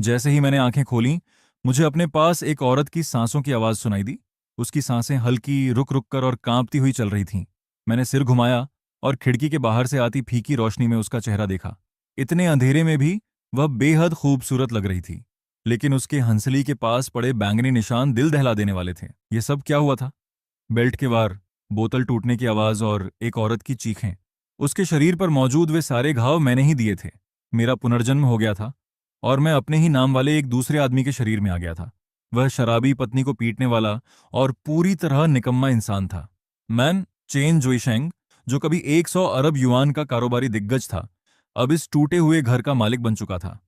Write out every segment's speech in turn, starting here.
जैसे ही मैंने आंखें खोलीं, मुझे अपने पास एक औरत की सांसों की आवाज सुनाई दी। उसकी सांसें हल्की, रुक रुक कर और कांपती हुई चल रही थीं। मैंने सिर घुमाया और खिड़की के बाहर से आती फीकी रोशनी में उसका चेहरा देखा। इतने अंधेरे में भी वह बेहद खूबसूरत लग रही थी, लेकिन उसके हंसली के पास पड़े बैंगनी निशान दिल दहला देने वाले थे। ये सब क्या हुआ था? बेल्ट के वार, बोतल टूटने की आवाज और एक औरत की चीखें। उसके शरीर पर मौजूद वे सारे घाव मैंने ही दिए थे। मेरा पुनर्जन्म हो गया था और मैं अपने ही नाम वाले एक दूसरे आदमी के शरीर में आ गया था। वह शराबी पत्नी को पीटने वाला और पूरी तरह निकम्मा इंसान था। मैन चेन जुइशेंग, जो कभी 100 अरब युआन का कारोबारी दिग्गज था, अब इस टूटे हुए घर का मालिक बन चुका था।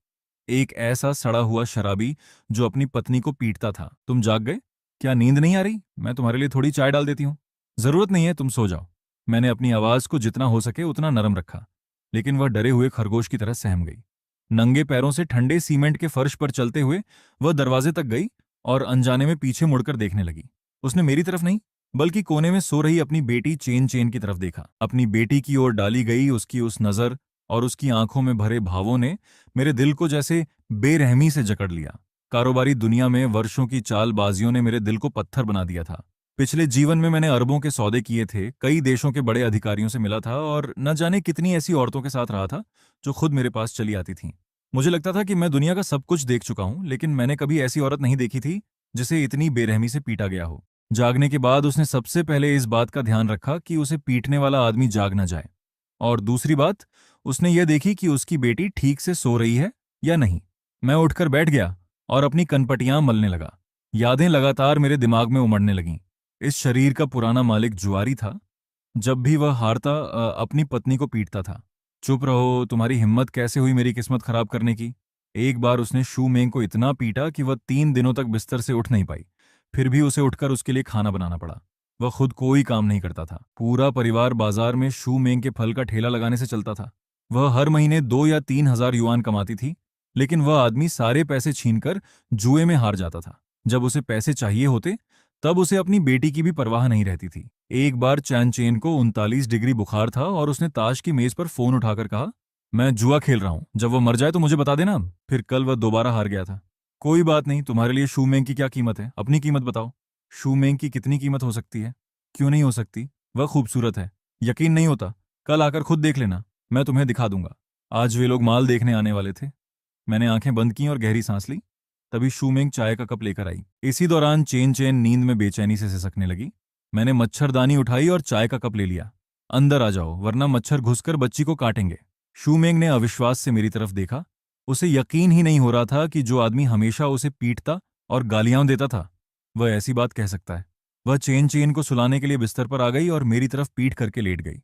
एक ऐसा सड़ा हुआ शराबी जो अपनी पत्नी को पीटता था। तुम जाग गए? क्या नींद नहीं आ रही? मैं तुम्हारे लिए थोड़ी चाय डाल देती हूँ। जरूरत नहीं है, तुम सो जाओ। मैंने अपनी आवाज को जितना हो सके उतना नरम रखा, लेकिन वह डरे हुए खरगोश की तरह सहम गई। नंगे पैरों से ठंडे सीमेंट के फर्श पर चलते हुए वह दरवाजे तक गई और अनजाने में पीछे मुड़कर देखने लगी। उसने मेरी तरफ नहीं, बल्कि कोने में सो रही अपनी बेटी चेन चेन की तरफ देखा। अपनी बेटी की ओर डाली गई उसकी उस नजर और उसकी आंखों में भरे भावों ने मेरे दिल को जैसे बेरहमी से जकड़ लिया। कारोबारी दुनिया में वर्षों की चालबाजियों ने मेरे दिल को पत्थर बना दिया था। पिछले जीवन में मैंने अरबों के सौदे किए थे, कई देशों के बड़े अधिकारियों से मिला था और न जाने कितनी ऐसी औरतों के साथ रहा था जो खुद मेरे पास चली आती थीं। मुझे लगता था कि मैं दुनिया का सब कुछ देख चुका हूं, लेकिन मैंने कभी ऐसी औरत नहीं देखी थी जिसे इतनी बेरहमी से पीटा गया हो। जागने के बाद उसने सबसे पहले इस बात का ध्यान रखा कि उसे पीटने वाला आदमी जाग न जाए, और दूसरी बात, उसने यह देखी कि उसकी बेटी ठीक से सो रही है या नहीं। मैं उठकर बैठ गया और अपनी कनपटियां मलने लगा। यादें लगातार मेरे दिमाग में उमड़ने लगीं। इस शरीर का पुराना मालिक जुआरी था। जब भी वह हारता अपनी पत्नी को पीटता था। चुप रहो, तुम्हारी हिम्मत कैसे हुई मेरी किस्मत खराब करने की? एक बार उसने शू मेंग को इतना पीटा कि वह 3 दिनों तक बिस्तर से उठ नहीं पाई। फिर भी उसे उठकर उसके लिए खाना बनाना पड़ा। वह खुद कोई काम नहीं करता था। पूरा परिवार बाजार में शू मेंग के फल का ठेला लगाने से चलता था। वह हर महीने 2 या 3 हजार युआन कमाती थी, लेकिन वह आदमी सारे पैसे छीनकर जुए में हार जाता था। जब उसे पैसे चाहिए होते, तब उसे अपनी बेटी की भी परवाह नहीं रहती थी। एक बार चैन चेन को 39 डिग्री बुखार था और उसने ताश की मेज पर फोन उठाकर कहा, मैं जुआ खेल रहा हूं, जब वह मर जाए तो मुझे बता देना। फिर कल वह दोबारा हार गया था। कोई बात नहीं, तुम्हारे लिए शू मेंग की क्या कीमत है? अपनी कीमत बताओ। शू मेंग की कितनी कीमत हो सकती है? क्यों नहीं हो सकती? वह खूबसूरत है। यकीन नहीं होता? कल आकर खुद देख लेना, मैं तुम्हें दिखा दूंगा। आज वे लोग माल देखने आने वाले थे। मैंने आंखें बंद की और गहरी सांस ली। तभी शूमेंग चाय का कप लेकर आई। इसी दौरान चेन चेन नींद में बेचैनी से सिसकने लगी। मैंने मच्छरदानी उठाई और चाय का कप ले लिया। अंदर आ जाओ, वरना मच्छर घुसकर बच्ची को काटेंगे। शूमेंग ने अविश्वास से मेरी तरफ देखा। उसे यकीन ही नहीं हो रहा था कि जो आदमी हमेशा उसे पीटता और गालियां देता था, वह ऐसी बात कह सकता है। वह चेन चेन को सुलाने के लिए बिस्तर पर आ गई और मेरी तरफ पीठ करके लेट गई।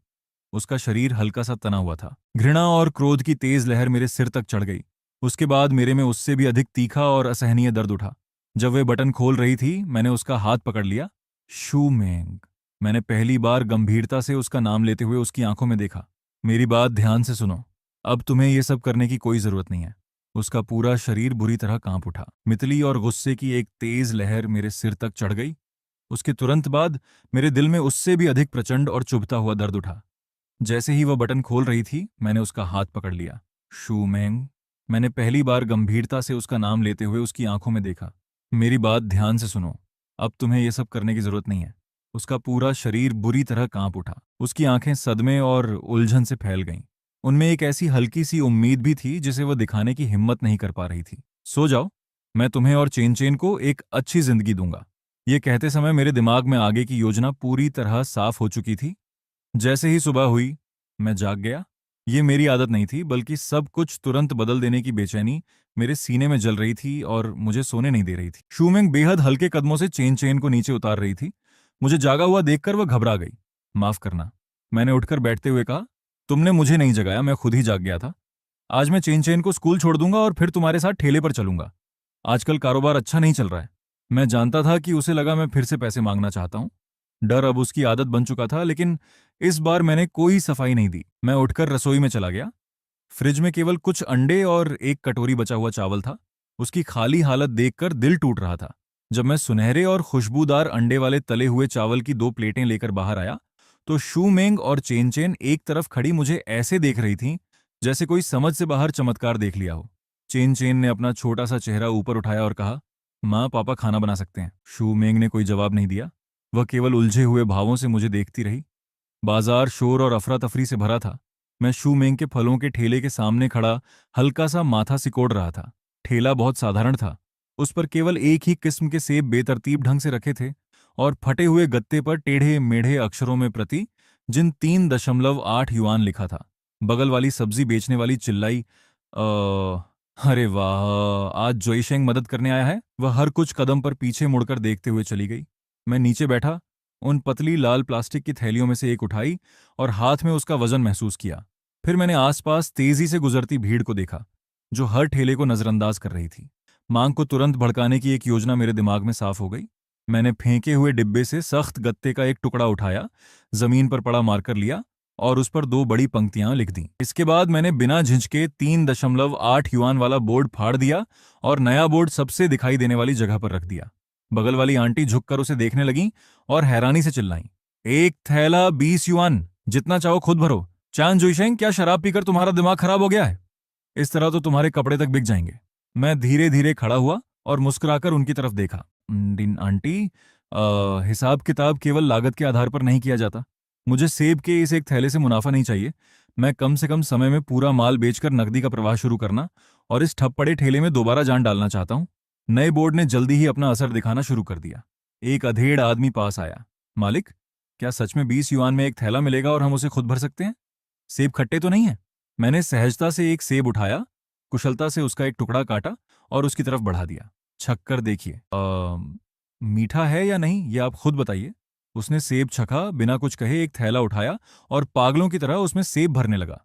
उसका शरीर हल्का सा तना हुआ था। घृणा और क्रोध की तेज लहर मेरे सिर तक चढ़ गई। उसके बाद मेरे में उससे भी अधिक तीखा और असहनीय दर्द उठा। जब वे बटन खोल रही थी, मैंने उसका हाथ पकड़ लिया। शू मेंग। मैंने पहली बार गंभीरता से उसका नाम लेते हुए उसकी आंखों में देखा। मेरी बात ध्यान से सुनो। अब तुम्हें यह सब करने की कोई जरूरत नहीं है। उसका पूरा शरीर बुरी तरह कांप उठा। मितली और गुस्से की एक तेज लहर मेरे सिर तक चढ़ गई। उसके तुरंत बाद मेरे दिल में उससे भी अधिक प्रचंड और चुभता हुआ दर्द उठा। जैसे ही वह बटन खोल रही थी, मैंने उसका हाथ पकड़ लिया। शू मेंग। मैंने पहली बार गंभीरता से उसका नाम लेते हुए उसकी आंखों में देखा। मेरी बात ध्यान से सुनो। अब तुम्हें यह सब करने की जरूरत नहीं है। उसका पूरा शरीर बुरी तरह कांप उठा। उसकी आंखें सदमे और उलझन से फैल गईं। उनमें एक ऐसी हल्की सी उम्मीद भी थी जिसे वह दिखाने की हिम्मत नहीं कर पा रही थी। सो जाओ, मैं तुम्हें और चेन चेन को एक अच्छी जिंदगी दूंगा। ये कहते समय मेरे दिमाग में आगे की योजना पूरी तरह साफ हो चुकी थी। जैसे ही सुबह हुई, मैं जाग गया। ये मेरी आदत नहीं थी, बल्कि सब कुछ तुरंत बदल देने की बेचैनी मेरे सीने में जल रही थी और मुझे सोने नहीं दे रही थी। शूमेंग बेहद हल्के कदमों से चेन चेन को नीचे उतार रही थी। मुझे जागा हुआ देखकर वह घबरा गई। माफ करना, मैंने उठकर बैठते हुए कहा। तुमने मुझे नहीं जगाया, मैं खुद ही जाग गया था। आज मैं चेन चेन को स्कूल छोड़ दूंगा और फिर तुम्हारे साथ ठेले पर चलूंगा। आजकल कारोबार अच्छा नहीं चल रहा है। मैं जानता था कि उसे लगा मैं फिर से पैसे मांगना चाहता हूं। डर अब उसकी आदत बन चुका था, लेकिन इस बार मैंने कोई सफाई नहीं दी। मैं उठकर रसोई में चला गया। फ्रिज में केवल कुछ अंडे और एक कटोरी बचा हुआ चावल था। उसकी खाली हालत देखकर दिल टूट रहा था। जब मैं सुनहरे और खुशबूदार अंडे वाले तले हुए चावल की 2 प्लेटें लेकर बाहर आया, तो शू मेंग और चेन चेन एक तरफ खड़ी मुझे ऐसे देख रही थीं जैसे कोई समझ से बाहर चमत्कार देख लिया हो। चेन चेन ने अपना छोटा सा चेहरा ऊपर उठाया और कहा, माँ पापा खाना बना सकते हैं। शू मेंग ने कोई जवाब नहीं दिया। वह केवल उलझे हुए भावों से मुझे देखती रही। बाजार शोर और अफरा तफरी से भरा था। मैं शू मेंग के फलों के ठेले के सामने खड़ा हल्का सा माथा सिकोड़ रहा था। ठेला बहुत साधारण था। उस पर केवल एक ही किस्म के सेब बेतरतीब ढंग से रखे थे और फटे हुए गत्ते पर टेढ़े मेढ़े अक्षरों में प्रति जिन 3.8 युआन लिखा था। बगल वाली सब्जी बेचने वाली चिल्लाई, अरे वाह, आज जोईशेंग मदद करने आया है। वह हर कुछ कदम पर पीछे मुड़कर देखते हुए चली गई। मैं नीचे बैठा उन पतली लाल प्लास्टिक की थैलियों में से एक उठाई और हाथ में उसका वजन महसूस किया। फिर मैंने आसपास तेजी से गुजरती भीड़ को देखा, जो हर ठेले को नजरअंदाज कर रही थी। मांग को तुरंत भड़काने की एक योजना मेरे दिमाग में साफ हो गई। मैंने फेंके हुए डिब्बे से सख्त गत्ते का एक टुकड़ा उठाया, जमीन पर पड़ा मार्कर लिया और उस पर 2 बड़ी पंक्तियां लिख दी। इसके बाद मैंने बिना झिझके 3.8 युआन वाला बोर्ड फाड़ दिया और नया बोर्ड सबसे दिखाई देने वाली जगह पर रख दिया। बगल वाली आंटी झुककर उसे देखने लगी और हैरानी से चिल्लाई, एक थैला 20 युआन, जितना चाहो खुद भरो। चान जुइशेंग, क्या शराब पीकर तुम्हारा दिमाग खराब हो गया है? इस तरह तो तुम्हारे कपड़े तक बिक जाएंगे। मैं धीरे धीरे खड़ा हुआ और मुस्कुराकर उनकी तरफ देखा। आंटी, हिसाब किताब केवल लागत के आधार पर नहीं किया जाता। मुझे सेब के इस एक थैले से मुनाफा नहीं चाहिए। मैं कम से कम समय में पूरा माल बेचकर नकदी का प्रवाह शुरू करना और इस ठप पड़े ठेले में दोबारा जान डालना चाहता हूँ। नए बोर्ड ने जल्दी ही अपना असर दिखाना शुरू कर दिया। एक अधेड़ आदमी पास आया। मालिक, क्या सच में 20 युआन में एक थैला मिलेगा और हम उसे खुद भर सकते हैं? सेब खट्टे तो नहीं है? मैंने सहजता से एक सेब उठाया, कुशलता से उसका एक टुकड़ा काटा और उसकी तरफ बढ़ा दिया। छक कर देखिए, मीठा है या नहीं ये आप खुद बताइए। उसने सेब छका, बिना कुछ कहे एक थैला उठाया और पागलों की तरह उसमें सेब भरने लगा।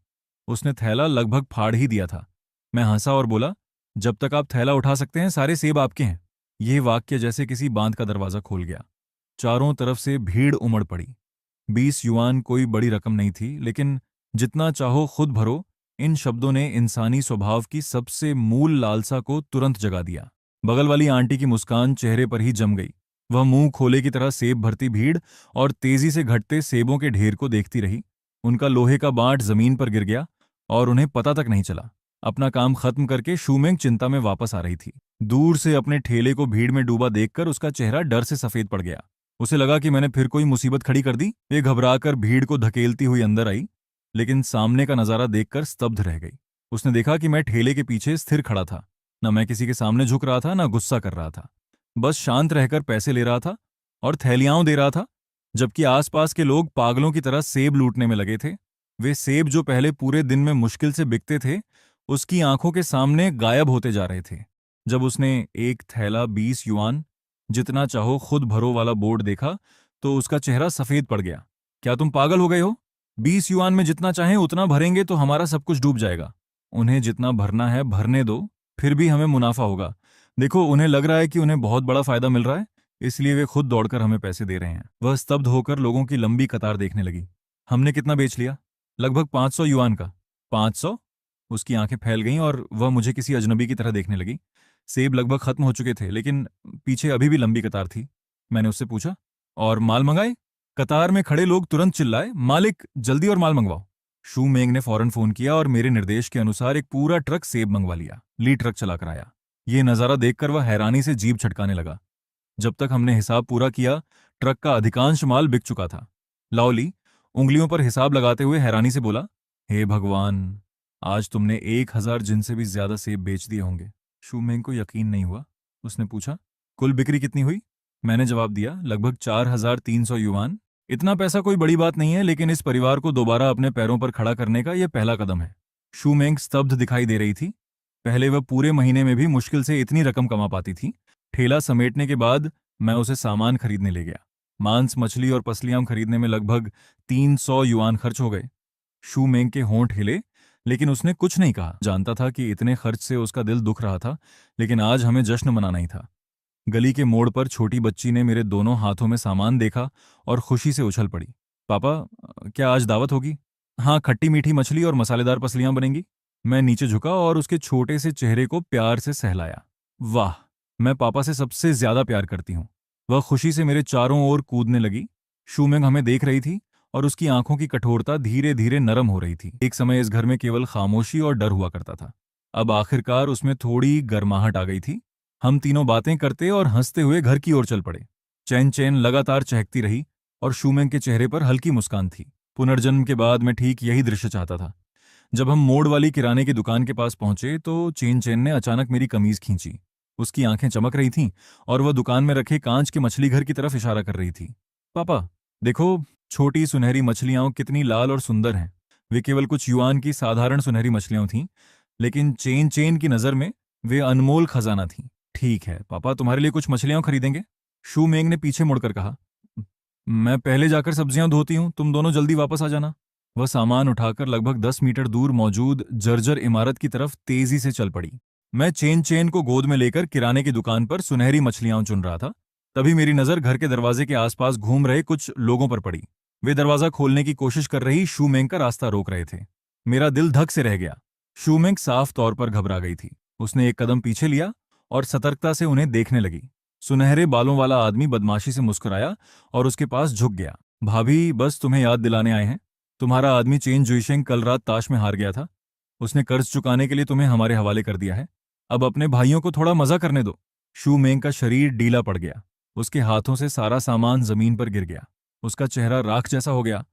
उसने थैला लगभग फाड़ ही दिया था। मैं हंसा और बोला, जब तक आप थैला उठा सकते हैं सारे सेब आपके हैं। यह वाक्य जैसे किसी बांध का दरवाजा खोल गया। चारों तरफ से भीड़ उमड़ पड़ी। 20 युआन कोई बड़ी रकम नहीं थी, लेकिन जितना चाहो खुद भरो, इन शब्दों ने इंसानी स्वभाव की सबसे मूल लालसा को तुरंत जगा दिया। बगल वाली आंटी की मुस्कान चेहरे पर ही जम गई। वह मुंह खोले की तरह सेब भरती भीड़ और तेजी से घटते सेबों के ढेर को देखती रही। उनका लोहे का बाट जमीन पर गिर गया और उन्हें पता तक नहीं चला। अपना काम खत्म करके शूमेंग चिंता में वापस आ रही थी। दूर से अपने ठेले को भीड़ में डूबा देखकर उसका चेहरा डर से सफेद पड़ गया। उसे लगा कि मैंने फिर कोई मुसीबत खड़ी कर दी। वे घबराकर भीड़ को धकेलती हुई अंदर आई, लेकिन सामने का नजारा देखकर स्तब्ध रह गई। उसने देखा कि मैं ठेले के पीछे स्थिर खड़ा था। न मैं किसी के सामने झुक रहा था, न गुस्सा कर रहा था। बस शांत रहकर पैसे ले रहा था और थैलियां दे रहा था, जबकि आसपास के लोग पागलों की तरह सेब लूटने में लगे थे। वे सेब जो पहले पूरे दिन में मुश्किल से बिकते थे, उसकी आंखों के सामने गायब होते जा रहे थे। जब उसने एक थैला 20 युआन, जितना चाहो खुद भरो वाला बोर्ड देखा, तो उसका चेहरा सफेद पड़ गया। क्या तुम पागल हो गए हो? 20 युआन में जितना चाहें उतना भरेंगे तो हमारा सब कुछ डूब जाएगा। उन्हें जितना भरना है भरने दो, फिर भी हमें मुनाफा होगा। देखो, उन्हें लग रहा है कि उन्हें बहुत बड़ा फायदा मिल रहा है, इसलिए वे खुद दौड़कर हमें पैसे दे रहे हैं। वह स्तब्ध होकर लोगों की लंबी कतार देखने लगी। हमने कितना बेच लिया? लगभग 500 युआन का। 500? उसकी आंखें फैल गईं और वह मुझे किसी अजनबी की तरह देखने लगी। सेब लगभग खत्म हो चुके थे, लेकिन पीछे अभी भी लंबी कतार थी। मैंने उससे पूछा, और माल मंगाए? कतार में खड़े लोग तुरंत चिल्लाए, मालिक जल्दी और माल मंगवाओ। शू मेंग ने फौरन फोन किया और मेरे निर्देश के अनुसार एक पूरा ट्रक सेब मंगवा लिया। ली ट्रक चलाकर आया। ये नजारा देखकर वह हैरानी से जीभ छटकाने लगा। जब तक हमने हिसाब पूरा किया, ट्रक का अधिकांश माल बिक चुका था। लाओली उंगलियों पर हिसाब लगाते हुए हैरानी से बोला, हे भगवान, आज तुमने 1000 जिन से भी ज्यादा सेब बेच दिए होंगे। शू मेंग को यकीन नहीं हुआ। उसने पूछा, कुल बिक्री कितनी हुई? मैंने जवाब दिया, लगभग 4300 युआन। इतना पैसा कोई बड़ी बात नहीं है, लेकिन इस परिवार को दोबारा अपने पैरों पर खड़ा करने का यह पहला कदम है। शू मेंग स्तब्ध दिखाई दे रही थी। पहले वह पूरे महीने में भी मुश्किल से इतनी रकम कमा पाती थी। ठेला समेटने के बाद मैं उसे सामान खरीदने ले गया। मांस, मछली और पसलियां खरीदने में लगभग 300 युआन खर्च हो गए। शू मेंग के होंठ हिले, लेकिन उसने कुछ नहीं कहा। जानता था कि इतने खर्च से उसका दिल दुख रहा था, लेकिन आज हमें जश्न मनाना ही था। गली के मोड़ पर छोटी बच्ची ने मेरे दोनों हाथों में सामान देखा और खुशी से उछल पड़ी। पापा, क्या आज दावत होगी? हाँ, खट्टी मीठी मछली और मसालेदार पसलियां बनेंगी। मैं नीचे झुका और उसके छोटे से चेहरे को प्यार से सहलाया। वाह, मैं पापा से सबसे ज्यादा प्यार करती हूँ। वह खुशी से मेरे चारों ओर कूदने लगी। शूमेंग हमें देख रही थी और उसकी आंखों की कठोरता धीरे धीरे नरम हो रही थी। एक समय इस घर में केवल खामोशी और डर हुआ करता था। अब आखिरकार उसमें थोड़ी गर्माहट आ गई थी। हम तीनों बातें करते और हंसते हुए घर की ओर चल पड़े। चैन चैन लगातार चहकती रही और शूमेंग के चेहरे पर हल्की मुस्कान थी। पुनर्जन्म के बाद मैं ठीक यही दृश्य चाहता था। जब हम मोड़ वाली किराने की दुकान के पास पहुंचे तो चेन चेन ने अचानक मेरी कमीज खींची। उसकी आंखें चमक रही थीं और वह दुकान में रखे कांच के मछली घर की तरफ इशारा कर रही थी। पापा, देखो, छोटी सुनहरी मछलियां कितनी लाल और सुंदर हैं। वे केवल कुछ युआन की साधारण सुनहरी मछलियां थीं, लेकिन चेन चेन की नज़र में वे अनमोल खजाना थीं। ठीक है पापा, तुम्हारे लिए कुछ मछलियां खरीदेंगे। शू मेंग ने पीछे मुड़कर कहा। मैं पहले जाकर सब्जियां धोती हूं, तुम दोनों जल्दी वापस आ जाना। वह सामान उठाकर लगभग 10 मीटर दूर मौजूद जर्जर इमारत की तरफ तेजी से चल पड़ी। मैं चेन चेन को गोद में लेकर किराने की दुकान पर सुनहरी मछलियां चुन रहा था। तभी मेरी नजर घर के दरवाजे के आसपास घूम रहे कुछ लोगों पर पड़ी। वे दरवाजा खोलने की कोशिश कर रही शूमेंग का रास्ता रोक रहे थे। मेरा दिल धक से रह गया। शूमेंग साफ तौर पर घबरा गई थी। उसने एक कदम पीछे लिया और सतर्कता से उन्हें देखने लगी। सुनहरे बालों वाला आदमी बदमाशी से मुस्कुराया और उसके पास झुक गया। भाभी, बस तुम्हें याद दिलाने आए हैं। तुम्हारा आदमी चेन जुइशेंग कल रात ताश में हार गया था। उसने कर्ज चुकाने के लिए तुम्हें हमारे हवाले कर दिया है। अब अपने भाइयों को थोड़ा मजा करने दो। शू मेंग का शरीर ढीला पड़ गया। उसके हाथों से सारा सामान जमीन पर गिर गया। उसका चेहरा राख जैसा हो गया,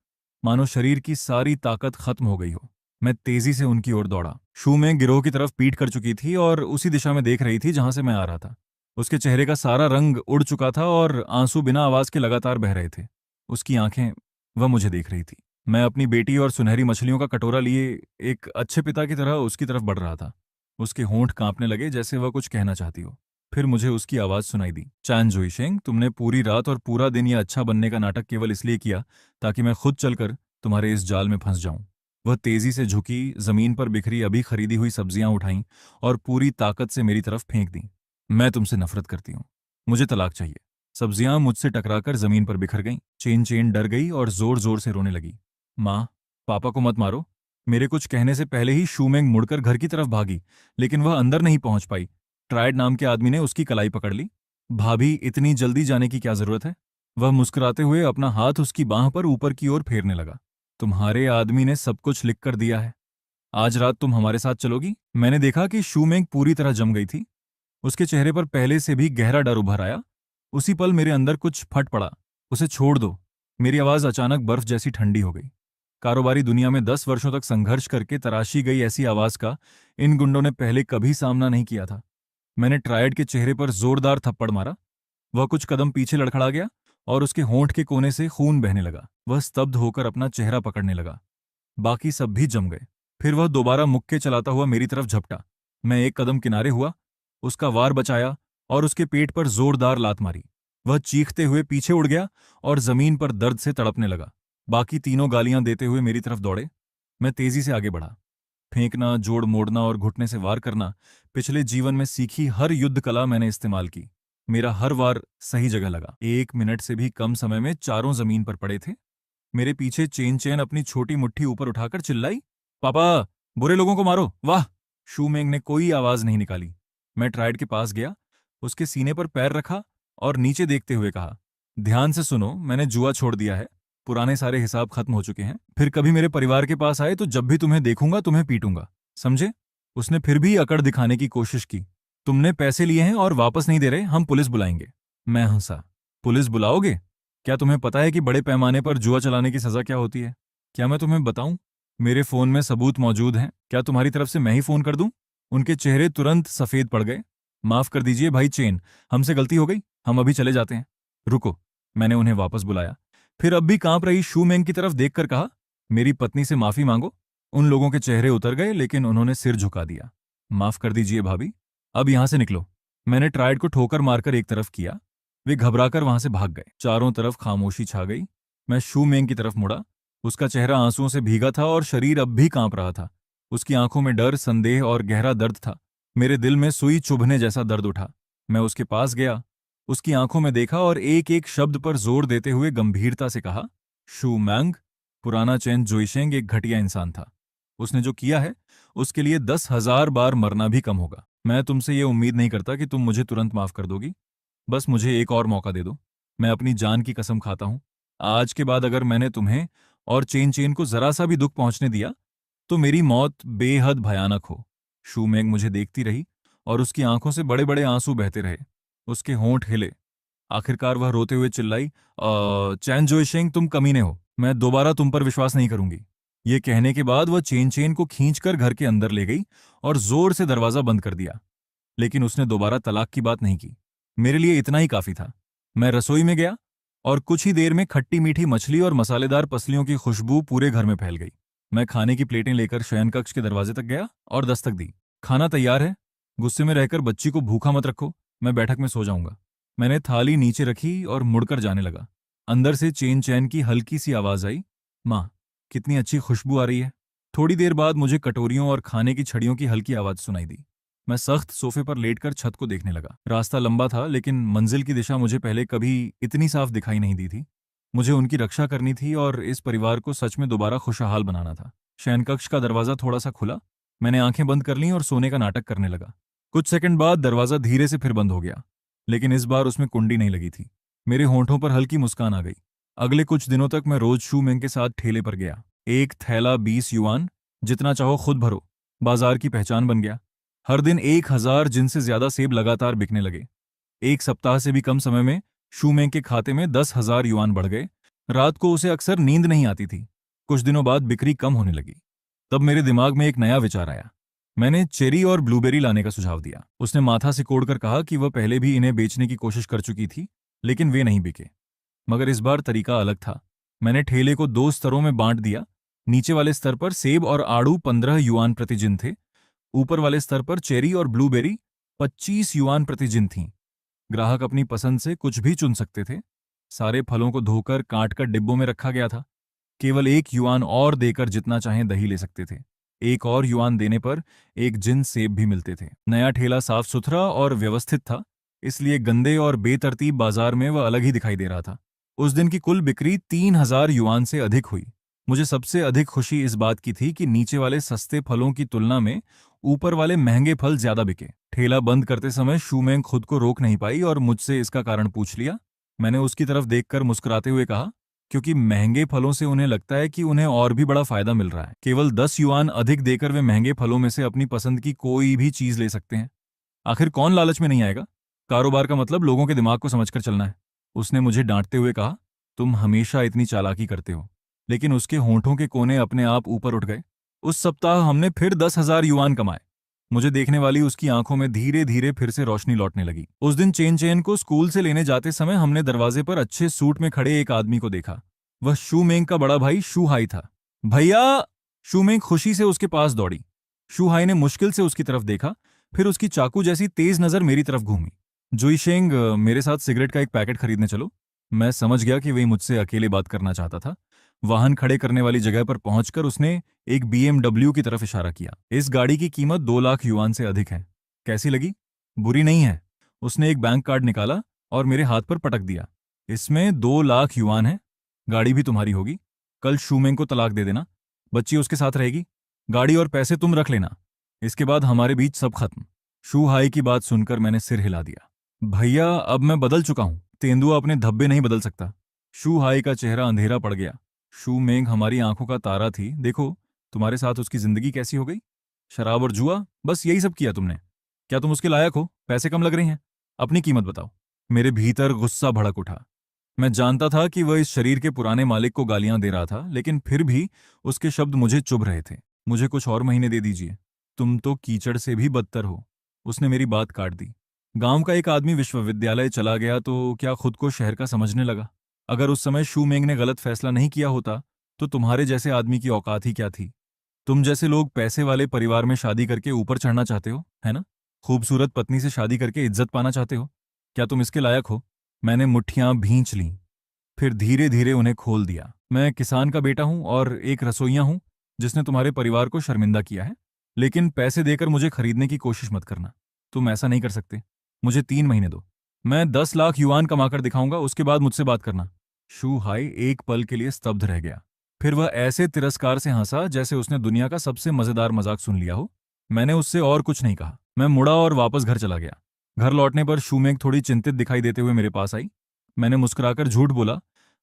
मानो शरीर की सारी ताकत खत्म हो गई हो। मैं तेजी से उनकी ओर दौड़ा। शू मेंग गिरोह की तरफ पीठ कर चुकी थी और उसी दिशा में देख रही थी जहां से मैं आ रहा था। उसके चेहरे का सारा रंग उड़ चुका था और आंसू बिना आवाज के लगातार बह रहे थे। उसकी आंखें, वह मुझे देख रही थी। मैं अपनी बेटी और सुनहरी मछलियों का कटोरा लिए एक अच्छे पिता की तरह उसकी तरफ बढ़ रहा था। उसके होंठ कांपने लगे जैसे वह कुछ कहना चाहती हो। फिर मुझे उसकी आवाज सुनाई दी। चान जुइशेंग, तुमने पूरी रात और पूरा दिन यह अच्छा बनने का नाटक केवल इसलिए किया ताकि मैं खुद चलकर तुम्हारे इस जाल में फंस जाऊं। वह तेजी से झुकी, जमीन पर बिखरी अभी खरीदी हुई सब्जियां उठाईं और पूरी ताकत से मेरी तरफ फेंक दी। मैं तुमसे नफरत करती हूँ। मुझे तलाक चाहिए। सब्जियां मुझसे टकराकर जमीन पर बिखर गईं। चेन चेन डर गई और जोर जोर से रोने लगी। माँ, पापा को मत मारो। मेरे कुछ कहने से पहले ही शूमेंग मुड़कर घर की तरफ भागी, लेकिन वह अंदर नहीं पहुंच पाई। ट्रायड नाम के आदमी ने उसकी कलाई पकड़ ली। भाभी, इतनी जल्दी जाने की क्या जरूरत है? वह मुस्कुराते हुए अपना हाथ उसकी बांह पर ऊपर की ओर फेरने लगा। तुम्हारे आदमी ने सब कुछ लिख कर दिया है। आज रात तुम हमारे साथ चलोगी? मैंने देखा कि शूमेंग पूरी तरह जम गई थी। उसके चेहरे पर पहले से भी गहरा डर उभर आया। उसी पल मेरे अंदर कुछ फट पड़ा। उसे छोड़ दो। मेरी आवाज अचानक बर्फ जैसी ठंडी हो गई। कारोबारी दुनिया में 10 वर्षों तक संघर्ष करके तराशी गई ऐसी आवाज का इन गुंडों ने पहले कभी सामना नहीं किया था। मैंने ट्रायड के चेहरे पर जोरदार थप्पड़ मारा। वह कुछ कदम पीछे लड़खड़ा गया और उसके होंठ के कोने से खून बहने लगा। वह स्तब्ध होकर अपना चेहरा पकड़ने लगा। बाकी सब भी जम गए। फिर वह दोबारा मुक्के चलाता हुआ मेरी तरफ झपटा। मैं एक कदम किनारे हुआ, उसका वार बचाया और उसके पेट पर जोरदार लात मारी। वह चीखते हुए पीछे उड़ गया और जमीन पर दर्द से तड़पने लगा। बाकी तीनों गालियां देते हुए मेरी तरफ दौड़े। मैं तेजी से आगे बढ़ा। फेंकना, जोड़ मोड़ना और घुटने से वार करना, पिछले जीवन में सीखी हर युद्ध कला मैंने इस्तेमाल की। मेरा हर वार सही जगह लगा। 1 मिनट से भी कम समय में चारों जमीन पर पड़े थे। मेरे पीछे चेन चेन अपनी छोटी मुट्ठी ऊपर उठाकर चिल्लाई, पापा, बुरे लोगों को मारो। वाह! शूमेंग ने कोई आवाज नहीं निकाली। मैं ट्राइड के पास गया, उसके सीने पर पैर रखा और नीचे देखते हुए कहा, ध्यान से सुनो, मैंने जुआ छोड़ दिया है। पुराने सारे हिसाब खत्म हो चुके हैं। फिर कभी मेरे परिवार के पास आए तो जब भी तुम्हें देखूंगा तुम्हें पीटूंगा, समझे? उसने फिर भी अकड़ दिखाने की कोशिश की। तुमने पैसे लिए हैं और वापस नहीं दे रहे, हम पुलिस बुलाएंगे। मैं हंसा। पुलिस बुलाओगे? क्या तुम्हें पता है कि बड़े पैमाने पर जुआ चलाने की सजा क्या होती है? क्या मैं तुम्हें बताऊं? मेरे फोन में सबूत मौजूद हैं। क्या तुम्हारी तरफ से मैं ही फोन कर दूं? उनके चेहरे तुरंत सफेद पड़ गए। माफ कर दीजिए भाई चेन, हमसे गलती हो गई, हम अभी चले जाते हैं। रुको, मैंने उन्हें वापस बुलाया। फिर अब भी कांप रही शूमेंग की तरफ देखकर कहा, मेरी पत्नी से माफी मांगो। उन लोगों के चेहरे उतर गए, लेकिन उन्होंने सिर झुका दिया। माफ कर दीजिए भाभी, अब यहां से निकलो। मैंने ट्राइड को ठोकर मारकर एक तरफ किया। वे घबराकर वहां से भाग गए। चारों तरफ खामोशी छा गई। मैं शूमेंग की तरफ मुड़ा। उसका चेहरा आंसुओं से भीगा था और शरीर अब भी कांप रहा था। उसकी आंखों में डर, संदेह और गहरा दर्द था। मेरे दिल में सुई चुभने जैसा दर्द उठा। मैं उसके पास गया, उसकी आंखों में देखा और एक एक शब्द पर जोर देते हुए गंभीरता से कहा, शू मैंग, पुराना चेन जुइशेंग एक घटिया इंसान था। उसने जो किया है उसके लिए 10,000 बार मरना भी कम होगा। मैं तुमसे ये उम्मीद नहीं करता कि तुम मुझे तुरंत माफ कर दोगी। बस मुझे एक और मौका दे दो। मैं अपनी जान की कसम खाता हूं, आज के बाद अगर मैंने तुम्हें और चेन चेन को जरा सा भी दुख पहुंचने दिया तो मेरी मौत बेहद भयानक हो। शूमेंग मुझे देखती रही और उसकी आंखों से बड़े बड़े आंसू बहते रहे। उसके होंठ हिले। आखिरकार वह रोते हुए चिल्लाई, चैन जोइशेंग, तुम कमीने हो, मैं दोबारा तुम पर विश्वास नहीं करूंगी। ये कहने के बाद वह चेन चेन को खींचकर घर के अंदर ले गई और जोर से दरवाजा बंद कर दिया। लेकिन उसने दोबारा तलाक की बात नहीं की। मेरे लिए इतना ही काफी था। मैं रसोई में गया और कुछ ही देर में खट्टी मीठी मछली और मसालेदार पसलियों की खुशबू पूरे घर में फैल गई। मैं खाने की प्लेटें लेकर शयन कक्ष के दरवाजे तक गया और दस्तक दी। खाना तैयार है। गुस्से में रहकर बच्ची को भूखा मत रखो, मैं बैठक में सो जाऊंगा। मैंने थाली नीचे रखी और मुड़कर जाने लगा। अंदर से चेन चैन की हल्की सी आवाज आई, माँ, कितनी अच्छी खुशबू आ रही है। थोड़ी देर बाद मुझे कटोरियों और खाने की छड़ियों की हल्की आवाज सुनाई दी। मैं सख्त सोफे पर लेटकर छत को देखने लगा। रास्ता लंबा था, लेकिन मंजिल की दिशा मुझे पहले कभी इतनी साफ दिखाई नहीं दी थी। मुझे उनकी रक्षा करनी थी और इस परिवार को सच में दोबारा खुशहाल बनाना था। शयनकक्ष का दरवाजा थोड़ा सा खुला। मैंने आंखें बंद कर लीं और सोने का नाटक करने लगा। कुछ सेकंड बाद दरवाजा धीरे से फिर बंद हो गया, लेकिन इस बार उसमें कुंडी नहीं लगी थी। मेरे होंठों पर हल्की मुस्कान आ गई। अगले कुछ दिनों तक मैं रोज शूमेंग के साथ ठेले पर गया। एक थैला 20 युआन, जितना चाहो खुद भरो, बाजार की पहचान बन गया। हर दिन 1,000 जिनसे ज्यादा सेब लगातार बिकने लगे। एक सप्ताह से भी कम समय में शूमेंग के खाते में 10,000 युआन बढ़ गए। रात को उसे अक्सर नींद नहीं आती थी। कुछ दिनों बाद बिक्री कम होने लगी। तब मेरे दिमाग में एक नया विचार आया। मैंने चेरी और ब्लूबेरी लाने का सुझाव दिया। उसने माथा सिकोड़कर कहा कि वह पहले भी इन्हें बेचने की कोशिश कर चुकी थी, लेकिन वे नहीं बिके। मगर इस बार तरीका अलग था। मैंने ठेले को 2 स्तरों में बांट दिया। नीचे वाले स्तर पर सेब और आड़ू 15 युआन प्रति जिन थे। ऊपर वाले स्तर पर चेरी और ब्लूबेरी 25 युआन प्रति जिन थीं। ग्राहक अपनी पसंद से कुछ भी चुन सकते थे। सारे फलों को धोकर काट कर डिब्बों में रखा गया था। केवल 1 युआन और देकर जितना चाहें दही ले सकते थे। 1 और युआन देने पर एक जिन सेब भी मिलते थे। नया ठेला साफ सुथरा और व्यवस्थित था, इसलिए गंदे और बेतरतीब बाजार में वह अलग ही दिखाई दे रहा था। उस दिन की कुल बिक्री 3,000 युआन से अधिक हुई। मुझे सबसे अधिक खुशी इस बात की थी कि नीचे वाले सस्ते फलों की तुलना में ऊपर वाले महंगे फल ज्यादा बिके। ठेला बंद करते समय शूमेंग खुद को रोक नहीं पाई और मुझसे इसका कारण पूछ लिया। मैंने उसकी तरफ देखकर मुस्कुराते हुए कहा, क्योंकि महंगे फलों से उन्हें लगता है कि उन्हें और भी बड़ा फायदा मिल रहा है। केवल 10 युआन अधिक देकर वे महंगे फलों में से अपनी पसंद की कोई भी चीज ले सकते हैं। आखिर कौन लालच में नहीं आएगा? कारोबार का मतलब लोगों के दिमाग को समझकर चलना है। उसने मुझे डांटते हुए कहा, तुम हमेशा इतनी चालाकी करते हो। लेकिन उसके होंठों के कोने अपने आप ऊपर उठ गए। उस सप्ताह हमने फिर 10,000 युआन कमाए। मुझे देखने वाली उसकी आंखों में धीरे धीरे फिर से रोशनी लौटने लगी। उस दिन चेन चेन को स्कूल से लेने जाते समय हमने दरवाजे पर अच्छे सूट में खड़े एक आदमी को देखा। वह शूमेंग का बड़ा भाई शूहाई था। भैया! शूमेंग खुशी से उसके पास दौड़ी। शूहाई ने मुश्किल से उसकी तरफ देखा, फिर उसकी चाकू जैसी तेज नजर मेरी तरफ घूमी। जुईशेंग, मेरे साथ सिगरेट का एक पैकेट खरीदने चलो। मैं समझ गया कि वही मुझसे अकेले बात करना चाहता था। वाहन खड़े करने वाली जगह पर पहुंचकर उसने एक BMW की तरफ इशारा किया। इस गाड़ी की कीमत 2 लाख युआन से अधिक है। कैसी लगी? बुरी नहीं है। उसने एक बैंक कार्ड निकाला और मेरे हाथ पर पटक दिया। इसमें 2 लाख युआन है। गाड़ी भी तुम्हारी होगी। कल शूमेंग को तलाक दे देना। बच्ची उसके साथ रहेगी। गाड़ी और पैसे तुम रख लेना। इसके बाद हमारे बीच सब खत्म। शू हाई की बात सुनकर मैंने सिर हिला दिया। भैया, अब मैं बदल चुका हूं। तेंदुआ अपने धब्बे नहीं बदल सकता। शू हाई का चेहरा अंधेरा पड़ गया। शू मेंग हमारी आंखों का तारा थी। देखो, तुम्हारे साथ उसकी जिंदगी कैसी हो गई। शराब और जुआ, बस यही सब किया तुमने। क्या तुम उसके लायक हो? पैसे कम लग रहे हैं। अपनी कीमत बताओ। मेरे भीतर गुस्सा भड़क उठा। मैं जानता था कि वह इस शरीर के पुराने मालिक को गालियां दे रहा था, लेकिन फिर भी उसके शब्द मुझे चुभ रहे थे। मुझे कुछ और महीने दे दीजिए। तुम तो कीचड़ से भी बदतर हो। उसने मेरी बात काट दी। गांव का एक आदमी विश्वविद्यालय चला गया तो क्या खुद को शहर का समझने लगा? अगर उस समय शू मेंग ने गलत फैसला नहीं किया होता तो तुम्हारे जैसे आदमी की औकात ही क्या थी? तुम जैसे लोग पैसे वाले परिवार में शादी करके ऊपर चढ़ना चाहते हो, है ना? खूबसूरत पत्नी से शादी करके इज्जत पाना चाहते हो। क्या तुम इसके लायक हो? मैंने मुट्ठियां भींच लीं, फिर धीरे धीरे उन्हें खोल दिया। मैं किसान का बेटा हूं और एक रसोइया हूं जिसने तुम्हारे परिवार को शर्मिंदा किया है। लेकिन पैसे देकर मुझे खरीदने की कोशिश मत करना। तुम ऐसा नहीं कर सकते। मुझे 3 महीने दो। मैं 10 लाख युआन कमाकर दिखाऊंगा, उसके बाद मुझसे बात करना। शू हाई एक पल के लिए स्तब्ध रह गया। फिर वह ऐसे तिरस्कार से हंसा जैसे उसने दुनिया का सबसे मजेदार मजाक सुन लिया हो। मैंने उससे और कुछ नहीं कहा। मैं मुड़ा और वापस घर चला गया। घर लौटने पर शूमेंग थोड़ी चिंतित दिखाई देते हुए मेरे पास आई। मैंने मुस्कुराकर झूठ बोला,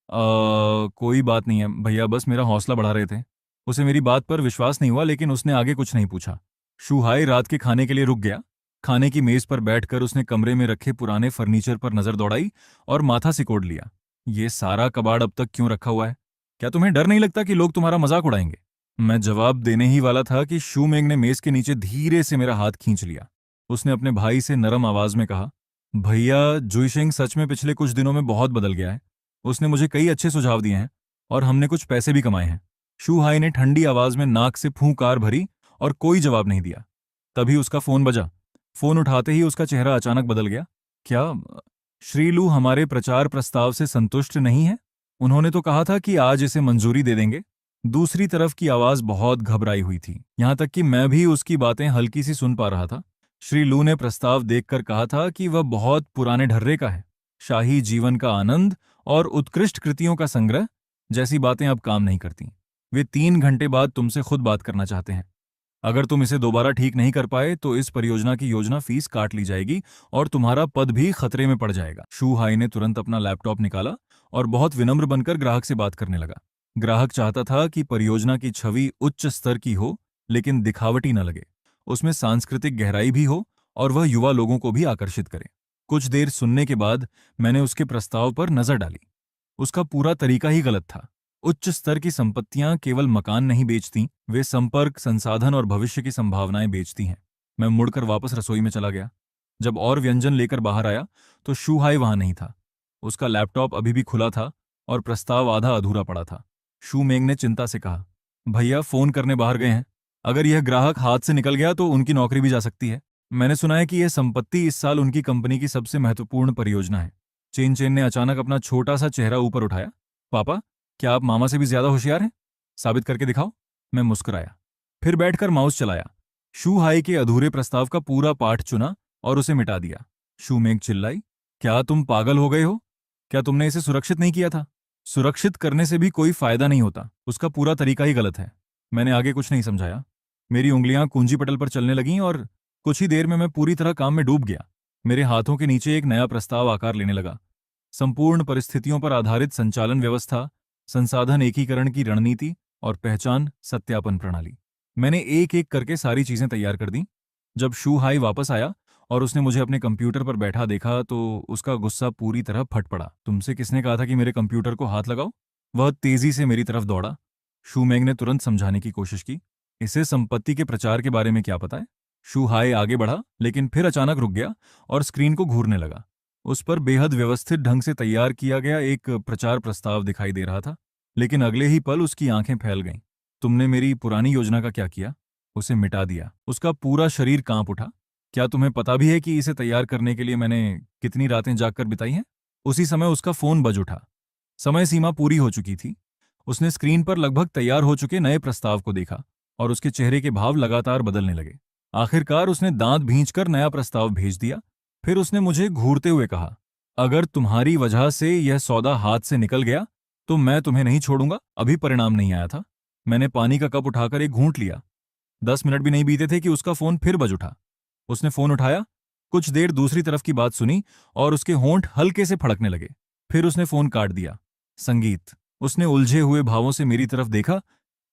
कोई बात नहीं है भैया, बस मेरा हौसला बढ़ा रहे थे। उसे मेरी बात पर विश्वास नहीं हुआ, लेकिन उसने आगे कुछ नहीं पूछा। शूहाई रात के खाने के लिए रुक गया। खाने की मेज पर बैठकर उसने कमरे में रखे पुराने फर्नीचर पर नजर दौड़ाई और माथा सिकोड़ लिया। ये सारा कबाड़ अब तक क्यों रखा हुआ है? क्या तुम्हें डर नहीं लगता कि लोग तुम्हारा मजाक उड़ाएंगे? मैं जवाब देने ही वाला था कि शूमेंग ने मेज के नीचे धीरे से मेरा हाथ खींच लिया। उसने अपने भाई से नरम आवाज में कहा, भैया, जुईशेंग सच में पिछले कुछ दिनों में बहुत बदल गया है। उसने मुझे कई अच्छे सुझाव दिए हैं और हमने कुछ पैसे भी कमाए हैं। शूहाई ने ठंडी आवाज में नाक से फूंकार भरी और कोई जवाब नहीं दिया। तभी उसका फोन बजा। फोन उठाते ही उसका चेहरा अचानक बदल गया। क्या श्री लू हमारे प्रचार प्रस्ताव से संतुष्ट नहीं है? उन्होंने तो कहा था कि आज इसे मंजूरी दे देंगे। दूसरी तरफ की आवाज बहुत घबराई हुई थी, यहां तक कि मैं भी उसकी बातें हल्की सी सुन पा रहा था। श्री लू ने प्रस्ताव देखकर कहा था कि वह बहुत पुराने ढर्रे का है। शाही जीवन का आनंद और उत्कृष्ट कृतियों का संग्रह जैसी बातें अब काम नहीं करती। वे 3 घंटे बाद तुमसे खुद बात करना चाहते हैं। अगर तुम इसे दोबारा ठीक नहीं कर पाए तो इस परियोजना की योजना फीस काट ली जाएगी और तुम्हारा पद भी खतरे में पड़ जाएगा। शू हाई ने तुरंत अपना लैपटॉप निकाला और बहुत विनम्र बनकर ग्राहक से बात करने लगा। ग्राहक चाहता था कि परियोजना की छवि उच्च स्तर की हो, लेकिन दिखावटी न लगे। उसमें सांस्कृतिक गहराई भी हो और वह युवा लोगों को भी आकर्षित करे। कुछ देर सुनने के बाद मैंने उसके प्रस्ताव पर नजर डाली। उसका पूरा तरीका ही गलत था। उच्च स्तर की संपत्तियां केवल मकान नहीं बेचती, वे संपर्क, संसाधन और भविष्य की संभावनाएं बेचती हैं। मैं मुड़कर वापस रसोई में चला गया। जब और व्यंजन लेकर बाहर आया तो शूहाई वहां नहीं था। उसका लैपटॉप अभी भी खुला था और प्रस्ताव आधा अधूरा पड़ा था। शू मेंग ने चिंता से कहा, भैया फोन करने बाहर गए हैं। अगर यह ग्राहक हाथ से निकल गया तो उनकी नौकरी भी जा सकती है। मैंने सुना है कि यह संपत्ति इस साल उनकी कंपनी की सबसे महत्वपूर्ण परियोजना है। चेन चेन ने अचानक अपना छोटा सा चेहरा ऊपर उठाया। पापा, क्या आप मामा से भी ज्यादा होशियार हैं? साबित करके दिखाओ। मैं मुस्कुराया, फिर बैठकर माउस चलाया। शू हाई के अधूरे प्रस्ताव का पूरा पाठ चुना और उसे मिटा दिया। शू मेंग चिल्लाई, क्या तुम पागल हो गए हो? क्या तुमने इसे सुरक्षित नहीं किया था? सुरक्षित करने से भी कोई फायदा नहीं होता, उसका पूरा तरीका ही गलत है। मैंने आगे कुछ नहीं समझाया। मेरी उंगलियां कुंजी पटल पर चलने लगीं और कुछ ही देर में मैं पूरी तरह काम में डूब गया। मेरे हाथों के नीचे एक नया प्रस्ताव आकार लेने लगा। संपूर्ण परिस्थितियों पर आधारित संचालन व्यवस्था, संसाधन एकीकरण की रणनीति और पहचान सत्यापन प्रणाली। मैंने एक एक करके सारी चीजें तैयार कर दी। जब शू हाई वापस आया और उसने मुझे अपने कंप्यूटर पर बैठा देखा तो उसका गुस्सा पूरी तरह फट पड़ा। तुमसे किसने कहा था कि मेरे कंप्यूटर को हाथ लगाओ? वह तेजी से मेरी तरफ दौड़ा। शू मेंग ने तुरंत समझाने की कोशिश की, इसे संपत्ति के प्रचार के बारे में क्या पता है? शू हाई आगे बढ़ा, लेकिन फिर अचानक रुक गया और स्क्रीन को घूरने लगा। उस पर बेहद व्यवस्थित ढंग से तैयार किया गया एक प्रचार प्रस्ताव दिखाई दे रहा था, लेकिन अगले ही पल उसकी आंखें फैल गईं। तुमने मेरी पुरानी योजना का क्या किया? उसे मिटा दिया। उसका पूरा शरीर कांप उठा। क्या तुम्हें पता भी है कि इसे तैयार करने के लिए मैंने कितनी रातें जागकर बिताई हैं? उसी समय उसका फोन बज उठा। समय सीमा पूरी हो चुकी थी। उसने स्क्रीन पर लगभग तैयार हो चुके नए प्रस्ताव को देखा और उसके चेहरे के भाव लगातार बदलने लगे। आखिरकार उसने दांत भींचकर नया प्रस्ताव भेज दिया। फिर उसने मुझे घूरते हुए कहा, अगर तुम्हारी वजह से यह सौदा हाथ से निकल गया तो मैं तुम्हें नहीं छोड़ूंगा। अभी परिणाम नहीं आया था। मैंने पानी का कप उठाकर एक घूंट लिया। 10 मिनट भी नहीं बीते थे कि उसका फोन फिर बज उठा। उसने फोन उठाया, कुछ देर दूसरी तरफ की बात सुनी और उसके होंठ हल्के से फड़कने लगे। फिर उसने फोन काट दिया। संगीत। उसने उलझे हुए भावों से मेरी तरफ देखा,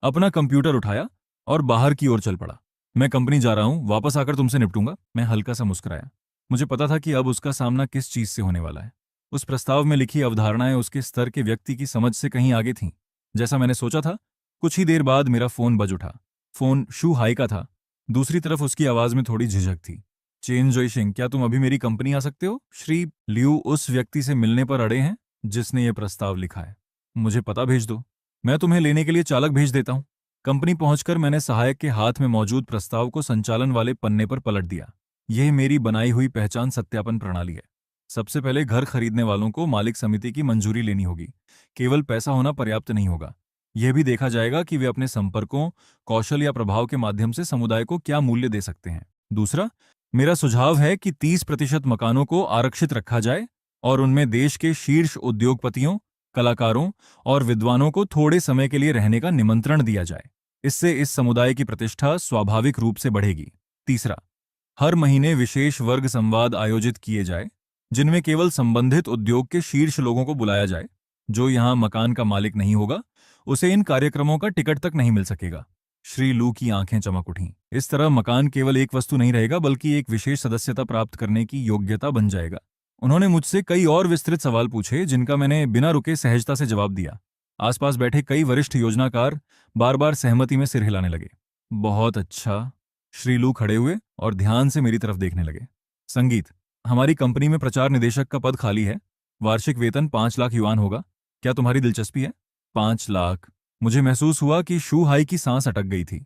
अपना कंप्यूटर उठाया और बाहर की ओर चल पड़ा। मैं कंपनी जा रहा हूं, वापस आकर तुमसे निपटूंगा। मैं हल्का सा मुस्कुराया। मुझे पता था कि अब उसका सामना किस चीज से होने वाला है। उस प्रस्ताव में लिखी अवधारणाएं उसके स्तर के व्यक्ति की समझ से कहीं आगे थीं। जैसा मैंने सोचा था। कुछ ही देर बाद मेरा फोन बज उठा। फोन शू हाई का था। दूसरी तरफ उसकी आवाज में थोड़ी झिझक थी। चेन जोइशिंग, क्या तुम अभी मेरी कंपनी आ सकते हो? श्री लियू उस व्यक्ति से मिलने पर अड़े हैं जिसने ये प्रस्ताव लिखा है। मुझे पता भेज दो, मैं तुम्हें लेने के लिए चालक भेज देता हूं। कंपनी पहुंचकर मैंने सहायक के हाथ में मौजूद प्रस्ताव को संचालन वाले पन्ने पर पलट दिया। यह मेरी बनाई हुई पहचान सत्यापन प्रणाली है। सबसे पहले घर खरीदने वालों को मालिक समिति की मंजूरी लेनी होगी। केवल पैसा होना पर्याप्त नहीं होगा। यह भी देखा जाएगा कि वे अपने संपर्कों, कौशल या प्रभाव के माध्यम से समुदाय को क्या मूल्य दे सकते हैं। दूसरा, मेरा सुझाव है कि 30% मकानों को आरक्षित रखा जाए और उनमें देश के शीर्ष उद्योगपतियों, कलाकारों और विद्वानों को थोड़े समय के लिए रहने का निमंत्रण दिया जाए। इससे इस समुदाय की प्रतिष्ठा स्वाभाविक रूप से बढ़ेगी। तीसरा, हर महीने विशेष वर्ग संवाद आयोजित किए जाए, जिनमें केवल संबंधित उद्योग के शीर्ष लोगों को बुलाया जाए। जो यहां मकान का मालिक नहीं होगा, उसे इन कार्यक्रमों का टिकट तक नहीं मिल सकेगा। श्री लू की आंखें चमक उठीं। इस तरह मकान केवल एक वस्तु नहीं रहेगा बल्कि एक विशेष सदस्यता प्राप्त करने की योग्यता बन जाएगा। उन्होंने मुझसे कई और विस्तृत सवाल पूछे जिनका मैंने बिना रुके सहजता से जवाब दिया। आसपास बैठे कई वरिष्ठ योजनाकार बार बार सहमति में सिर हिलाने लगे। बहुत अच्छा। श्री लू खड़े हुए और ध्यान से मेरी तरफ देखने लगे। संगीत, हमारी कंपनी में प्रचार निदेशक का पद खाली है। वार्षिक वेतन 5 लाख युआन होगा। क्या तुम्हारी दिलचस्पी है? 5 लाख। मुझे महसूस हुआ कि शू हाई की सांस अटक गई थी।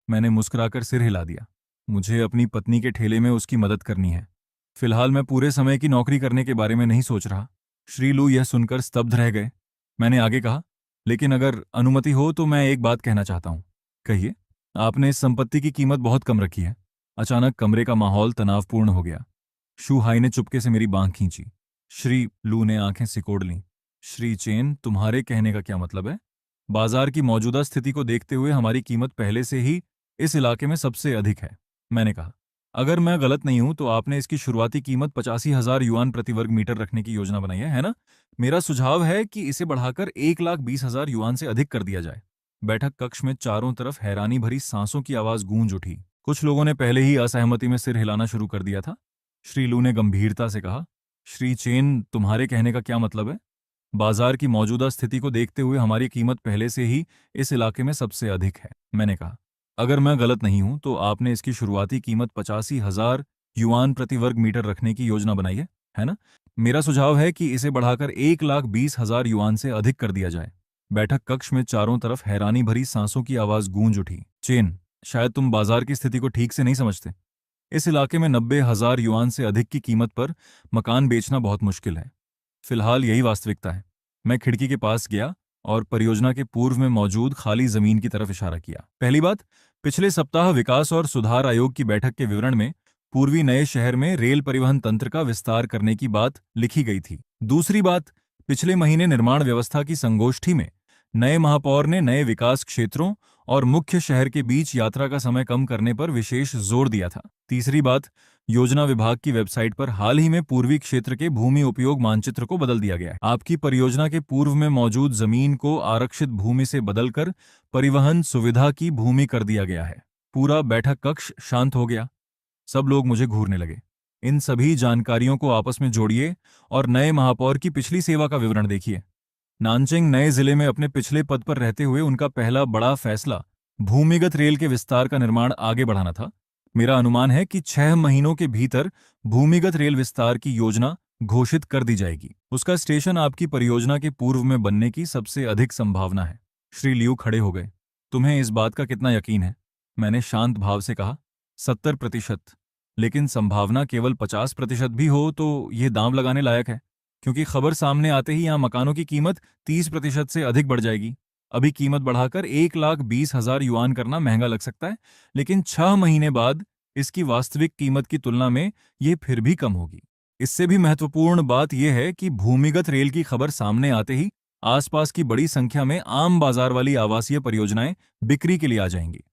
मैंने मुस्कुराकर सिर हिला दिया। मुझे अपनी पत्नी के ठेले में उसकी मदद करनी है। फिलहाल मैं पूरे समय की नौकरी करने के बारे में नहीं सोच रहा। श्री लू यह सुनकर स्तब्ध रह गए। मैंने आगे कहा, लेकिन अगर अनुमति हो तो मैं एक बात कहना चाहता हूँ। कहिए। आपने इस संपत्ति की कीमत बहुत कम रखी है। अचानक कमरे का माहौल तनावपूर्ण हो गया। शू हाई ने चुपके से मेरी बांह खींची। श्री लू ने आंखें सिकोड़ लीं। श्री चेन, तुम्हारे कहने का क्या मतलब है? बाजार की मौजूदा स्थिति को देखते हुए हमारी कीमत पहले से ही इस इलाके में सबसे अधिक है। मैंने कहा, अगर मैं गलत नहीं हूं तो आपने इसकी शुरुआती कीमत 85,000 युआन प्रति वर्ग मीटर रखने की योजना बनाई है ना? मेरा सुझाव है कि इसे बढ़ाकर 1,20,000 युआन से अधिक कर दिया जाए। बैठक कक्ष में चारों तरफ हैरानी भरी सांसों की आवाज गूंज उठी। कुछ लोगों ने पहले ही असहमति में सिर हिलाना शुरू कर दिया था। श्री लू ने गंभीरता से कहा, श्री चेन, तुम्हारे कहने का क्या मतलब है? बाजार की मौजूदा स्थिति को देखते हुए हमारी कीमत पहले से ही इस इलाके में सबसे अधिक है। मैंने कहा, अगर मैं गलत नहीं हूं तो आपने इसकी शुरुआती कीमत 85,000 युआन प्रति वर्ग मीटर रखने की योजना बनाई है ना? मेरा सुझाव है कि इसे बढ़ाकर 1,20,000 युआन से अधिक कर दिया जाए। बैठक कक्ष में चारों तरफ हैरानी भरी सांसों की आवाज गूंज उठी। चेन, शायद तुम बाजार की स्थिति को ठीक से नहीं समझते। इस इलाके में 90,000 युआन से अधिक की कीमत पर मकान बेचना बहुत मुश्किल है। फिलहाल यही वास्तविकता है। मैं खिड़की के पास गया और परियोजना के पूर्व में मौजूद खाली जमीन की तरफ इशारा किया। पहली बात, पिछले सप्ताह विकास और सुधार आयोग की बैठक के विवरण में पूर्वी नए शहर में रेल परिवहन तंत्र का विस्तार करने की बात लिखी गई थी। दूसरी बात, पिछले महीने निर्माण व्यवस्था की संगोष्ठी में नए महापौर ने नए विकास क्षेत्रों और मुख्य शहर के बीच यात्रा का समय कम करने पर विशेष जोर दिया था। तीसरी बात, योजना विभाग की वेबसाइट पर हाल ही में पूर्वी क्षेत्र के भूमि उपयोग मानचित्र को बदल दिया गया है। आपकी परियोजना के पूर्व में मौजूद जमीन को आरक्षित भूमि से बदलकर परिवहन सुविधा की भूमि कर दिया गया है। पूरा बैठक कक्ष शांत हो गया। सब लोग मुझे घूरने लगे। इन सभी जानकारियों को आपस में जोड़िए और नए महापौर की पिछली सेवा का विवरण देखिए। नानचेंग नए जिले में अपने पिछले पद पर रहते हुए उनका पहला बड़ा फैसला भूमिगत रेल के विस्तार का निर्माण आगे बढ़ाना था। मेरा अनुमान है कि 6 महीनों के भीतर भूमिगत रेल विस्तार की योजना घोषित कर दी जाएगी। उसका स्टेशन आपकी परियोजना के पूर्व में बनने की सबसे अधिक संभावना है। श्री लियू खड़े हो गए। तुम्हें इस बात का कितना यकीन है? मैंने शांत भाव से कहा, 70%। लेकिन संभावना केवल 50% भी हो तो ये दांव लगाने लायक है, क्योंकि खबर सामने आते ही यहाँ मकानों की कीमत 30% से अधिक बढ़ जाएगी। अभी कीमत बढ़ाकर 1,20,000 युआन करना महंगा लग सकता है, लेकिन 6 महीने बाद इसकी वास्तविक कीमत की तुलना में ये फिर भी कम होगी। इससे भी महत्वपूर्ण बात यह है कि भूमिगत रेल की खबर सामने आते ही आसपास की बड़ी संख्या में आम बाजार वाली आवासीय परियोजनाएं बिक्री के लिए आ जाएंगी।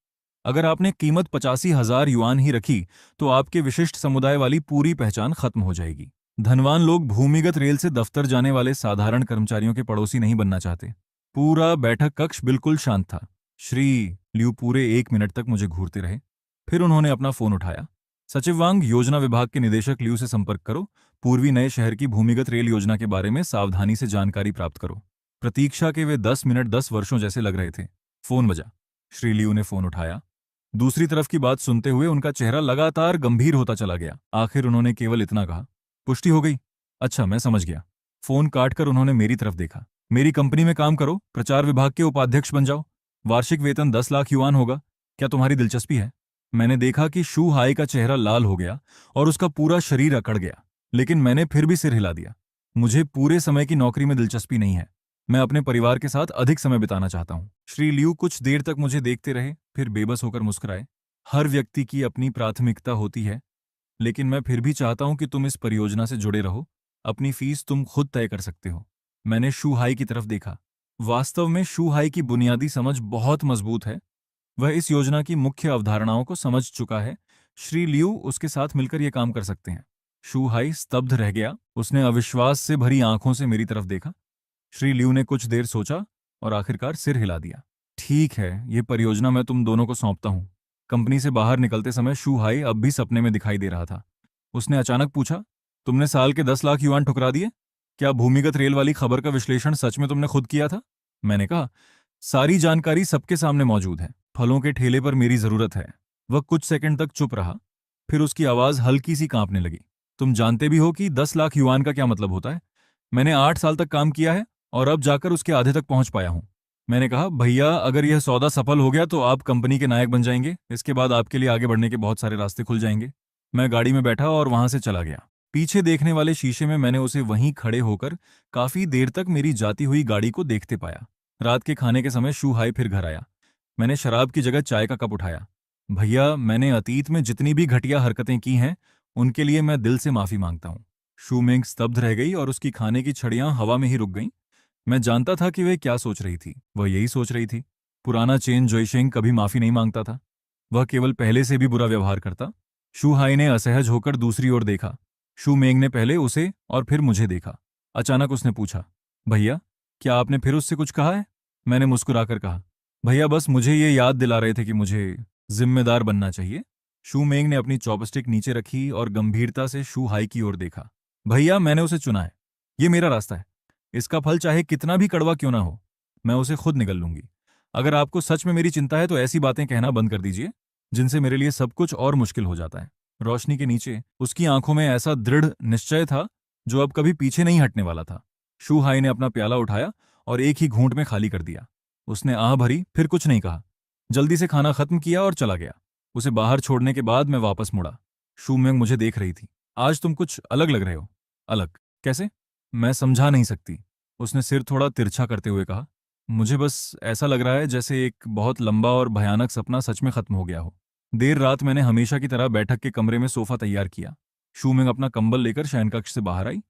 अगर आपने कीमत 85,000 युआन ही रखी तो आपके विशिष्ट समुदाय वाली पूरी पहचान खत्म हो जाएगी। धनवान लोग भूमिगत रेल से दफ्तर जाने वाले साधारण कर्मचारियों के पड़ोसी नहीं बनना चाहते। पूरा बैठक कक्ष बिल्कुल शांत था। श्री लियू पूरे 1 मिनट तक मुझे घूरते रहे। फिर उन्होंने अपना फोन उठाया। सचिव वांग, योजना विभाग के निदेशक लियू से संपर्क करो। पूर्वी नए शहर की भूमिगत रेल योजना के बारे में सावधानी से जानकारी प्राप्त करो। प्रतीक्षा के वे 10 मिनट 10 वर्षों जैसे लग रहे थे। फोन बजा। श्री लियू ने फोन उठाया। दूसरी तरफ की बात सुनते हुए उनका चेहरा लगातार गंभीर होता चला गया। आखिर उन्होंने केवल इतना कहा, पुष्टि हो गई? अच्छा, मैं समझ गया। फोन काटकर उन्होंने मेरी तरफ देखा। मेरी कंपनी में काम करो, प्रचार विभाग के उपाध्यक्ष बन जाओ। वार्षिक वेतन 10 लाख युआन होगा। क्या तुम्हारी दिलचस्पी है? मैंने देखा कि शू हाई का चेहरा लाल हो गया और उसका पूरा शरीर अकड़ गया, लेकिन मैंने फिर भी सिर हिला दिया। मुझे पूरे समय की नौकरी में दिलचस्पी नहीं है। मैं अपने परिवार के साथ अधिक समय बिताना चाहता हूँ। श्री लियू कुछ देर तक मुझे देखते रहे, फिर बेबस होकर मुस्कुराए। हर व्यक्ति की अपनी प्राथमिकता होती है, लेकिन मैं फिर भी चाहता हूं कि तुम इस परियोजना से जुड़े रहो। अपनी फीस तुम खुद तय कर सकते हो। मैंने शू हाई की तरफ देखा। वास्तव में शू हाई की बुनियादी समझ बहुत मजबूत है। वह इस योजना की मुख्य अवधारणाओं को समझ चुका है। श्री लियू उसके साथ मिलकर यह काम कर सकते हैं। शू हाई स्तब्ध रह गया। उसने अविश्वास से भरी आंखों से मेरी तरफ देखा। श्री लियू ने कुछ देर सोचा और आखिरकार सिर हिला दिया। ठीक है, ये परियोजना मैं तुम दोनों को सौंपता हूँ। कंपनी से बाहर निकलते समय शू हाई अब भी सपने में दिखाई दे रहा था। उसने अचानक पूछा, तुमने साल के 10 लाख युआन ठुकरा दिए? क्या भूमिगत रेल वाली खबर का विश्लेषण सच में तुमने खुद किया था? मैंने कहा, सारी जानकारी सबके सामने मौजूद है। फलों के ठेले पर मेरी जरूरत है। वह कुछ सेकंड तक चुप रहा, फिर उसकी आवाज हल्की सी कांपने लगी। तुम जानते भी हो कि 10 लाख युआन का क्या मतलब होता है? मैंने 8 साल तक काम किया है और अब जाकर उसके आधे तक पहुंच पाया हूं। मैंने कहा, भैया अगर यह सौदा सफल हो गया तो आप कंपनी के नायक बन जाएंगे। इसके बाद आपके लिए आगे बढ़ने के बहुत सारे रास्ते खुल जाएंगे। मैं गाड़ी में बैठा और वहां से चला गया। पीछे देखने वाले शीशे में मैंने उसे वहीं खड़े होकर काफी देर तक मेरी जाती हुई गाड़ी को देखते पाया। रात के खाने के समय शू हाई फिर घर आया। मैंने शराब की जगह चाय का कप उठाया। भैया, मैंने अतीत में जितनी भी घटिया हरकतें की हैं उनके लिए मैं दिल से माफी मांगता हूँ। शू मेंग स्तब्ध रह गई और उसकी खाने की छड़ियां हवा में ही रुक गईं। मैं जानता था कि वह क्या सोच रही थी। वह यही सोच रही थी, पुराना चेन जोइशेंग कभी माफी नहीं मांगता था। वह केवल पहले से भी बुरा व्यवहार करता। शू हाई ने असहज होकर दूसरी ओर देखा। शू मेंग ने पहले उसे और फिर मुझे देखा। अचानक उसने पूछा, भैया, क्या आपने फिर उससे कुछ कहा है? मैंने मुस्कुराकर कहा, भैया बस मुझे ये याद दिला रहे थे कि मुझे जिम्मेदार बनना चाहिए। शू मेंग ने अपनी चॉपस्टिक नीचे रखी और गंभीरता से शू हाई की ओर देखा। भैया, मैंने उसे चुना है। ये मेरा रास्ता है। इसका फल चाहे कितना भी कड़वा क्यों ना हो, मैं उसे खुद निगल लूंगी। अगर आपको सच में मेरी चिंता है तो ऐसी बातें कहना बंद कर दीजिए जिनसे मेरे लिए सब कुछ और मुश्किल हो जाता है। रोशनी के नीचे उसकी आंखों में ऐसा दृढ़ निश्चय था जो अब कभी पीछे नहीं हटने वाला था। शू हाई ने अपना प्याला उठाया और एक ही घूंट में खाली कर दिया। उसने आह भरी, फिर कुछ नहीं कहा। जल्दी से खाना खत्म किया और चला गया। उसे बाहर छोड़ने के बाद मैं वापस मुड़ा। शू मेंग मुझे देख रही थी। आज तुम कुछ अलग लग रहे हो। अलग? कैसे? मैं समझा नहीं सकती। उसने सिर थोड़ा तिरछा करते हुए कहा, मुझे बस ऐसा लग रहा है जैसे एक बहुत लंबा और भयानक सपना सच में खत्म हो गया हो। देर रात मैंने हमेशा की तरह बैठक के कमरे में सोफा तैयार किया। शू मेंग अपना कंबल लेकर शयनकक्ष से बाहर आई।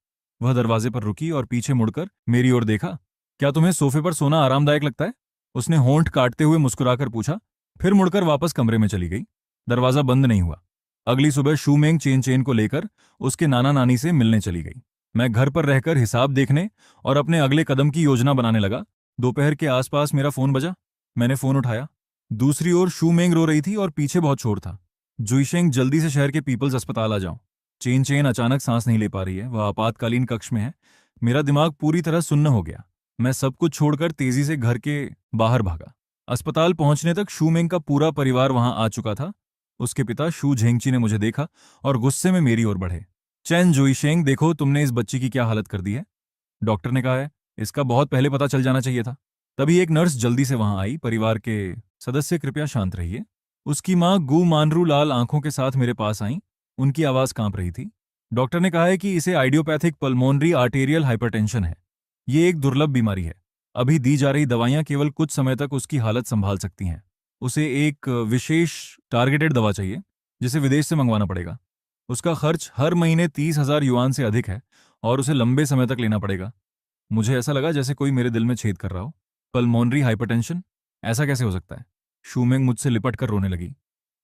वह दरवाजे पर रुकी और पीछे मुड़कर मेरी ओर देखा। क्या तुम्हें सोफे पर सोना आरामदायक लगता है? उसने होंठ काटते हुए मुस्कुराकर पूछा, फिर मुड़कर वापस कमरे में चली गई। दरवाजा बंद नहीं हुआ। अगली सुबह शू मेंग चेन चेन को लेकर उसके नाना नानी से मिलने चली गई। मैं घर पर रहकर हिसाब देखने और अपने अगले कदम की योजना बनाने लगा। दोपहर के आसपास मेरा फोन बजा। मैंने फोन उठाया। दूसरी ओर शू मेंग रो रही थी और पीछे बहुत शोर था। जुइशेंग, जल्दी से शहर के पीपल्स अस्पताल आ जाओ। चेन चेन अचानक सांस नहीं ले पा रही है, वह आपातकालीन कक्ष में है। मेरा दिमाग पूरी तरह सुन्न हो गया। मैं सब कुछ छोड़कर तेजी से घर के बाहर भागा। अस्पताल पहुंचने तक शू मेंग का पूरा परिवार वहां आ चुका था। उसके पिता शू झेंगची ने मुझे देखा और गुस्से में मेरी ओर बढ़े। चैन जुइशेंग, देखो तुमने इस बच्ची की क्या हालत कर दी है। डॉक्टर ने कहा है इसका बहुत पहले पता चल जाना चाहिए था। तभी एक नर्स जल्दी से वहां आई। परिवार के सदस्य कृपया शांत रहिए। उसकी मां गु मानरू लाल आंखों के साथ मेरे पास आई। उनकी आवाज कांप रही थी। डॉक्टर ने कहा है कि इसे आइडियोपैथिक पल्मोनरी आर्टेरियल हाइपरटेंशन है। ये एक दुर्लभ बीमारी है। अभी दी जा रही दवाइयां केवल कुछ समय तक उसकी हालत संभाल सकती हैं। उसे एक विशेष टारगेटेड दवा चाहिए जिसे विदेश से मंगवाना पड़ेगा। उसका खर्च हर महीने 30,000 युआन से अधिक है और उसे लंबे समय तक लेना पड़ेगा। मुझे ऐसा लगा जैसे कोई मेरे दिल में छेद कर रहा हो। Pulmonary hypertension? ऐसा कैसे हो सकता है? शू मेंग मुझसे लिपट कर रोने लगी।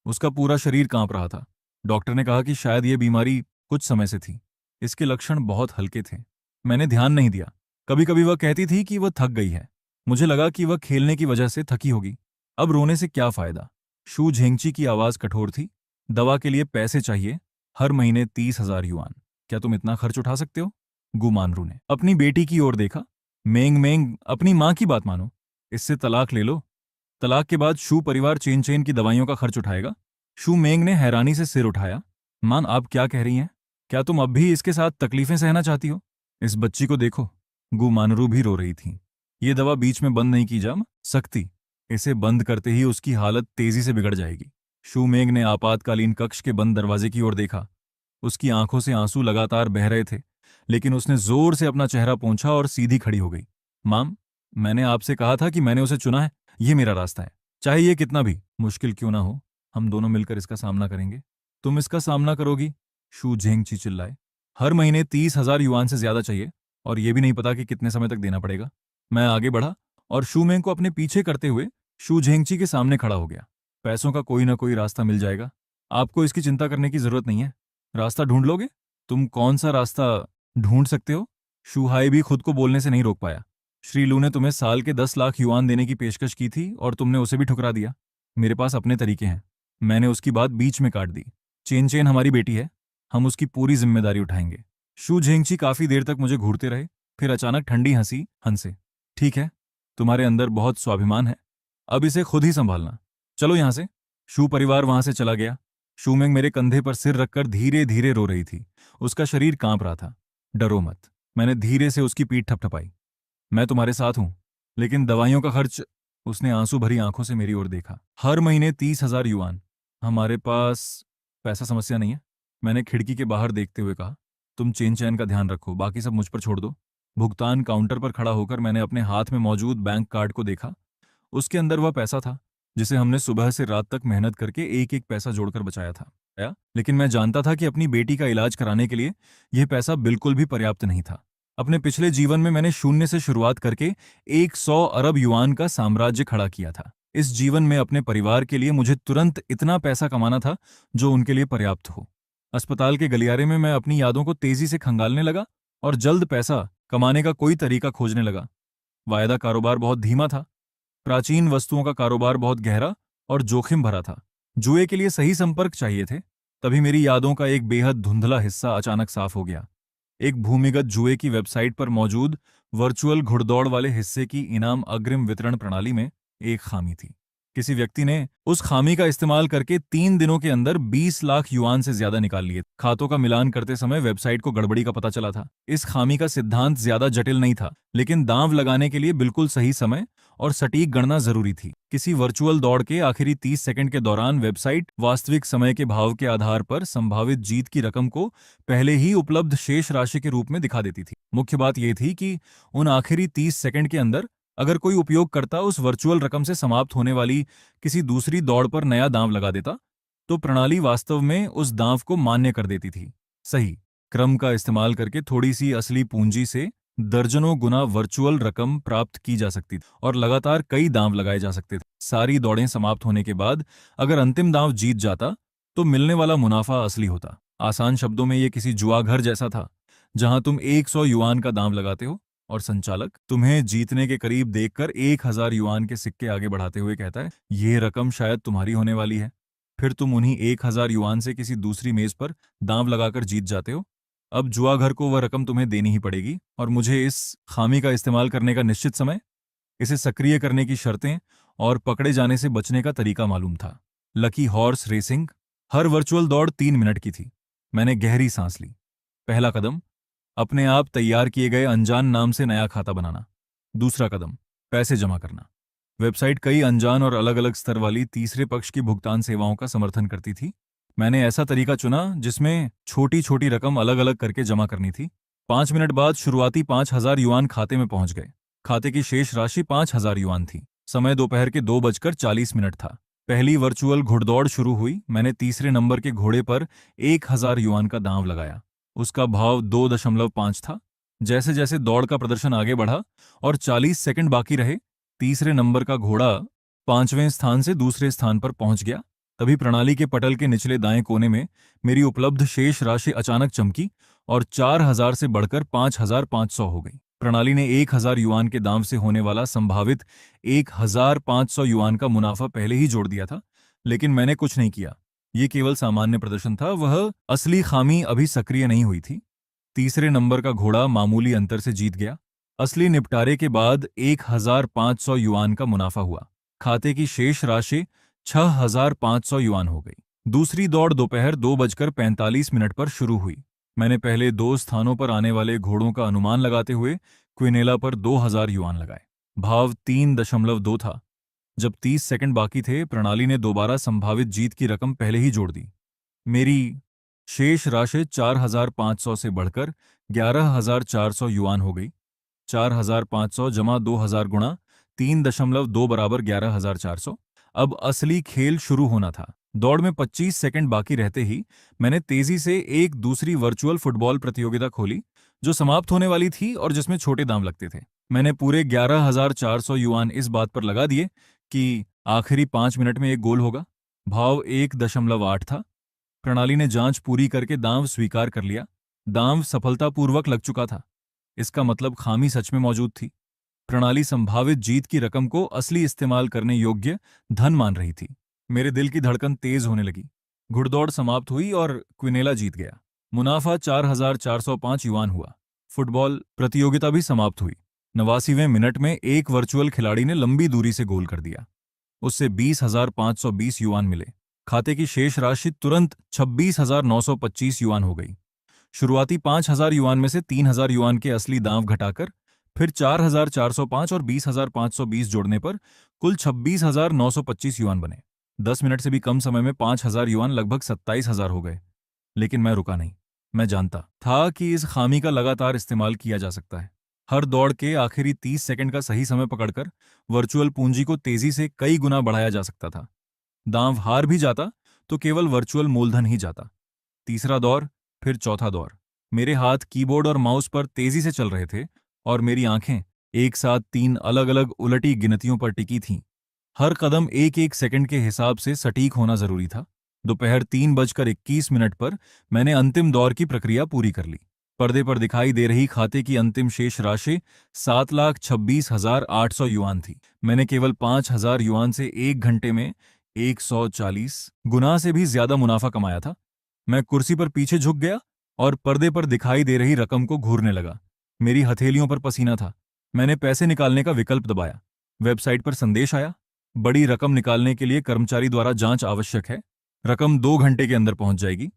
उसका पूरा शरीर कांप रहा था। डॉक्टर ने कहा कि शायद ये बीमारी कुछ समय से थी। इसके लक्षण बहुत हल्के थे। मैंने ध्यान नहीं दिया। कभी कभी वह कहती थी कि वह थक गई है। मुझे लगा कि वह खेलने की वजह से थकी होगी। अब रोने से क्या फायदा? शू झेंगची की आवाज कठोर थी। दवा के लिए पैसे चाहिए, हर महीने 30,000 युआन। क्या तुम इतना खर्च उठा सकते हो? गुमानरू ने अपनी बेटी की ओर देखा। मेंग मेंग, अपनी मां की बात मानो। इससे तलाक ले लो। तलाक के बाद शू परिवार चेन चेन की दवाइयों का खर्च उठाएगा। शू मेंग ने हैरानी से सिर उठाया। मान, आप क्या कह रही हैं? क्या तुम अब भी इसके साथ तकलीफें सहना चाहती हो? इस बच्ची को देखो। गुमानरू भी रो रही थी। ये दवा बीच में बंद नहीं की जा सकती। इसे बंद करते ही उसकी हालत तेजी से बिगड़ जाएगी। शू मेंग ने आपातकालीन कक्ष के बंद दरवाजे की ओर देखा। उसकी आंखों से आंसू लगातार बह रहे थे, लेकिन उसने जोर से अपना चेहरा पोंछा और सीधी खड़ी हो गई। माम, मैंने आपसे कहा था कि मैंने उसे चुना है। ये मेरा रास्ता है। चाहे ये कितना भी मुश्किल क्यों ना हो, हम दोनों मिलकर इसका सामना करेंगे। तुम इसका सामना करोगी? शू झेंगची चिल्लाए। हर महीने 30,000 युआन से ज्यादा चाहिए और ये भी नहीं पता कि कितने समय तक देना पड़ेगा। मैं आगे बढ़ा और शू मेंग को अपने पीछे करते हुए शू झेंगची के सामने खड़ा हो गया। पैसों का कोई ना कोई रास्ता मिल जाएगा। आपको इसकी चिंता करने की जरूरत नहीं है। रास्ता ढूंढ लोगे? तुम कौन सा रास्ता ढूंढ सकते हो? शू हाई भी खुद को बोलने से नहीं रोक पाया। श्रीलू ने तुम्हें साल के 10 लाख युआन देने की पेशकश की थी और तुमने उसे भी ठुकरा दिया। मेरे पास अपने तरीके हैं। मैंने उसकी बात बीच में काट दी। चेन चेन हमारी बेटी है, हम उसकी पूरी जिम्मेदारी उठाएंगे। शू झेंगची काफी देर तक मुझे घूरते रहे, फिर अचानक ठंडी हंसी हंसे। ठीक है, तुम्हारे अंदर बहुत स्वाभिमान है, अब इसे खुद ही संभालना। चलो यहां से। शू परिवार वहां से चला गया। शूमेंग मेरे कंधे पर सिर रखकर धीरे धीरे रो रही थी। उसका शरीर कांप रहा था। डरो मत, मैंने धीरे से उसकी पीठ थपथपाई। मैं तुम्हारे साथ हूं, लेकिन दवाइयों का खर्च। उसने आंसू भरी आंखों से मेरी ओर देखा। हर महीने 30,000 युआन। हमारे पास पैसा समस्या नहीं है, मैंने खिड़की के बाहर देखते हुए कहा। तुम चेन चैन का ध्यान रखो, बाकी सब मुझ पर छोड़ दो। भुगतान काउंटर पर खड़ा होकर मैंने अपने हाथ में मौजूद बैंक कार्ड को देखा। उसके अंदर वह पैसा था जिसे हमने सुबह से रात तक मेहनत करके एक एक पैसा जोड़कर बचाया था। लेकिन मैं जानता था कि अपनी बेटी का इलाज कराने के लिए यह पैसा बिल्कुल भी पर्याप्त नहीं था। अपने पिछले जीवन में मैंने शून्य से शुरुआत करके 100 अरब युआन का साम्राज्य खड़ा किया था। इस जीवन में अपने परिवार के लिए मुझे तुरंत इतना पैसा कमाना था जो उनके लिए पर्याप्त हो। अस्पताल के गलियारे में मैं अपनी यादों को तेजी से खंगालने लगा और जल्द पैसा कमाने का कोई तरीका खोजने लगा। वायदा कारोबार बहुत धीमा था। प्राचीन वस्तुओं का कारोबार बहुत गहरा और जोखिम भरा था। जुए के लिए सही संपर्क चाहिए थे। तभी मेरी यादों का एक बेहद धुंधला हिस्सा अचानक साफ हो गया। एक भूमिगत जुए की वेबसाइट पर मौजूद वर्चुअल घुड़दौड़ वाले हिस्से की इनाम अग्रिम वितरण प्रणाली में एक खामी थी। किसी व्यक्ति ने उस खामी का इस्तेमाल करके 3 दिनों के अंदर 20 लाख युआन से ज्यादा निकाल लिए। खातों का मिलान करते समय वेबसाइट को गड़बड़ी का पता चला था। इस खामी का सिद्धांत ज्यादा जटिल नहीं था, लेकिन दांव लगाने के लिए बिल्कुल सही समय और सटीक गणना जरूरी थी। किसी वर्चुअल दौड़ के आखिरी 30 सेकंड के दौरान वेबसाइट वास्तविक समय के भाव के आधार पर संभावित जीत की रकम को पहले ही उपलब्ध शेष राशि के रूप में दिखा देती थी। मुख्य बात यह थी कि उन आखिरी 30 सेकंड के अंदर अगर कोई उपयोगकर्ता उस वर्चुअल रकम से समाप्त होने वाली किसी दूसरी दौड़ पर नया दांव लगा देता, तो प्रणाली वास्तव में उस दांव को मान्य कर देती थी। सही क्रम का इस्तेमाल करके थोड़ी सी असली पूंजी से दर्जनों गुना वर्चुअल रकम प्राप्त की जा सकती थी और लगातार कई दांव लगाए जा सकते थे। सारी दौड़ें समाप्त होने के बाद अगर अंतिम दांव जीत जाता तो मिलने वाला मुनाफा असली होता। आसान शब्दों में यह किसी जुआ घर जैसा था, जहां तुम 100 युआन का दांव लगाते हो और संचालक तुम्हें जीतने के करीब देखकर 1000 युआन के सिक्के आगे बढ़ाते हुए कहता है, ये रकम शायद तुम्हारी होने वाली है। फिर तुम उन्हीं 1000 युआन से किसी दूसरी मेज पर दांव लगाकर जीत जाते हो। अब जुआ घर को वह रकम तुम्हें देनी ही पड़ेगी और मुझे इस खामी का इस्तेमाल करने का निश्चित समय, इसे सक्रिय करने की शर्तें और पकड़े जाने से बचने का तरीका मालूम था। Lucky horse racing. हर वर्चुअल दौड़ 3 मिनट की थी। मैंने गहरी सांस ली। पहला कदम, अपने आप तैयार किए गए अनजान नाम से नया खाता बनाना। दूसरा कदम, पैसे जमा करना। वेबसाइट कई अनजान और अलग अलग स्तर वाली तीसरे पक्ष की भुगतान सेवाओं का समर्थन करती थी। मैंने ऐसा तरीका चुना जिसमें छोटी छोटी रकम अलग अलग करके जमा करनी थी। 5 मिनट बाद शुरुआती 5,000 युआन खाते में पहुंच गए। खाते की शेष राशि 5,000 युआन थी। समय दोपहर के 2:40 था। पहली वर्चुअल घुड़दौड़ शुरू हुई। मैंने तीसरे नंबर के घोड़े पर 1,000 युआन का दांव लगाया। उसका भाव 2.5 था। जैसे जैसे दौड़ का प्रदर्शन आगे बढ़ा और 40 सेकंड बाकी रहे, तीसरे नंबर का घोड़ा 5वें स्थान से दूसरे स्थान पर पहुंच गया। तभी प्रणाली के पटल के निचले दाएं कोने में मेरी उपलब्ध शेष राशि अचानक चमकी और 4,000 से बढ़कर 5,500 हो गई। प्रणाली ने 1,000 युआन के दाम से होने वाला संभावित 1,500 युआन का मुनाफा पहले ही जोड़ दिया था, लेकिन मैंने कुछ नहीं किया। ये केवल सामान्य प्रदर्शन था, वह असली खामी अभी सक्रिय नहीं हुई थी। तीसरे नंबर का घोड़ा मामूली अंतर से जीत गया। असली निपटारे के बाद 1,500 युआन का मुनाफा हुआ। खाते की शेष राशि 6,500 युआन हो गई। दूसरी दौड़ दोपहर 2:45 पर शुरू हुई। मैंने पहले 2 स्थानों पर आने वाले घोड़ों का अनुमान लगाते हुए क्विनेला पर 2,000 युआन लगाए। भाव 3.2 था। जब 30 सेकंड बाकी थे, प्रणाली ने दोबारा संभावित जीत की रकम पहले ही जोड़ दी। मेरी शेष राशि 4,500 से बढ़कर 11,400 युआन हो गई। 4,500 जमा 2,000 गुणा 3.2 बराबर 11,400। अब असली खेल शुरू होना था। दौड़ में 25 सेकंड बाकी रहते ही मैंने तेजी से एक दूसरी वर्चुअल फुटबॉल प्रतियोगिता खोली, जो समाप्त होने वाली थी और जिसमें छोटे दाम लगते थे। मैंने पूरे 11,400 युआन इस बात पर लगा दिए कि आखिरी 5 मिनट में एक गोल होगा। भाव 1.8 था। प्रणाली ने जांच पूरी करके दांव स्वीकार कर लिया। दांव सफलतापूर्वक लग चुका था। इसका मतलब खामी सच में मौजूद थी। प्रणाली संभावित जीत की रकम को असली इस्तेमाल करने योग्य धन मान रही थी। मेरे दिल की धड़कन तेज होने लगी। घुड़दौड़ समाप्त हुई और क्विनेला जीत गया। मुनाफा 4,405 युआन हुआ। फुटबॉल प्रतियोगिता भी समाप्त हुई। 89वें मिनट में एक वर्चुअल खिलाड़ी ने लंबी दूरी से गोल कर दिया। उससे 20,520 युआन मिले। खाते की शेष राशि तुरंत 26,925 युआन हो गई। शुरुआती 5,000 युआन में से 3,000 युआन के असली दांव घटाकर फिर 4,405 और 20,520 जोड़ने पर कुल 26,925 युआन बने। 10 मिनट से भी कम समय में 5,000 युआन लगभग 27,000 हो गए। लेकिन मैं रुका नहीं। मैं जानता था कि इस खामी का लगातार इस्तेमाल किया जा सकता है। हर दौड़ के आखिरी 30 सेकंड का सही समय पकड़कर वर्चुअल पूंजी को तेजी से कई गुना बढ़ाया जा सकता था। दांव हार भी जाता तो केवल वर्चुअल मूलधन ही जाता। तीसरा दौर, फिर चौथा दौर। मेरे हाथ कीबोर्ड और माउस पर तेजी से चल रहे थे और मेरी आंखें एक साथ 3 अलग अलग उलटी गिनतियों पर टिकी थीं। हर कदम एक एक सेकंड के हिसाब से सटीक होना जरूरी था। दोपहर 3:21 पर मैंने अंतिम दौर की प्रक्रिया पूरी कर ली। पर्दे पर दिखाई दे रही खाते की अंतिम शेष राशि 7,26,800 युआन थी। मैंने केवल 5,000 युआन से 1 घंटे में 140 गुना से भी ज्यादा मुनाफा कमाया था। मैं कुर्सी पर पीछे झुक गया और पर्दे पर दिखाई दे रही रकम को घूरने लगा। मेरी हथेलियों पर पसीना था। मैंने पैसे निकालने का विकल्प दबाया। वेबसाइट पर संदेश आया, बड़ी रकम निकालने के लिए कर्मचारी द्वारा जांच आवश्यक है। रकम 2 घंटे के अंदर पहुंच जाएगी।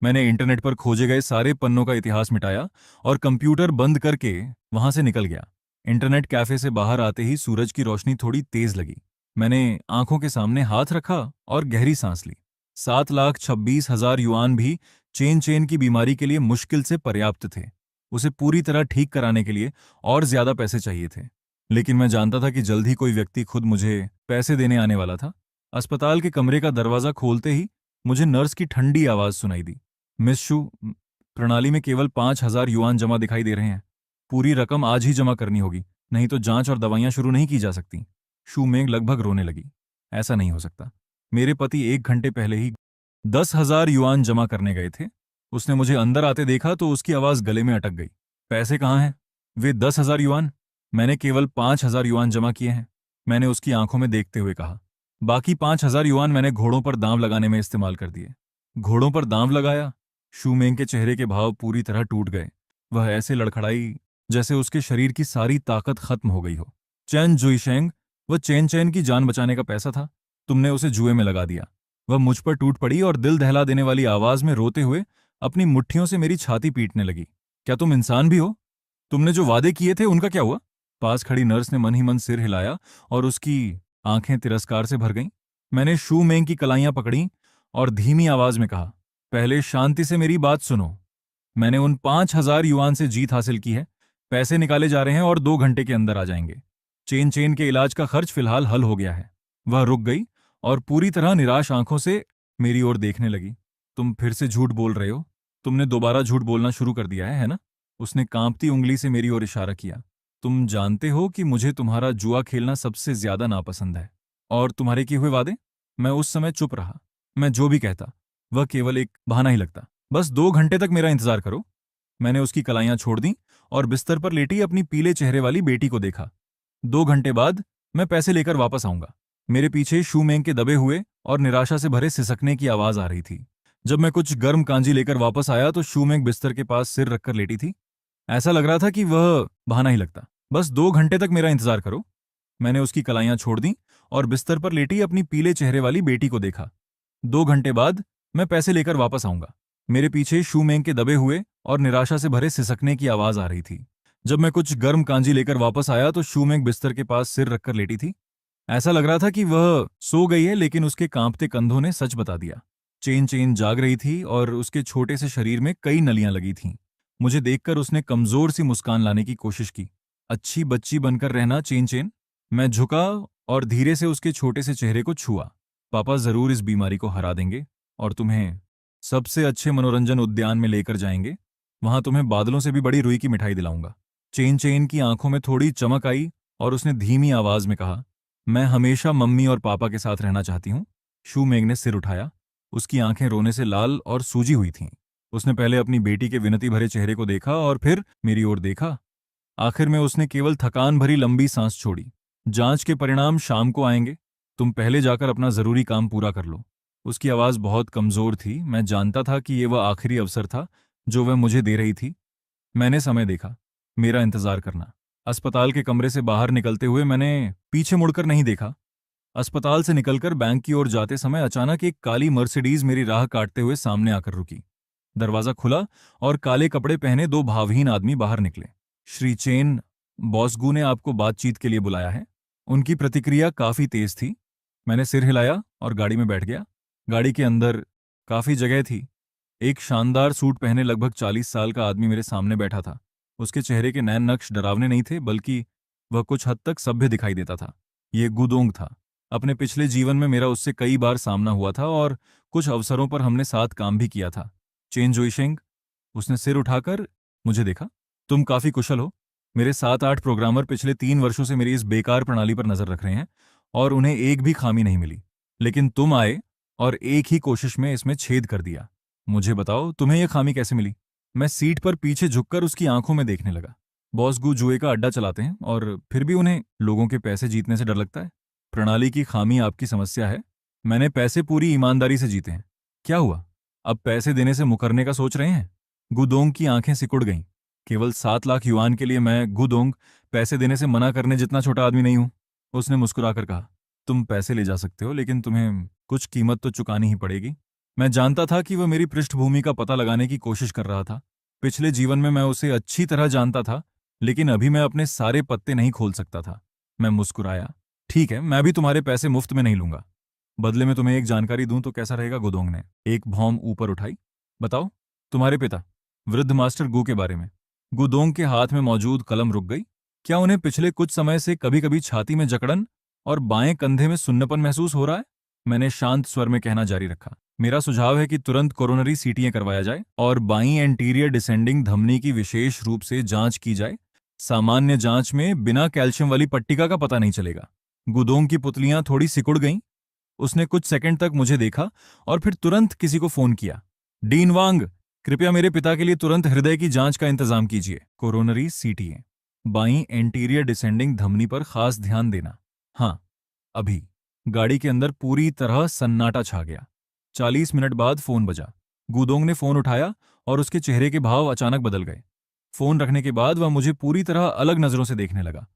मैंने इंटरनेट पर खोजे गए सारे पन्नों का इतिहास मिटाया और कंप्यूटर बंद करके वहां से निकल गया। इंटरनेट कैफे से बाहर आते ही सूरज की रोशनी थोड़ी तेज लगी। मैंने आंखों के सामने हाथ रखा और गहरी सांस ली। 7,26,000 युआन भी चेन चेन की बीमारी के लिए मुश्किल से पर्याप्त थे। उसे पूरी तरह ठीक कराने के लिए और ज्यादा पैसे चाहिए थे। लेकिन मैं जानता था कि जल्द ही कोई व्यक्ति खुद मुझे पैसे देने आने वाला था। अस्पताल के कमरे का दरवाजा खोलते ही मुझे नर्स की ठंडी आवाज सुनाई दी। मिस शू, प्रणाली में केवल 5,000 युआन जमा दिखाई दे रहे हैं। पूरी रकम आज ही जमा करनी होगी, नहीं तो जांच और दवाइयां शुरू नहीं की जा सकती। शू मेंग लगभग रोने लगी। ऐसा नहीं हो सकता। मेरे पति 1 घंटे पहले ही 10,000 युआन जमा करने गए थे। उसने मुझे अंदर आते देखा तो उसकी आवाज गले में अटक गई। पैसे कहाँ हैं? वे 10,000 युआन। मैंने केवल 5,000 युआन जमा किए हैं, मैंने उसकी आंखों में देखते हुए कहा। बाकी 5,000 युआन मैंने घोड़ों पर दांव लगाने में इस्तेमाल कर दिए। घोड़ों पर दांव लगाया? शू मेंग के चेहरे के भाव पूरी तरह टूट गए। वह ऐसे लड़खड़ाई जैसे उसके शरीर की सारी ताकत खत्म हो गई हो। चैन जुईशेंग, वह चैन चैन की जान बचाने का पैसा था, तुमने उसे जुए में लगा दिया। वह मुझ पर टूट पड़ी और दिल दहला देने वाली आवाज में रोते हुए अपनी मुट्ठियों से मेरी छाती पीटने लगी। क्या तुम इंसान भी हो? तुमने जो वादे किए थे उनका क्या हुआ? पास खड़ी नर्स ने मन ही मन सिर हिलाया और उसकी आंखें तिरस्कार से भर गईं। मैंने शू मेंग की कलाइयां पकड़ी और धीमी आवाज में कहा, पहले शांति से मेरी बात सुनो। मैंने उन 5,000 युआन से जीत हासिल की है। पैसे निकाले जा रहे हैं और 2 घंटे के अंदर आ जाएंगे। चेन चेन के इलाज का खर्च फिलहाल हल हो गया है। वह रुक गई और पूरी तरह निराश आंखों से मेरी ओर देखने लगी। तुम फिर से झूठ बोल रहे हो। तुमने दोबारा झूठ बोलना शुरू कर दिया है ना? उसने कांपती उंगली से मेरी ओर इशारा किया। तुम जानते हो कि मुझे तुम्हारा जुआ खेलना सबसे ज्यादा नापसंद है। और तुम्हारे किए हुए वादे? मैं उस समय चुप रहा। मैं जो भी कहता वह केवल एक बहाना ही लगता। बस 2 घंटे तक मेरा इंतजार करो। मैंने उसकी कलाइयां छोड़ दी और बिस्तर पर लेटी अपनी पीले चेहरे वाली बेटी को देखा। 2 घंटे बाद मैं पैसे लेकर वापस आऊंगा। मेरे पीछे शू मेंग के दबे हुए और निराशा से भरे सिसकने की आवाज आ रही थी। जब मैं कुछ गर्म कांजी लेकर वापस आया तो शू मेंग बिस्तर के पास सिर रखकर लेटी थी। ऐसा लग रहा था कि वह बहाना ही लगता। बस 2 घंटे तक मेरा इंतजार करो। मैंने उसकी कलाइयां छोड़ दी और बिस्तर पर लेटी अपनी पीले चेहरे वाली बेटी को देखा। 2 घंटे बाद मैं पैसे लेकर वापस आऊंगा। मेरे पीछे शू मेंग के दबे हुए और निराशा से भरे सिसकने की आवाज आ रही थी। जब मैं कुछ गर्म कांजी लेकर वापस आया तो शू मेंग बिस्तर के पास सिर रखकर लेटी थी। ऐसा लग रहा था कि वह सो गई है, लेकिन उसके कांपते कंधों ने सच बता दिया। चेन चेन जाग रही थी और उसके छोटे से शरीर में कई नलियां लगी थीं। मुझे देखकर उसने कमजोर सी मुस्कान लाने की कोशिश की। अच्छी बच्ची बनकर रहना चेन चेन। मैं झुका और धीरे से उसके छोटे से चेहरे को छुआ। पापा जरूर इस बीमारी को हरा देंगे और तुम्हें सबसे अच्छे मनोरंजन उद्यान में लेकर जाएंगे। वहां तुम्हें बादलों से भी बड़ी रुई की मिठाई दिलाऊंगा। चेन चेन की आंखों में थोड़ी चमक आई और उसने धीमी आवाज में कहा, मैं हमेशा मम्मी और पापा के साथ रहना चाहती हूँ। शू मेंग ने सिर उठाया। उसकी आंखें रोने से लाल और सूजी हुई थीं। उसने पहले अपनी बेटी के विनती भरे चेहरे को देखा और फिर मेरी ओर देखा। आखिर में उसने केवल थकान भरी लंबी सांस छोड़ी। जांच के परिणाम शाम को आएंगे। तुम पहले जाकर अपना जरूरी काम पूरा कर लो। उसकी आवाज बहुत कमजोर थी। मैं जानता था कि ये वह आखिरी अवसर था जो वह मुझे दे रही थी। मैंने समय देखा। मेरा इंतजार करना। अस्पताल के कमरे से बाहर निकलते हुए मैंने पीछे मुड़कर नहीं देखा। अस्पताल से निकलकर बैंक की ओर जाते समय अचानक एक काली मर्सिडीज मेरी राह काटते हुए सामने आकर रुकी। दरवाजा खुला और काले कपड़े पहने दो भावहीन आदमी बाहर निकले। श्री चेन, बॉसगू ने आपको बातचीत के लिए बुलाया है। उनकी प्रतिक्रिया काफी तेज थी। मैंने सिर हिलाया और गाड़ी में बैठ गया। गाड़ी के अंदर काफी जगह थी। एक शानदार सूट पहने लगभग 40 साल का आदमी मेरे सामने बैठा था। उसके चेहरे के नैन नक्श डरावने नहीं थे, बल्कि वह कुछ हद तक सभ्य दिखाई देता था। ये गुदोंग था। अपने पिछले जीवन में मेरा उससे कई बार सामना हुआ था और कुछ अवसरों पर हमने साथ काम भी किया था। चेन जोइशेंग, उसने सिर उठाकर मुझे देखा। तुम काफी कुशल हो। मेरे 7-8 प्रोग्रामर पिछले 3 वर्षों से मेरी इस बेकार प्रणाली पर नजर रख रहे हैं और उन्हें एक भी खामी नहीं मिली। लेकिन तुम आए और एक ही कोशिश में इसमें छेद कर दिया। मुझे बताओ, तुम्हें यह खामी कैसे मिली? मैं सीट पर पीछे झुककर उसकी आंखों में देखने लगा। बॉस गू जुए का अड्डा चलाते हैं और फिर भी उन्हें लोगों के पैसे जीतने से डर लगता है। प्रणाली की खामी आपकी समस्या है। मैंने पैसे पूरी ईमानदारी से जीते हैं। क्या हुआ? अब पैसे देने से मुकरने का सोच रहे हैं? गुदोंग की आंखें सिकुड़ गईं। केवल 7 लाख युआन के लिए मैं गुदोंग पैसे देने से मना करने जितना छोटा आदमी नहीं हूं। उसने मुस्कुराकर कहा, तुम पैसे ले जा सकते हो, लेकिन तुम्हें कुछ कीमत तो चुकानी ही पड़ेगी। मैं जानता था कि वह मेरी पृष्ठभूमि का पता लगाने की कोशिश कर रहा था। पिछले जीवन में मैं उसे अच्छी तरह जानता था, लेकिन अभी मैं अपने सारे पत्ते नहीं खोल सकता था। मैं मुस्कुराया। ठीक है, मैं भी तुम्हारे पैसे मुफ्त में नहीं लूंगा। बदले में तुम्हें एक जानकारी दूं तो कैसा रहेगा? गुदोंग ने एक भौं ऊपर उठाई। बताओ, तुम्हारे पिता वृद्ध मास्टर गू के बारे में। गुदोंग के हाथ में मौजूद कलम रुक गई। क्या उन्हें पिछले कुछ समय से कभी कभी छाती में जकड़न और बाएं कंधे में सुन्नपन महसूस हो रहा है? मैंने शांत स्वर में कहना जारी रखा। मेरा सुझाव है कि तुरंत कोरोनरी सीटीएं करवाया जाए और बाईं एंटीरियर डिसेंडिंग धमनी की विशेष रूप से जांच की जाए। सामान्य जांच में बिना कैल्शियम वाली पट्टिका का पता नहीं चलेगा। गुदोंग की पुतलियां थोड़ी सिकुड़ गईं। उसने कुछ सेकंड तक मुझे देखा और फिर तुरंत किसी को फोन किया। डीन वांग, कृपया मेरे पिता के लिए तुरंत हृदय की जांच का इंतजाम कीजिए। कोरोनरी सीटीए, बाईं एंटीरियर डिसेंडिंग धमनी पर खास ध्यान देना। हाँ, अभी। गाड़ी के अंदर पूरी तरह सन्नाटा छा गया। 40 मिनट बाद फोन बजा। गुदोंग ने फोन उठाया और उसके चेहरे के भाव अचानक बदल गए। फोन रखने के बाद वह मुझे पूरी तरह अलग नजरों से देखने लगा।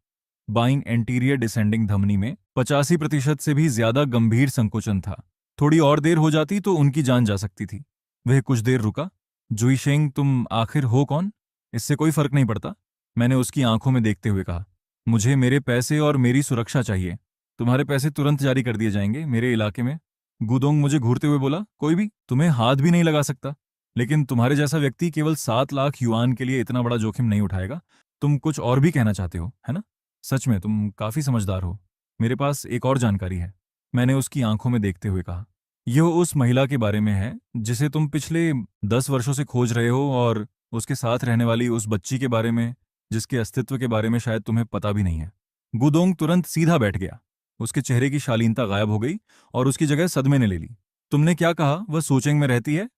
बाइंग एंटीरियर डिसेंडिंग धमनी में 85% से भी ज्यादा गंभीर संकुचन था। थोड़ी और देर हो जाती तो उनकी जान जा सकती थी। वह कुछ देर रुका। जुईशेंग, तुम आखिर हो कौन? इससे कोई फर्क नहीं पड़ता, मैंने उसकी आंखों में देखते हुए कहा। मुझे मेरे पैसे और मेरी सुरक्षा चाहिए। तुम्हारे पैसे तुरंत जारी कर दिए जाएंगे मेरे इलाके में। गुदोंग मुझे घूरते हुए बोला, कोई भी तुम्हें हाथ भी नहीं लगा सकता। लेकिन तुम्हारे जैसा व्यक्ति केवल 7 लाख युआन के लिए इतना बड़ा जोखिम नहीं उठाएगा। तुम कुछ और भी कहना चाहते हो, है ना? सच में तुम काफी समझदार हो। मेरे पास एक और जानकारी है, मैंने उसकी आंखों में देखते हुए कहा। यह उस महिला के बारे में है जिसे तुम पिछले 10 वर्षों से खोज रहे हो, और उसके साथ रहने वाली उस बच्ची के बारे में जिसके अस्तित्व के बारे में शायद तुम्हें पता भी नहीं है। गुदोंग तुरंत सीधा बैठ गया। उसके चेहरे की शालीनता गायब हो गई और उसकी जगह सदमे ने ले ली। तुमने क्या कहा? वह सोचेंग में रहती है।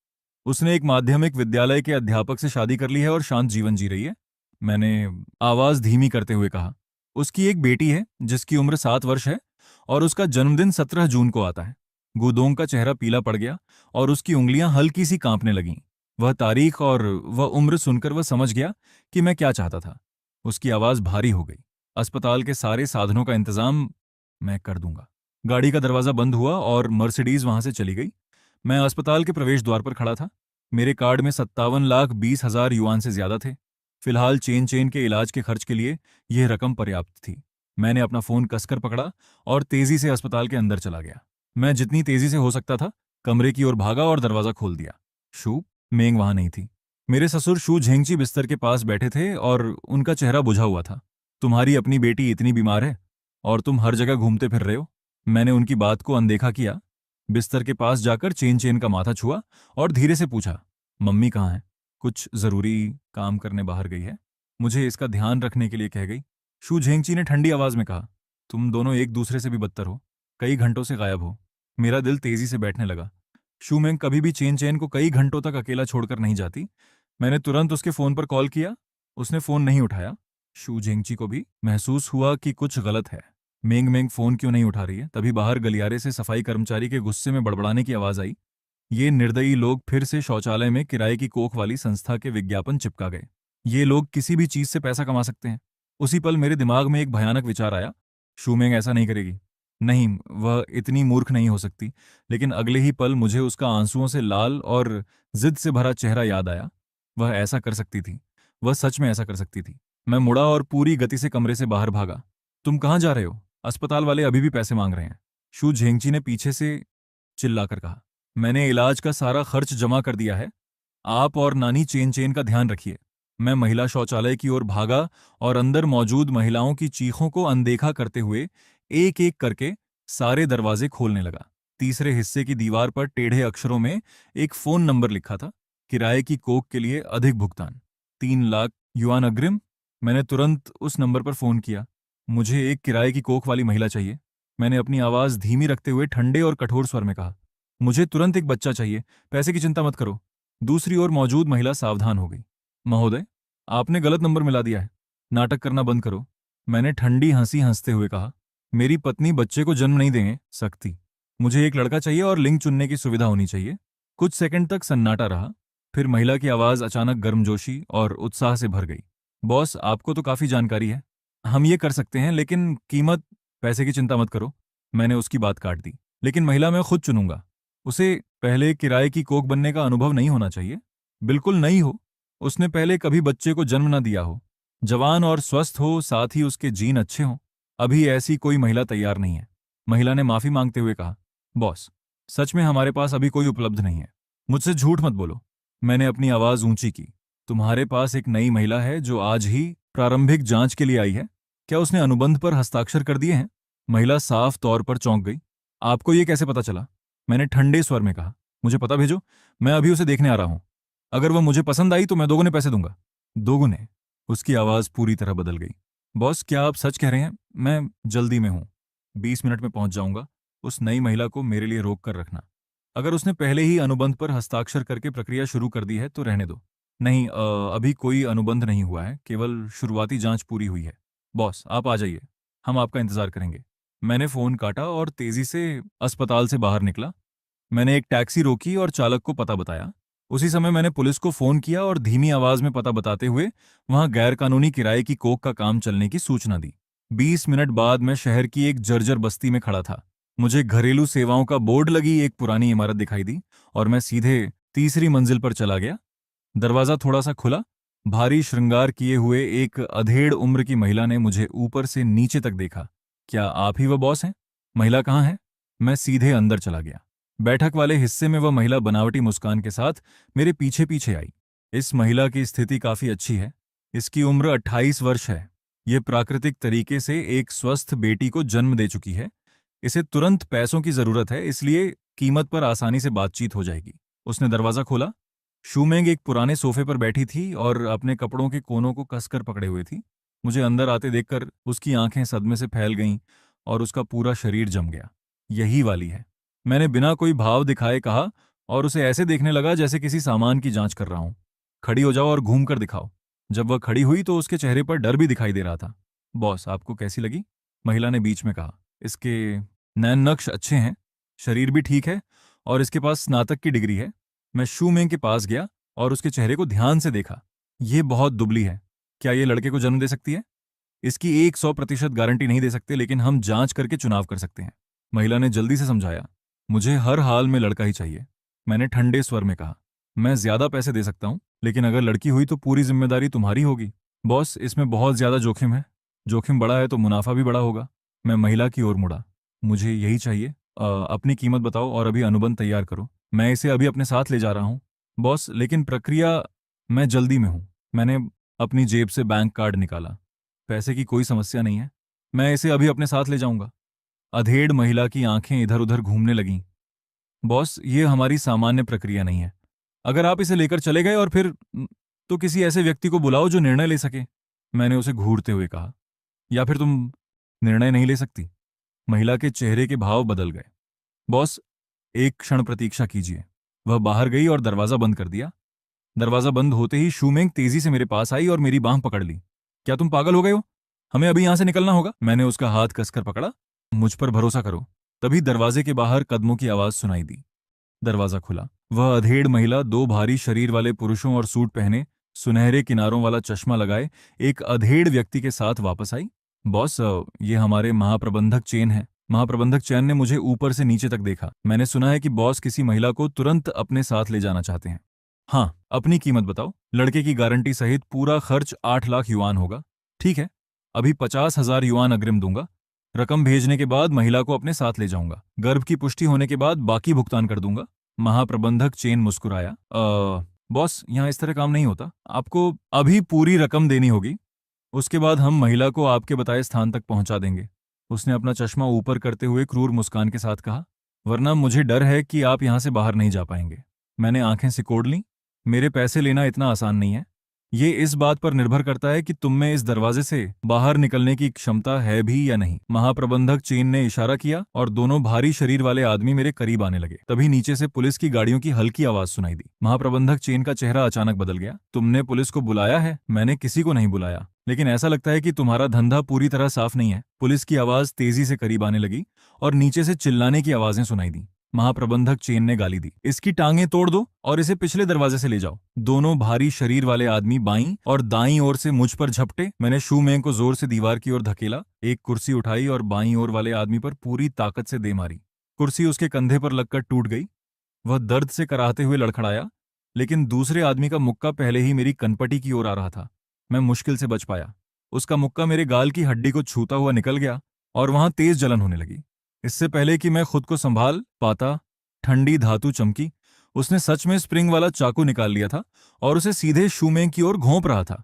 उसने एक माध्यमिक विद्यालय के अध्यापक से शादी कर ली है और शांत जीवन जी रही है, मैंने आवाज धीमी करते हुए कहा। उसकी एक बेटी है जिसकी उम्र 7 वर्ष है और उसका जन्मदिन 17 जून को आता है। गुदोंग का चेहरा पीला पड़ गया और उसकी उंगलियां हल्की सी कांपने लगीं। वह तारीख और वह उम्र सुनकर वह समझ गया कि मैं क्या चाहता था। उसकी आवाज भारी हो गई। अस्पताल के सारे साधनों का इंतजाम मैं कर दूंगा। गाड़ी का दरवाजा बंद हुआ और मर्सिडीज वहां से चली गई। मैं अस्पताल के प्रवेश द्वार पर खड़ा था। मेरे कार्ड में 57,20,000 युआन से ज्यादा थे। फिलहाल चेन चेन के इलाज के खर्च के लिए यह रकम पर्याप्त थी। मैंने अपना फोन कसकर पकड़ा और तेजी से अस्पताल के अंदर चला गया। मैं जितनी तेजी से हो सकता था कमरे की ओर भागा और दरवाजा खोल दिया। शू मेंग वहां नहीं थी। मेरे ससुर शू झेंगची बिस्तर के पास बैठे थे और उनका चेहरा बुझा हुआ था। तुम्हारी अपनी बेटी इतनी बीमार है और तुम हर जगह घूमते फिर रहे हो। मैंने उनकी बात को अनदेखा किया। बिस्तर के पास जाकर चेन चेन का माथा छुआ और धीरे से पूछा, मम्मी कहाँ है? कुछ जरूरी काम करने बाहर गई है, मुझे इसका ध्यान रखने के लिए कह गई। शू झेंगची ने ठंडी आवाज में कहा, तुम दोनों एक दूसरे से भी बदतर हो, कई घंटों से गायब हो। मेरा दिल तेजी से बैठने लगा। शू मेंग कभी भी चेन चेन को कई घंटों तक अकेला छोड़कर नहीं जाती। मैंने तुरंत उसके फोन पर कॉल किया। उसने फोन नहीं उठाया। शू झेंगची को भी महसूस हुआ कि कुछ गलत है। मेंग मेंग फोन क्यों नहीं उठा रही है? तभी बाहर गलियारे से सफाई कर्मचारी के गुस्से में बड़बड़ाने की आवाज आई। ये निर्दयी लोग फिर से शौचालय में किराए की कोख वाली संस्था के विज्ञापन चिपका गए। ये लोग किसी भी चीज से पैसा कमा सकते हैं। उसी पल मेरे दिमाग में एक भयानक विचार आया। शूमेंग ऐसा नहीं करेगी। नहीं, वह इतनी मूर्ख नहीं हो सकती। लेकिन अगले ही पल मुझे उसका आंसुओं से लाल और जिद से भरा चेहरा याद आया। वह ऐसा कर सकती थी। वह सच में ऐसा कर सकती थी। मैं मुड़ा और पूरी गति से कमरे से बाहर भागा। तुम कहाँ जा रहे हो? अस्पताल वाले अभी भी पैसे मांग रहे हैं, शू झेंगची ने पीछे से चिल्लाकर कहा। मैंने इलाज का सारा खर्च जमा कर दिया है। आप और नानी चेन चेन का ध्यान रखिए। मैं महिला शौचालय की ओर भागा और अंदर मौजूद महिलाओं की चीखों को अनदेखा करते हुए एक एक करके सारे दरवाजे खोलने लगा। तीसरे हिस्से की दीवार पर टेढ़े अक्षरों में एक फोन नंबर लिखा था। किराए की कोख के लिए अधिक भुगतान, 3 लाख युआन अग्रिम। मैंने तुरंत उस नंबर पर फोन किया। मुझे एक किराए की कोख वाली महिला चाहिए। मैंने अपनी आवाज धीमी रखते हुए ठंडे और कठोर स्वर में कहा। मुझे तुरंत एक बच्चा चाहिए, पैसे की चिंता मत करो। दूसरी ओर मौजूद महिला सावधान हो गई। महोदय, आपने गलत नंबर मिला दिया है। नाटक करना बंद करो। मैंने ठंडी हंसी हंसते हुए कहा। मेरी पत्नी बच्चे को जन्म नहीं देंगे सकती। मुझे एक लड़का चाहिए और लिंग चुनने की सुविधा होनी चाहिए। कुछ सेकंड तक सन्नाटा रहा। फिर महिला की आवाज अचानक गर्मजोशी और उत्साह से भर गई। बॉस, आपको तो काफी जानकारी है। हम ये कर सकते हैं, लेकिन कीमत। पैसे की चिंता मत करो। मैंने उसकी बात काट दी। लेकिन महिला मैं खुद चुनूंगा। उसे पहले किराए की कोख बनने का अनुभव नहीं होना चाहिए। बिल्कुल नहीं हो। उसने पहले कभी बच्चे को जन्म न दिया हो। जवान और स्वस्थ हो, साथ ही उसके जीन अच्छे हों। अभी ऐसी कोई महिला तैयार नहीं है। महिला ने माफी मांगते हुए कहा। बॉस, सच में हमारे पास अभी कोई उपलब्ध नहीं है। मुझसे झूठ मत बोलो। मैंने अपनी आवाज ऊंची की। तुम्हारे पास एक नई महिला है जो आज ही प्रारंभिक जांच के लिए आई है। क्या उसने अनुबंध पर हस्ताक्षर कर दिए हैं? महिला साफ तौर पर चौंक गई। आपको ये कैसे पता चला? मैंने ठंडे स्वर में कहा। मुझे पता भेजो, मैं अभी उसे देखने आ रहा हूं। अगर वह मुझे पसंद आई तो मैं दोगुने पैसे दूंगा। दोगुने? उसकी आवाज पूरी तरह बदल गई। बॉस, क्या आप सच कह रहे हैं? मैं जल्दी में हूं। 20 मिनट में पहुंच जाऊंगा। उस नई महिला को मेरे लिए रोक कर रखना। अगर उसने पहले ही अनुबंध पर हस्ताक्षर करके प्रक्रिया शुरू कर दी है तो रहने दो। नहीं, अभी कोई अनुबंध नहीं हुआ है, केवल शुरुआती जांच पूरी हुई है। बॉस, आप आ जाइए। हम आपका इंतजार करेंगे। मैंने फोन काटा और तेजी से अस्पताल से बाहर निकला। मैंने एक टैक्सी रोकी और चालक को पता बताया। उसी समय मैंने पुलिस को फोन किया और धीमी आवाज में पता बताते हुए वहां गैरकानूनी किराए की कोख का काम चलने की सूचना दी। 20 मिनट बाद मैं शहर की एक जर्जर बस्ती में खड़ा था। मुझे घरेलू सेवाओं का बोर्ड लगी एक पुरानी इमारत दिखाई दी और मैं सीधे तीसरी मंजिल पर चला गया। दरवाजा थोड़ा सा खुला। भारी श्रृंगार किए हुए एक अधेड़ उम्र की महिला ने मुझे ऊपर से नीचे तक देखा। क्या आप ही वह बॉस हैं? महिला कहाँ है? मैं सीधे अंदर चला गया। बैठक वाले हिस्से में वह महिला बनावटी मुस्कान के साथ मेरे पीछे पीछे आई। इस महिला की स्थिति काफी अच्छी है। इसकी उम्र 28 वर्ष है। ये प्राकृतिक तरीके से एक स्वस्थ बेटी को जन्म दे चुकी है। इसे तुरंत पैसों की जरूरत है, इसलिए कीमत पर आसानी से बातचीत हो जाएगी। उसने दरवाजा खोला। शूमेंग एक पुराने सोफे पर बैठी थी और अपने कपड़ों के कोनों को कसकर पकड़े हुए थी। मुझे अंदर आते देखकर उसकी आंखें सदमे से फैल गईं और उसका पूरा शरीर जम गया। यही वाली है। मैंने बिना कोई भाव दिखाए कहा और उसे ऐसे देखने लगा जैसे किसी सामान की जांच कर रहा हूं। खड़ी हो जाओ और घूम कर दिखाओ। जब वह खड़ी हुई तो उसके चेहरे पर डर भी दिखाई दे रहा था। बॉस, आपको कैसी लगी? महिला ने बीच में कहा। इसके नैन नक्श अच्छे हैं, शरीर भी ठीक है और इसके पास स्नातक की डिग्री है। मैं शूमेंग के पास गया और उसके चेहरे को ध्यान से देखा। ये बहुत दुबली है। क्या ये लड़के को जन्म दे सकती है? इसकी 100% गारंटी नहीं दे सकते, लेकिन हम जांच करके चुनाव कर सकते हैं। महिला ने जल्दी से समझाया। मुझे हर हाल में लड़का ही चाहिए। मैंने ठंडे स्वर में कहा। मैं ज्यादा पैसे दे सकता हूं, लेकिन अगर लड़की हुई तो पूरी जिम्मेदारी तुम्हारी होगी। बॉस, इसमें बहुत ज्यादा जोखिम है। जोखिम बड़ा है तो मुनाफा भी बड़ा होगा। मैं महिला की ओर मुड़ा। मुझे यही चाहिए। अपनी कीमत बताओ और अभी अनुबंध तैयार करो। मैं इसे अभी अपने साथ ले जा रहा हूँ। बॉस, लेकिन प्रक्रिया। मैं जल्दी में हूँ। मैंने अपनी जेब से बैंक कार्ड निकाला। पैसे की कोई समस्या नहीं है। मैं इसे अभी अपने साथ ले जाऊंगा। अधेड़ महिला की आंखें इधर उधर घूमने लगीं। बॉस, ये हमारी सामान्य प्रक्रिया नहीं है। अगर आप इसे लेकर चले गए और फिर तो किसी ऐसे व्यक्ति को बुलाओ जो निर्णय ले सके। मैंने उसे घूरते हुए कहा। या फिर तुम निर्णय नहीं ले सकती? महिला के चेहरे के भाव बदल गए। बॉस, एक क्षण प्रतीक्षा कीजिए। वह बाहर गई और दरवाजा बंद कर दिया। दरवाजा बंद होते ही शूमेंग तेजी से मेरे पास आई और मेरी बांह पकड़ ली। क्या तुम पागल हो गए हो? हमें अभी यहां से निकलना होगा। मैंने उसका हाथ कसकर पकड़ा। मुझ पर भरोसा करो। तभी दरवाजे के बाहर कदमों की आवाज सुनाई दी। दरवाजा खुला। वह अधेड़ महिला, दो भारी शरीर वाले पुरुषों और सूट पहने, सुनहरे किनारों वाला चश्मा लगाए एक अधेड़ व्यक्ति के साथ वापस आई। बॉस, ये हमारे महाप्रबंधक चेन है। महाप्रबंधक चैन ने मुझे ऊपर से नीचे तक देखा। मैंने सुना है कि बॉस किसी महिला को तुरंत अपने साथ ले जाना चाहते हैं। हाँ, अपनी कीमत बताओ। लड़के की गारंटी सहित पूरा खर्च 8 लाख युआन होगा। ठीक है, अभी 50,000 युआन अग्रिम दूंगा। रकम भेजने के बाद महिला को अपने साथ ले जाऊंगा। गर्भ की पुष्टि होने के बाद बाकी भुगतान कर दूंगा। महाप्रबंधक चेन मुस्कुराया। बॉस, यहाँ इस तरह काम नहीं होता। आपको अभी पूरी रकम देनी होगी। उसके बाद हम महिला को आपके बताए स्थान तक पहुंचा देंगे। उसने अपना चश्मा ऊपर करते हुए क्रूर मुस्कान के साथ कहा, वरना मुझे डर है कि आप यहां से बाहर नहीं जा पाएंगे। मैंने आंखें सिकोड़ लीं। मेरे पैसे लेना इतना आसान नहीं है। ये इस बात पर निर्भर करता है कि तुम में इस दरवाजे से बाहर निकलने की क्षमता है भी या नहीं। महाप्रबंधक चेन ने इशारा किया और दोनों भारी शरीर वाले आदमी मेरे करीब आने लगे। तभी नीचे से पुलिस की गाड़ियों की हल्की आवाज सुनाई दी। महाप्रबंधक चेन का चेहरा अचानक बदल गया। तुमने पुलिस को बुलाया है? मैंने किसी को नहीं बुलाया, लेकिन ऐसा लगता है कि तुम्हारा धंधा पूरी तरह साफ नहीं है। पुलिस की आवाज तेजी से करीब आने लगी और नीचे से चिल्लाने की आवाजें सुनाई दी। महाप्रबंधक चेन ने गाली दी, इसकी टांगें तोड़ दो और इसे पिछले दरवाजे से ले जाओ। दोनों भारी शरीर वाले आदमी बाईं और दाईं ओर से मुझ पर झपटे। मैंने शू मेंग को जोर से दीवार की ओर धकेला, एक कुर्सी उठाई और बाईं ओर वाले आदमी पर पूरी ताकत से दे मारी। कुर्सी उसके कंधे पर लगकर टूट गई। वह दर्द से कराहते हुए लड़खड़ाया, लेकिन दूसरे आदमी का मुक्का पहले ही मेरी कनपटी की ओर आ रहा था। मैं मुश्किल से बच पाया। उसका मुक्का मेरे गाल की हड्डी को छूता हुआ निकल गया और वहां तेज जलन होने लगी। इससे पहले कि मैं खुद को संभाल पाता, ठंडी धातु चमकी। उसने सच में स्प्रिंग वाला चाकू निकाल लिया था और उसे सीधे शूमेंग की ओर घोंप रहा था।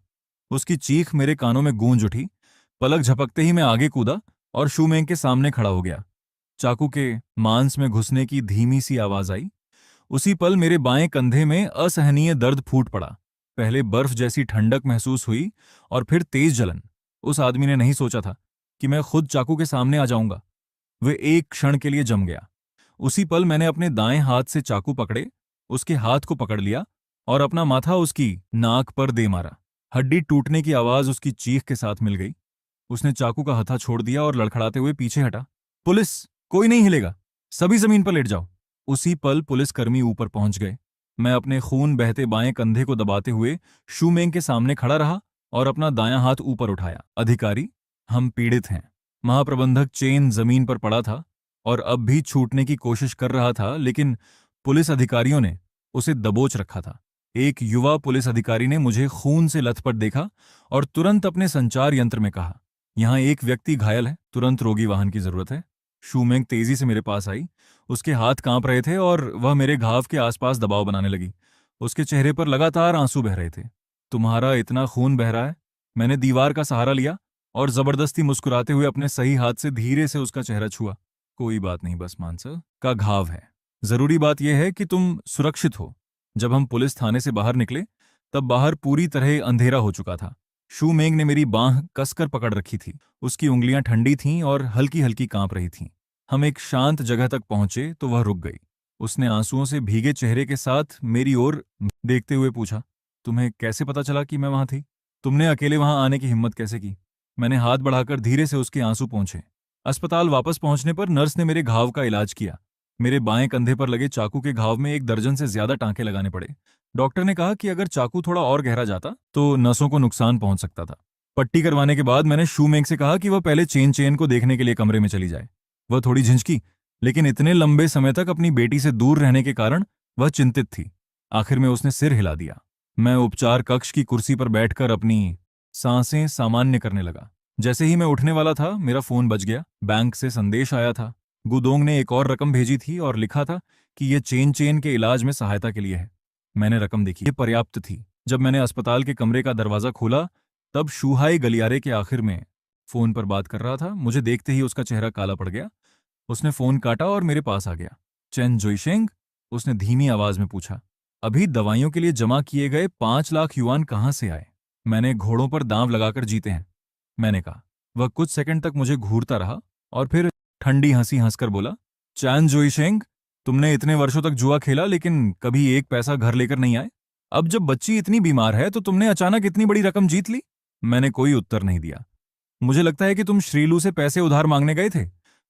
उसकी चीख मेरे कानों में गूंज उठी। पलक झपकते ही मैं आगे कूदा और शूमेंग के सामने खड़ा हो गया। चाकू के मांस में घुसने की धीमी सी आवाज आई। उसी पल मेरे बाएं कंधे में असहनीय दर्द फूट पड़ा। पहले बर्फ जैसी ठंडक महसूस हुई और फिर तेज जलन। उस आदमी ने नहीं सोचा था कि मैं खुद चाकू के सामने आ जाऊंगा। वे एक क्षण के लिए जम गया। उसी पल मैंने अपने दाएं हाथ से चाकू पकड़े, उसके हाथ को पकड़ लिया और अपना माथा उसकी नाक पर दे मारा। हड्डी टूटने की आवाज उसकी चीख के साथ मिल गई। उसने चाकू का हथा छोड़ दिया और लड़खड़ाते हुए पीछे हटा। पुलिस, कोई नहीं हिलेगा, सभी जमीन पर लेट जाओ। उसी पल पुलिसकर्मी ऊपर पहुंच गए। मैं अपने खून बहते बाएं कंधे को दबाते हुए शूमेंग के सामने खड़ा रहा और अपना दायां हाथ ऊपर उठाया। अधिकारी, हम पीड़ित हैं। महाप्रबंधक चेन जमीन पर पड़ा था और अब भी छूटने की कोशिश कर रहा था, लेकिन पुलिस अधिकारियों ने उसे दबोच रखा था। एक युवा पुलिस अधिकारी ने मुझे खून से लथपथ देखा और तुरंत अपने संचार यंत्र में कहा, यहां एक व्यक्ति घायल है, तुरंत रोगी वाहन की जरूरत है। शूमेंग तेजी से मेरे पास आई। उसके हाथ कांप रहे थे और वह मेरे घाव के आसपास दबाव बनाने लगी। उसके चेहरे पर लगातार आंसू बह रहे थे। तुम्हारा इतना खून बह रहा है? मैंने दीवार का सहारा लिया और जबरदस्ती मुस्कुराते हुए अपने सही हाथ से धीरे से उसका चेहरा छुआ। कोई बात नहीं, बस मानसर का घाव है। जरूरी बात यह है कि तुम सुरक्षित हो। जब हम पुलिस थाने से बाहर निकले तब बाहर पूरी तरह अंधेरा हो चुका था। शूमेंग ने मेरी बांह कसकर पकड़ रखी थी। उसकी उंगलियां ठंडी थीं और हल्की हल्की कांप रही थीं। हम एक शांत जगह तक पहुंचे तो वह रुक गई। उसने आंसुओं से भीगे चेहरे के साथ मेरी ओर देखते हुए पूछा, तुम्हें कैसे पता चला कि मैं वहां थी? तुमने अकेले वहां आने की हिम्मत कैसे की? मैंने हाथ बढ़ाकर धीरे से उसके आंसू पोंछे। अस्पताल वापस पहुंचने पर नर्स ने मेरे घाव का इलाज किया। मेरे बाएं कंधे पर लगे चाकू के घाव में 1 दर्जन से ज्यादा टांके लगाने पड़े। डॉक्टर ने कहा कि अगर चाकू थोड़ा और गहरा जाता तो नसों को नुकसान पहुंच सकता था। पट्टी करवाने के बाद मैंने शूमेंग से कहा कि वह पहले चेन चेन को देखने के लिए कमरे में चली जाए। वह थोड़ी झिझकी, लेकिन इतने लंबे समय तक अपनी बेटी से दूर रहने के कारण वह चिंतित थी। आखिर में उसने सिर हिला दिया। मैं उपचार कक्ष की कुर्सी पर बैठकर अपनी सांसें सामान्य करने लगा। जैसे ही मैं उठने वाला था मेरा फोन बज गया। बैंक से संदेश आया था। गुदोंग ने एक और रकम भेजी थी और लिखा था कि यह चेन चेन के इलाज में सहायता के लिए है। मैंने रकम देखी, ये पर्याप्त थी। जब मैंने अस्पताल के कमरे का दरवाजा खोला तब शूहाई गलियारे के आखिर में फोन पर बात कर रहा था। मुझे देखते ही उसका चेहरा काला पड़ गया। उसने फोन काटा और मेरे पास आ गया। चेन जोइशेंग, उसने धीमी आवाज में पूछा, अभी दवाइयों के लिए जमा किए गए 5 लाख युआन कहां से आए? मैंने घोड़ों पर दांव लगाकर जीते हैं, मैंने कहा। वह कुछ सेकंड तक मुझे घूरता रहा और फिर ठंडी हंसी हंसकर बोला, चैन जोइशेंग, तुमने इतने वर्षों तक जुआ खेला लेकिन कभी एक पैसा घर लेकर नहीं आए। अब जब बच्ची इतनी बीमार है तो तुमने अचानक इतनी बड़ी रकम जीत ली। मैंने कोई उत्तर नहीं दिया। मुझे लगता है कि तुम श्रीलू से पैसे उधार मांगने गए थे।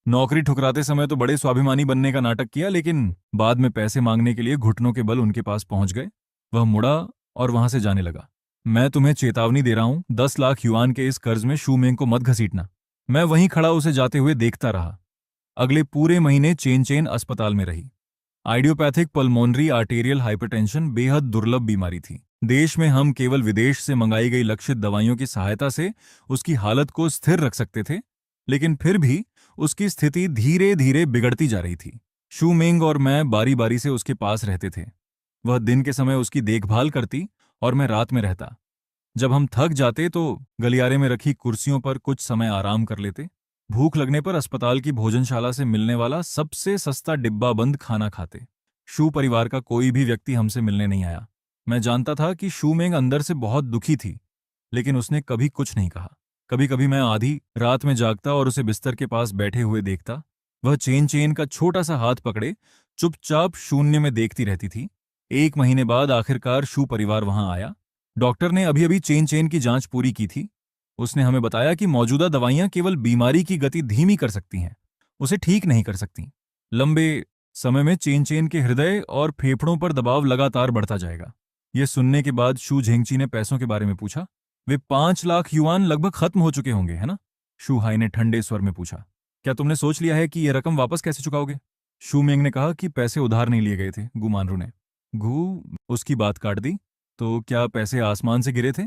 नौकरी ठुकराते समय तो बड़े स्वाभिमानी बनने का नाटक किया, लेकिन बाद में पैसे मांगने के लिए घुटनों के बल उनके पास पहुंच गए। वह मुड़ा और वहां से जाने लगा। मैं तुम्हें चेतावनी दे रहा हूं, 10 लाख युआन के इस कर्ज में शू मेंग को मत घसीटना। मैं वहीं खड़ा उसे जाते हुए देखता रहा। अगले पूरे महीने चेन चेन अस्पताल में रही। आइडियोपैथिक पल्मोनरी आर्टेरियल हाइपरटेंशन बेहद दुर्लभ बीमारी थी। देश में हम केवल विदेश से मंगाई गई लक्षित दवाइयों की सहायता से उसकी हालत को स्थिर रख सकते थे, लेकिन फिर भी उसकी स्थिति धीरे धीरे बिगड़ती जा रही थी। शू मेंग और मैं बारी बारी से उसके पास रहते थे। वह दिन के समय उसकी देखभाल करती और मैं रात में रहता। जब हम थक जाते तो गलियारे में रखी कुर्सियों पर कुछ समय आराम कर लेते। भूख लगने पर अस्पताल की भोजनशाला से मिलने वाला सबसे सस्ता डिब्बा बंद खाना खाते। शू परिवार का कोई भी व्यक्ति हमसे मिलने नहीं आया। मैं जानता था कि शू मेंग अंदर से बहुत दुखी थी, लेकिन उसने कभी कुछ नहीं कहा। कभी कभी मैं आधी रात में जागता और उसे बिस्तर के पास बैठे हुए देखता। वह चेन चेन का छोटा सा हाथ पकड़े चुपचाप शून्य में देखती रहती थी। 1 महीने बाद आखिरकार शू परिवार वहां आया। डॉक्टर ने अभी अभी चेन चेन की जांच पूरी की थी। उसने हमें बताया कि मौजूदा दवाइयां केवल बीमारी की गति धीमी कर सकती हैं, उसे ठीक नहीं कर सकती। लंबे समय में चेन चेन के हृदय और फेफड़ों पर दबाव लगातार बढ़ता जाएगा। यह सुनने के बाद शू झेंगची ने पैसों के बारे में पूछा। वे 5 लाख युआन लगभग खत्म हो चुके होंगे, है ना? शू हाई ने ठंडे स्वर में पूछा। क्या तुमने सोच लिया है कि यह रकम वापस कैसे चुकाओगे? शू मेंग ने कहा कि पैसे उधार नहीं लिए गए थे, गु मानरू ने। गु उसकी बात काट दी। तो क्या पैसे आसमान से गिरे थे?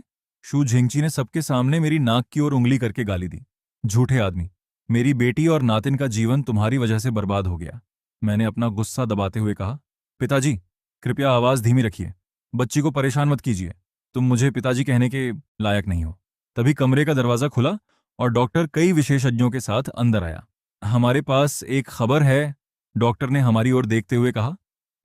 शू झेंगची ने सबके सामने मेरी नाक की ओर उंगली करके गाली दी। झूठे आदमी, मेरी बेटी और नातिन का जीवन तुम्हारी वजह से बर्बाद हो गया। मैंने अपना गुस्सा दबाते हुए कहा, पिताजी, कृपया आवाज धीमी रखिए। बच्ची को परेशान मत कीजिए। तुम मुझे पिताजी कहने के लायक नहीं हो। तभी कमरे का दरवाजा खुला और डॉक्टर कई विशेषज्ञों के साथ अंदर आया। हमारे पास एक खबर है, डॉक्टर ने हमारी ओर देखते हुए कहा।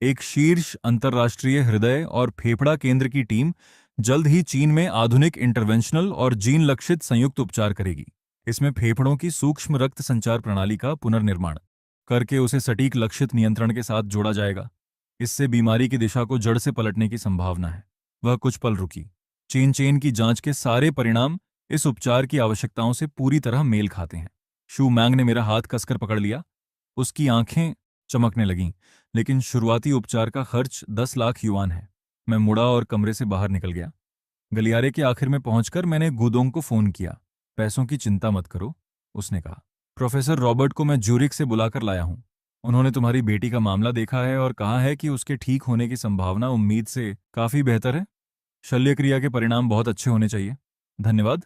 एक शीर्ष अंतर्राष्ट्रीय हृदय और फेफड़ा केंद्र की टीम जल्द ही चीन में आधुनिक इंटरवेंशनल और जीन लक्षित संयुक्त उपचार करेगी। इसमें फेफड़ों की सूक्ष्म रक्त संचार प्रणाली का पुनर्निर्माण करके उसे सटीक लक्षित नियंत्रण के साथ जोड़ा जाएगा। इससे बीमारी की दिशा को जड़ से पलटने की संभावना है। वह कुछ पल रुकी। चेन चेन की जांच के सारे परिणाम इस उपचार की आवश्यकताओं से पूरी तरह मेल खाते हैं। शू मैंग ने मेरा हाथ कसकर पकड़ लिया। उसकी आंखें चमकने लगीं, लेकिन शुरुआती उपचार का खर्च 10 लाख युआन है। मैं मुड़ा और कमरे से बाहर निकल गया। गलियारे के आखिर में पहुंचकर मैंने गुदोंग को फोन किया। पैसों की चिंता मत करो, उसने कहा। प्रोफेसर रॉबर्ट को मैं ज्यूरिक से बुलाकर लाया हूं। उन्होंने तुम्हारी बेटी का मामला देखा है और कहा है कि उसके ठीक होने की संभावना उम्मीद से काफी बेहतर है। शल्य क्रिया के परिणाम बहुत अच्छे होने चाहिए। धन्यवाद।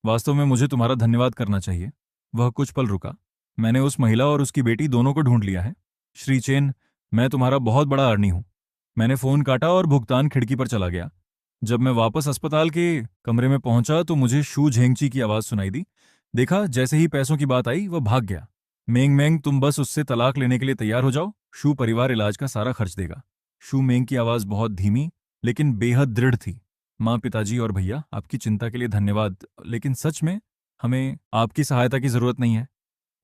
वास्तव में मुझे तुम्हारा धन्यवाद करना चाहिए। वह कुछ पल रुका। मैंने उस महिला और उसकी बेटी दोनों को ढूंढ लिया है। श्री चेन, मैं तुम्हारा बहुत बड़ा आर्नी हूं। मैंने फोन काटा और भुगतान खिड़की पर चला गया। जब मैं वापस अस्पताल के कमरे में पहुंचा तो मुझे शू झेंगची की आवाज सुनाई दी। देखा, जैसे ही पैसों की बात आई वह भाग गया। मेंग मेंग, तुम बस उससे तलाक लेने के लिए तैयार हो जाओ। शू परिवार इलाज का सारा खर्च देगा। शू मेंग की आवाज बहुत धीमी लेकिन बेहद दृढ़ थी। माँ, पिताजी और भैया, आपकी चिंता के लिए धन्यवाद, लेकिन सच में हमें आपकी सहायता की जरूरत नहीं है।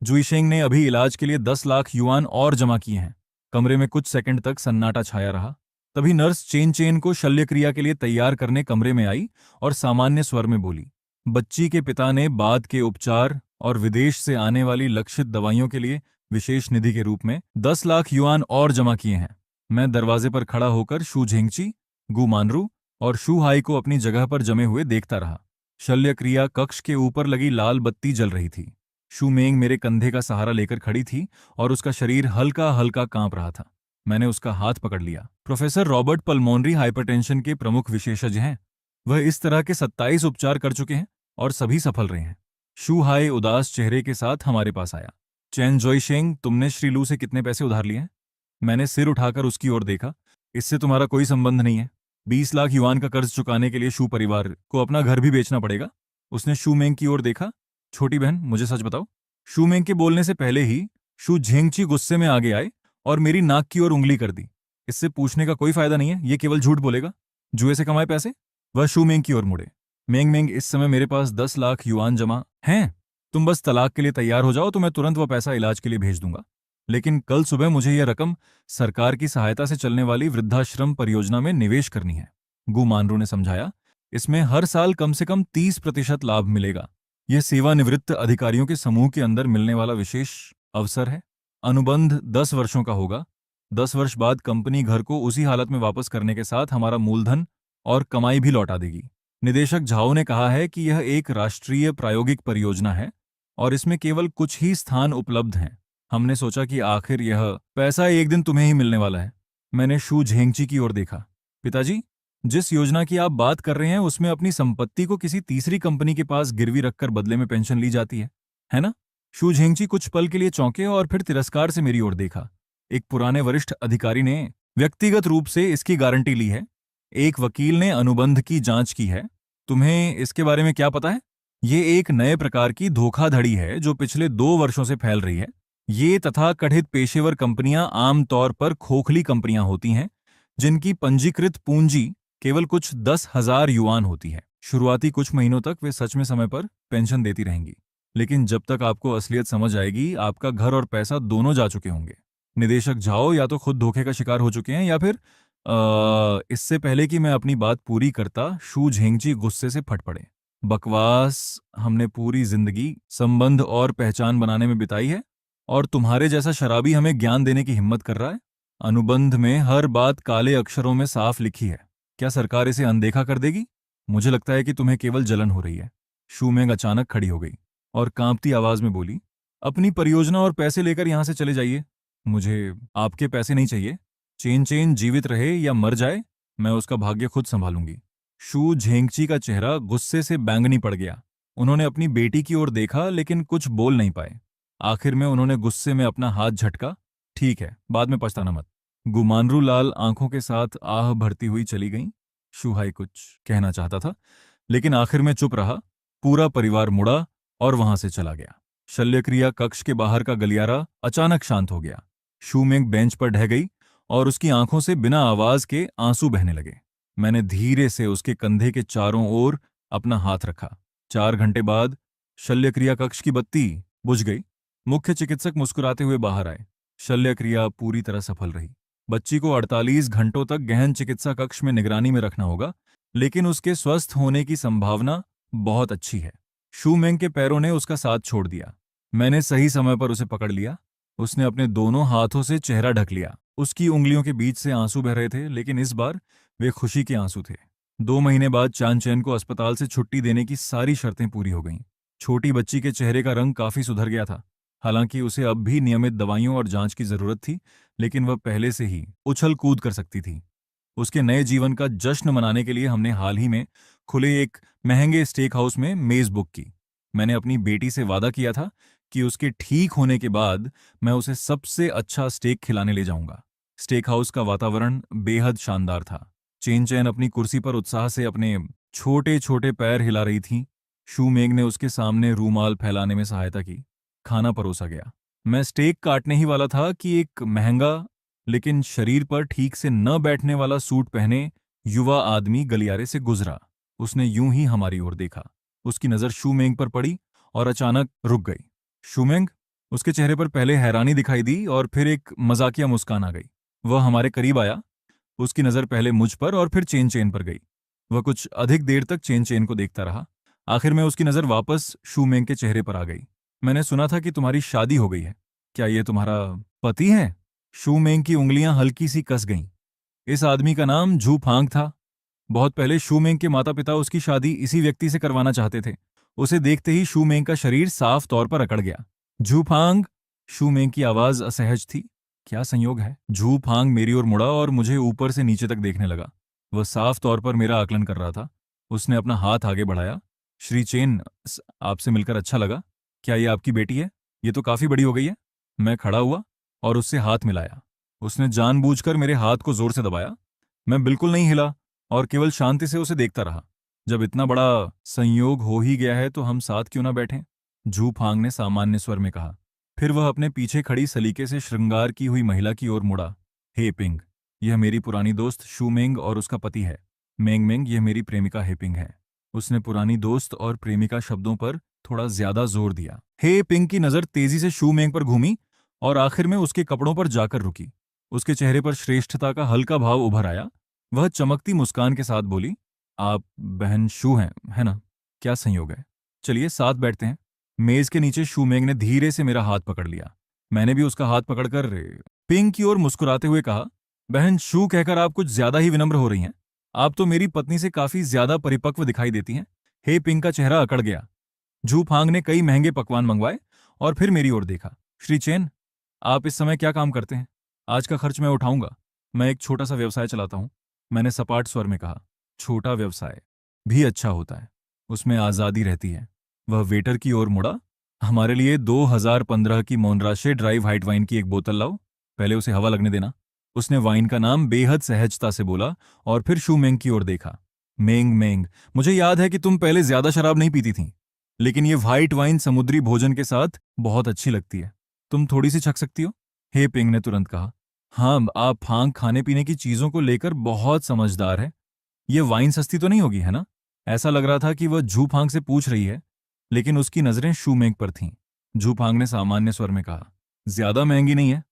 जुईशेंग ने अभी इलाज के लिए 10 लाख युआन और जमा किए हैं। कमरे में कुछ सेकंड तक सन्नाटा छाया रहा। तभी नर्स चेन चेन को शल्यक्रिया के लिए तैयार करने कमरे में आई और सामान्य स्वर में बोली, बच्ची के पिता ने बाद के उपचार और विदेश से आने वाली लक्षित दवाइयों के लिए विशेष निधि के रूप में 10 लाख युआन और जमा किए हैं। मैं दरवाजे पर खड़ा होकर शू झेंगची, गु मानरू और शू हाई को अपनी जगह पर जमे हुए देखता रहा। शल्यक्रिया कक्ष के ऊपर लगी लाल बत्ती जल रही थी। शू मेंग मेरे कंधे का सहारा लेकर खड़ी थी और उसका शरीर हल्का हल्का कांप रहा था। मैंने उसका हाथ पकड़ लिया। प्रोफेसर रॉबर्ट पल्मोनरी हाइपरटेंशन के प्रमुख विशेषज्ञ हैं। वह इस तरह के 27 उपचार कर चुके हैं और सभी सफल रहे हैं। शू हाई उदास चेहरे के साथ हमारे पास आया। चैन जोईशेंग, तुमने श्रीलू से कितने पैसे उधार लिए हैं? मैंने सिर उठाकर उसकी ओर देखा। इससे तुम्हारा कोई संबंध नहीं है। 20 लाख युआन का कर्ज चुकाने के लिए शू परिवार को अपना घर भी बेचना पड़ेगा। उसने शू मेंग की ओर देखा। छोटी बहन, मुझे सच बताओ। शू मेंग के बोलने से पहले ही शू झेंगची गुस्से में आगे आए और मेरी नाक की ओर उंगली कर दी। इससे पूछने का कोई फायदा नहीं है, ये केवल झूठ बोलेगा। जुए से कमाए पैसे? वह शू मेंग की ओर मुड़े। मेंग मेंग, इस समय मेरे पास 10 लाख युआन जमा हैं। तुम बस तलाक के लिए तैयार हो जाओ तो मैं तुरंत वह पैसा इलाज के लिए भेज दूंगा। लेकिन कल सुबह मुझे यह रकम सरकार की सहायता से चलने वाली वृद्धाश्रम परियोजना में निवेश करनी है, गु मानरू ने समझाया। इसमें हर साल कम से कम 30% लाभ मिलेगा। यह सेवानिवृत्त अधिकारियों के समूह के अंदर मिलने वाला विशेष अवसर है। अनुबंध 10 वर्षों का होगा। 10 वर्ष बाद कंपनी घर को उसी हालत में वापस करने के साथ हमारा मूलधन और कमाई भी लौटा देगी। निदेशक झाओ ने कहा है कि यह एक राष्ट्रीय प्रायोगिक परियोजना है और इसमें केवल कुछ ही स्थान उपलब्ध हैं। हमने सोचा कि आखिर यह पैसा एक दिन तुम्हें ही मिलने वाला है। मैंने शू झेंगची की ओर देखा। पिताजी, जिस योजना की आप बात कर रहे हैं उसमें अपनी संपत्ति को किसी तीसरी कंपनी के पास गिरवी रखकर बदले में पेंशन ली जाती है ना? शू झेंगची कुछ पल के लिए चौंके और फिर तिरस्कार से मेरी ओर देखा। एक पुराने वरिष्ठ अधिकारी ने व्यक्तिगत रूप से इसकी गारंटी ली है। एक वकील ने अनुबंध की जांच की है। तुम्हें इसके बारे में क्या पता है? ये एक नए प्रकार की धोखाधड़ी है जो पिछले 2 वर्षों से फैल रही है। ये तथाकथित पेशेवर कंपनियां आमतौर पर खोखली कंपनियां होती हैं जिनकी पंजीकृत पूंजी केवल कुछ 10,000 युआन होती है। शुरुआती कुछ महीनों तक वे सच में समय पर पेंशन देती रहेंगी, लेकिन जब तक आपको असलियत समझ आएगी आपका घर और पैसा दोनों जा चुके होंगे। निदेशक झाओ या तो खुद धोखे का शिकार हो चुके हैं या फिर इससे पहले कि मैं अपनी बात पूरी करता शू झेंगची गुस्से से फट पड़े। बकवास। हमने पूरी जिंदगी संबंध और पहचान बनाने में बिताई है और तुम्हारे जैसा शराबी हमें ज्ञान देने की हिम्मत कर रहा है। अनुबंध में हर बात काले अक्षरों में साफ लिखी है। क्या सरकार इसे अनदेखा कर देगी? मुझे लगता है कि तुम्हें केवल जलन हो रही है। शूमेंग अचानक खड़ी हो गई और कांपती आवाज में बोली, अपनी परियोजना और पैसे लेकर यहां से चले जाइए। मुझे आपके पैसे नहीं चाहिए। चेन चेन जीवित रहे या मर जाए, मैं उसका भाग्य खुद संभालूंगी। शू झेंगची का चेहरा गुस्से से बैंगनी पड़ गया। उन्होंने अपनी बेटी की ओर देखा लेकिन कुछ बोल नहीं पाए। आखिर में उन्होंने गुस्से में अपना हाथ झटका। ठीक है, बाद में पछताना मत। गुमानरू लाल आंखों के साथ आह भरती हुई चली गईं। शूहाई कुछ कहना चाहता था लेकिन आखिर में चुप रहा। पूरा परिवार मुड़ा और वहां से चला गया। शल्यक्रिया कक्ष के बाहर का गलियारा अचानक शांत हो गया। शूमेंग बेंच पर ढह गई और उसकी आंखों से बिना आवाज के आंसू बहने लगे। मैंने धीरे से उसके कंधे के चारों ओर अपना हाथ रखा। 4 घंटे बाद शल्यक्रिया कक्ष की बत्ती बुझ गई। मुख्य चिकित्सक मुस्कुराते हुए बाहर आए। शल्यक्रिया पूरी तरह सफल रही। बच्ची को 48 घंटों तक गहन चिकित्सा कक्ष में निगरानी में रखना होगा, लेकिन उसके स्वस्थ होने की संभावना बहुत अच्छी है। शूमेंग के पैरों ने उसका साथ छोड़ दिया। मैंने सही समय पर उसे पकड़ लिया। उसने अपने दोनों हाथों से चेहरा ढक लिया। उसकी उंगलियों के बीच से आंसू बह रहे थे, लेकिन इस बार वे खुशी के आंसू थे। 2 महीने बाद चानचैन को अस्पताल से छुट्टी देने की सारी शर्तें पूरी हो गईं। छोटी बच्ची के चेहरे का रंग काफी सुधर गया था। हालांकि उसे अब भी नियमित दवाइयों और जांच की जरूरत थी, लेकिन वह पहले से ही उछल कूद कर सकती थी। उसके नए जीवन का जश्न मनाने के लिए हमने हाल ही में खुले एक महंगे स्टेक हाउस में मेज बुक की। मैंने अपनी बेटी से वादा किया था कि उसके ठीक होने के बाद मैं उसे सबसे अच्छा स्टेक खिलाने ले जाऊंगा। स्टेक हाउस का वातावरण बेहद शानदार था। चेन चैन अपनी कुर्सी पर उत्साह से अपने छोटे छोटे पैर हिला रही थी। शूमेंग ने उसके सामने रूमाल फैलाने में सहायता की। खाना परोसा गया। मैं स्टेक काटने ही वाला था कि एक महंगा लेकिन शरीर पर ठीक से न बैठने वाला सूट पहने युवा आदमी गलियारे से गुजरा। उसने यूं ही हमारी ओर देखा। उसकी नजर शूमेंग पर पड़ी और अचानक रुक गई। शूमेंग। उसके चेहरे पर पहले हैरानी दिखाई दी और फिर एक मजाकिया मुस्कान आ गई। वह हमारे करीब आया। उसकी नजर पहले मुझ पर और फिर चेन चेन पर गई। वह कुछ अधिक देर तक चेन चेन को देखता रहा। आखिर में उसकी नजर वापस शूमेंग के चेहरे पर आ गई। मैंने सुना था कि तुम्हारी शादी हो गई है। क्या ये तुम्हारा पति है? शूमेंग की उंगलियां हल्की सी कस गईं। इस आदमी का नाम झू फांग था। बहुत पहले शूमेंग के माता पिता उसकी शादी इसी व्यक्ति से करवाना चाहते थे। उसे देखते ही शूमेंग का शरीर साफ तौर पर अकड़ गया। झू फांग। शूमेंग की आवाज असहज थी। क्या संयोग है? झू फांग मेरी ओर मुड़ा और मुझे ऊपर से नीचे तक देखने लगा। वह साफ तौर पर मेरा आकलन कर रहा था। उसने अपना हाथ आगे बढ़ाया। श्री चेन, आपसे मिलकर अच्छा लगा। क्या ये आपकी बेटी है? ये तो काफी बड़ी हो गई है। मैं खड़ा हुआ और उससे हाथ मिलाया। उसने जानबूझकर मेरे हाथ को जोर से दबाया। मैं बिल्कुल नहीं हिला और केवल शांति से उसे देखता रहा। जब इतना बड़ा संयोग हो ही गया है तो हम साथ क्यों ना बैठें? झू फांग ने सामान्य स्वर में कहा। फिर वह अपने पीछे खड़ी सलीके से श्रृंगार की हुई महिला की ओर मुड़ा। हे पिंग, यह मेरी पुरानी दोस्त शूमेंग और उसका पति है। मेंग मेंग, यह मेरी प्रेमिका हेपिंग है। उसने पुरानी दोस्त और प्रेमिका शब्दों पर थोड़ा ज्यादा जोर दिया। हे पिंग की नजर तेजी से शूमेंग पर घूमी और आखिर में उसके कपड़ों पर जाकर रुकी। उसके चेहरे पर श्रेष्ठता का हल्का भाव उभर आया। वह चमकती मुस्कान के साथ बोली, आप बहन शू हैं, है ना? क्या संयोग है। चलिए साथ बैठते हैं। मेज के नीचे शूमेंग ने धीरे से मेरा हाथ पकड़ लिया। मैंने भी उसका हाथ पकड़कर पिंग की ओर मुस्कुराते हुए कहा, बहन शू कहकर आप कुछ ज्यादा ही विनम्र हो रही हैं। आप तो मेरी पत्नी से काफी ज्यादा परिपक्व दिखाई देती हैं। हे पिंग का चेहरा अकड़ गया। जू फांग ने कई महंगे पकवान मंगवाए और फिर मेरी ओर देखा। श्री चेन, आप इस समय क्या काम करते हैं? आज का खर्च मैं उठाऊंगा। मैं एक छोटा सा व्यवसाय चलाता हूं। मैंने सपाट स्वर में कहा। छोटा व्यवसाय भी अच्छा होता है, उसमें आजादी रहती है। वह वेटर की ओर मुड़ा। हमारे लिए 2015 की मोनराशे ड्राई व्हाइट वाइन की एक बोतल लाओ। पहले उसे हवा लगने देना। उसने वाइन का नाम बेहद सहजता से बोला और फिर शू मेंग की ओर देखा। मेंग मेंग, मुझे याद है कि तुम पहले ज्यादा शराब नहीं पीती थी, लेकिन ये व्हाइट वाइन समुद्री भोजन के साथ बहुत अच्छी लगती है। तुम थोड़ी सी छक सकती हो? हे पिंग ने तुरंत कहा। हाँ, आप फांग खाने पीने की चीजों को लेकर बहुत समझदार है। ये वाइन सस्ती तो नहीं होगी, है ना? ऐसा लग रहा था कि वह झू फांग से पूछ रही है, लेकिन उसकी नजरें शू मेंग पर थीं। झू फांग ने सामान्य स्वर में कहा, ज्यादा महंगी नहीं है,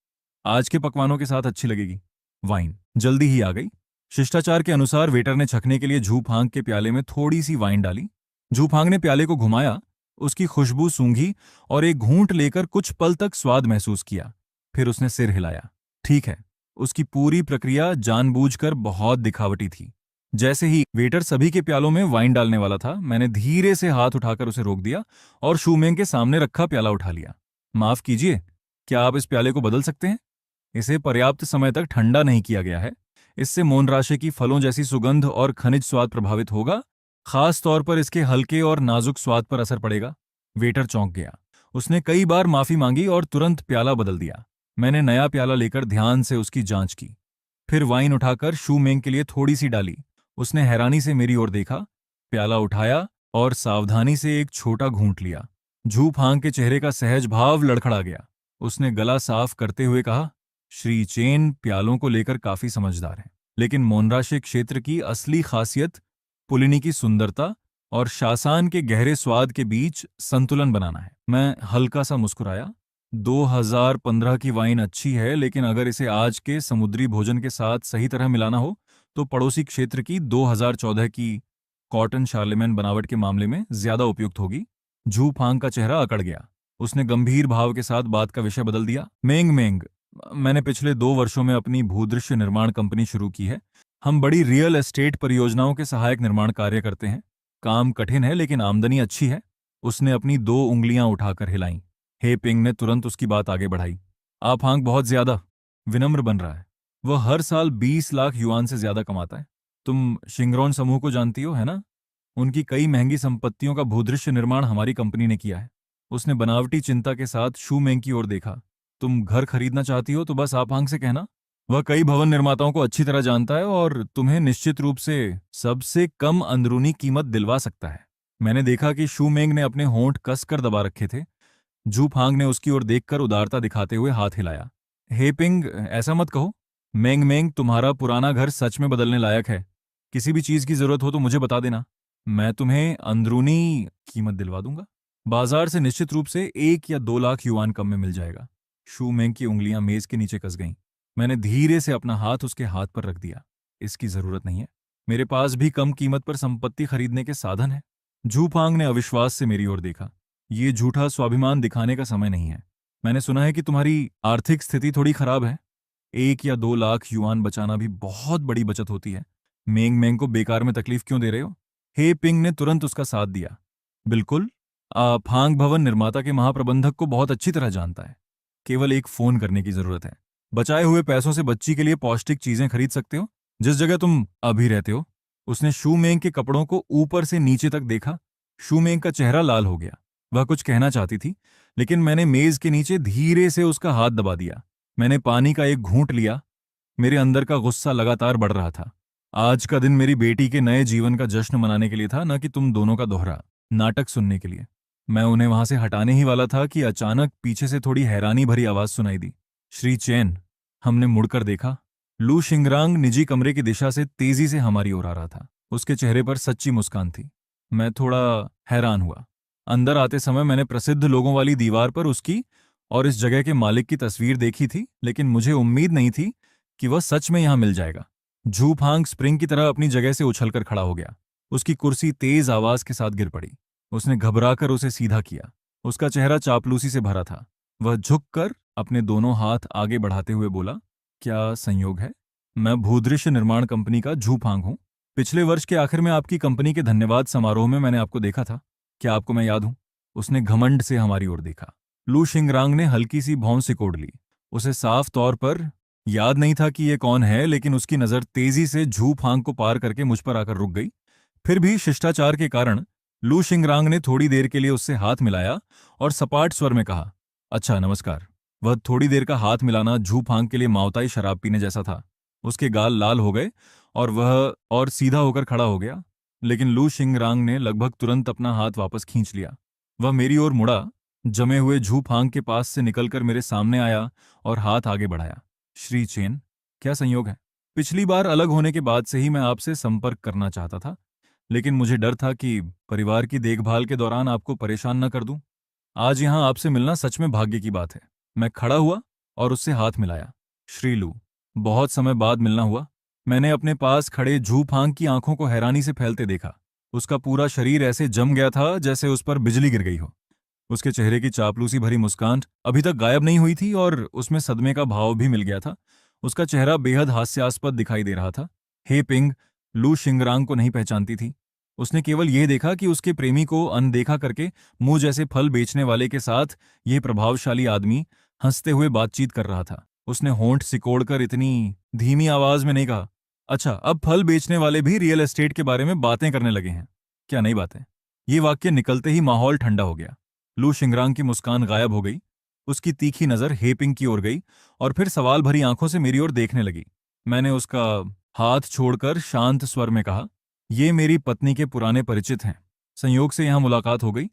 आज के पकवानों के साथ अच्छी लगेगी। वाइन जल्दी ही आ गई। शिष्टाचार के अनुसार वेटर ने छकने के लिए झू फांग के प्याले में थोड़ी सी वाइन डाली। झू फांग ने प्याले को घुमाया, उसकी खुशबू सूंघी और एक घूंट लेकर कुछ पल तक स्वाद महसूस किया। फिर उसने सिर हिलाया। ठीक है। उसकी पूरी प्रक्रिया जानबूझकर बहुत दिखावटी थी। जैसे ही वेटर सभी के प्यालों में वाइन डालने वाला था, मैंने धीरे से हाथ उठाकर उसे रोक दिया और शूमेंग के सामने रखा प्याला उठा लिया। माफ कीजिए, क्या आप इस प्याले को बदल सकते हैं? इसे पर्याप्त समय तक ठंडा नहीं किया गया है। इससे मोनराशे की फलों जैसी सुगंध और खनिज स्वाद प्रभावित होगा। खास तौर पर इसके हल्के और नाजुक स्वाद पर असर पड़ेगा। वेटर चौंक गया। उसने कई बार माफी मांगी और तुरंत प्याला बदल दिया। मैंने नया प्याला लेकर ध्यान से उसकी जांच की, फिर वाइन उठाकर शू मेंग के लिए थोड़ी सी डाली। उसने हैरानी से मेरी ओर देखा, प्याला उठाया और सावधानी से एक छोटा घूंट लिया। झू फांग के चेहरे का सहज भाव लड़खड़ा गया। उसने गला साफ करते हुए कहा, श्री चेन प्यालों को लेकर काफी समझदार हैं, लेकिन मोनराशे क्षेत्र की असली खासियत पुलिनी की सुंदरता और शासान के गहरे स्वाद के बीच संतुलन बनाना है। मैं हल्का सा मुस्कुराया। 2015 की वाइन अच्छी है, लेकिन अगर इसे आज के समुद्री भोजन के साथ सही तरह मिलाना हो तो पड़ोसी क्षेत्र की 2014 की कॉटन शार्लेमेन बनावट के मामले में ज्यादा उपयुक्त होगी। झू फांग का चेहरा अकड़ गया। उसने गंभीर भाव के साथ बात का विषय बदल दिया। मेंग मेंग, मैंने पिछले 2 वर्षों में अपनी भूदृश्य निर्माण कंपनी शुरू की है। हम बड़ी रियल एस्टेट परियोजनाओं के सहायक निर्माण कार्य करते हैं। काम कठिन है, लेकिन आमदनी अच्छी है। उसने अपनी 2 उंगलियां उठाकर हिलाईं। हे पिंग ने तुरंत उसकी बात आगे बढ़ाई। आप हांग बहुत ज्यादा विनम्र बन रहा है। वह हर साल 20 लाख युआन से ज्यादा कमाता है। तुम शिंगरोन समूह को जानती हो, है ना? उनकी कई महंगी संपत्तियों का भूदृश्य निर्माण हमारी कंपनी ने किया है। उसने बनावटी चिंता के साथ शू मेंग की ओर देखा। तुम घर खरीदना चाहती हो तो बस आप हांग से कहना। वह कई भवन निर्माताओं को अच्छी तरह जानता है और तुम्हें निश्चित रूप से सबसे कम अंदरूनी कीमत दिलवा सकता है। मैंने देखा कि शू मेंग ने अपने होंठ कसकर दबा रखे थे। जू फांग ने उसकी ओर देखकर उदारता दिखाते हुए हाथ हिलाया। हे पिंग, ऐसा मत कहो। मेंग मेंग, तुम्हारा पुराना घर सच में बदलने लायक है। किसी भी चीज की जरूरत हो तो मुझे बता देना, मैं तुम्हें अंदरूनी कीमत दिलवा दूंगा। बाजार से निश्चित रूप से 1 या 2 लाख युआन कम में मिल जाएगा। शू मेंग की उंगलियां मेज के नीचे कस गईं। मैंने धीरे से अपना हाथ उसके हाथ पर रख दिया। इसकी जरूरत नहीं है, मेरे पास भी कम कीमत पर संपत्ति खरीदने के साधन है। जू फांग ने अविश्वास से मेरी ओर देखा। ये झूठा स्वाभिमान दिखाने का समय नहीं है। मैंने सुना है कि तुम्हारी आर्थिक स्थिति थोड़ी खराब है। 1 या 2 लाख युआन बचाना भी बहुत बड़ी बचत होती है। मेंग मेंग को बेकार में तकलीफ क्यों दे रहे हो? हे पिंग ने तुरंत उसका साथ दिया। बिल्कुल, फांग भवन निर्माता के महाप्रबंधक को बहुत अच्छी तरह जानता है। केवल एक फोन करने की जरूरत है। बचाए हुए पैसों से बच्ची के लिए पौष्टिक चीजें खरीद सकते हो, जिस जगह तुम अभी रहते हो। उसने शू मेंग के कपड़ों को ऊपर से नीचे तक देखा। शू मेंग का चेहरा लाल हो गया। वह कुछ कहना चाहती थी, लेकिन मैंने मेज के नीचे धीरे से उसका हाथ दबा दिया। मैंने पानी का एक घूंट लिया। मेरे अंदर का गुस्सा लगातार बढ़ रहा था। आज का दिन मेरी बेटी के नए जीवन का जश्न मनाने के लिए था, न कि तुम दोनों का दोहरा नाटक सुनने के लिए। मैं उन्हें वहां से हटाने ही वाला था कि अचानक पीछे से थोड़ी हैरानी भरी आवाज सुनाई दी। श्री चैन। हमने मुड़कर देखा। लू शिंगरांग निजी कमरे की दिशा से तेजी से हमारी ओर आ रहा था। उसके चेहरे पर सच्ची मुस्कान थी। मैं थोड़ा हैरान हुआ। अंदर आते समय मैंने प्रसिद्ध लोगों वाली दीवार पर उसकी और इस जगह के मालिक की तस्वीर देखी थी, लेकिन मुझे उम्मीद नहीं थी कि वह सच में यहां मिल जाएगा। झू फांग स्प्रिंग की तरह अपनी जगह से उछलकर खड़ा हो गया। उसकी कुर्सी तेज आवाज के साथ गिर पड़ी। उसने घबराकर उसे सीधा किया। उसका चेहरा चापलूसी से भरा था। वह झुककर अपने दोनों हाथ आगे बढ़ाते हुए बोला, क्या संयोग है? मैं भूदृश्य निर्माण कंपनी का झूफांग हूं। पिछले वर्ष के आखिर में आपकी कंपनी के धन्यवाद समारोह में मैंने आपको देखा था। क्या आपको मैं याद हूं? उसने घमंड से हमारी ओर देखा। लू शिंगरांग ने हल्की सी भौं सिकोड़ ली। उसे साफ तौर पर याद नहीं था कि ये कौन है, लेकिन उसकी नजर तेजी से झू फांग को पार करके मुझ पर आकर रुक गई। फिर भी शिष्टाचार के कारण लू शिंगरांग ने थोड़ी देर के लिए उससे हाथ मिलाया और सपाट स्वर में कहा, अच्छा नमस्कार। वह थोड़ी देर का हाथ मिलाना झू फांग के लिए मावताई शराब पीने जैसा था। उसके गाल लाल हो गए और सीधा होकर खड़ा हो गया। लेकिन लू शिंगरांग ने लगभग तुरंत अपना हाथ वापस खींच लिया। वह मेरी ओर मुड़ा, जमे हुए झू फांग के पास से निकलकर मेरे सामने आया और हाथ आगे बढ़ाया। श्री चेन, क्या संयोग है? पिछली बार अलग होने के बाद से ही मैं आपसे संपर्क करना चाहता था, लेकिन मुझे डर था कि परिवार की देखभाल के दौरान आपको परेशान न कर दूं। आज यहां आपसे मिलना सच में भाग्य की बात है। मैं खड़ा हुआ और उससे हाथ मिलाया। श्रीलू, बहुत समय बाद मिलना हुआ। मैंने अपने पास खड़े झू फांग की आंखों को हैरानी से फैलते देखा। उसका पूरा शरीर ऐसे जम गया था जैसे उस पर बिजली गिर गई हो। उसके चेहरे की चापलूसी भरी मुस्कान अभी तक गायब नहीं हुई थी और उसमें सदमे का भाव भी मिल गया था। उसका चेहरा बेहद हास्यास्पद दिखाई दे रहा था। हे पिंग, लू शिंगरांग को नहीं पहचानती थी। उसने केवल यह देखा कि उसके प्रेमी को अनदेखा करके मुंह जैसे फल बेचने वाले के साथ यह प्रभावशाली आदमी हंसते हुए बातचीत कर रहा था। उसने होंठ सिकोड़कर इतनी धीमी आवाज में नहीं कहा, अच्छा अब फल बेचने वाले भी रियल एस्टेट के बारे में बातें करने लगे हैं। क्या नई बात है? ये वाक्य निकलते ही माहौल ठंडा हो गया। लू शिंगरांग की मुस्कान गायब हो गई। उसकी तीखी नजर हेपिंग की ओर गई और फिर सवाल भरी आंखों से मेरी ओर देखने लगी। मैंने उसका हाथ छोड़कर शांत स्वर में कहा, ये मेरी पत्नी के पुराने परिचित हैं। संयोग से यहां मुलाकात हो गई।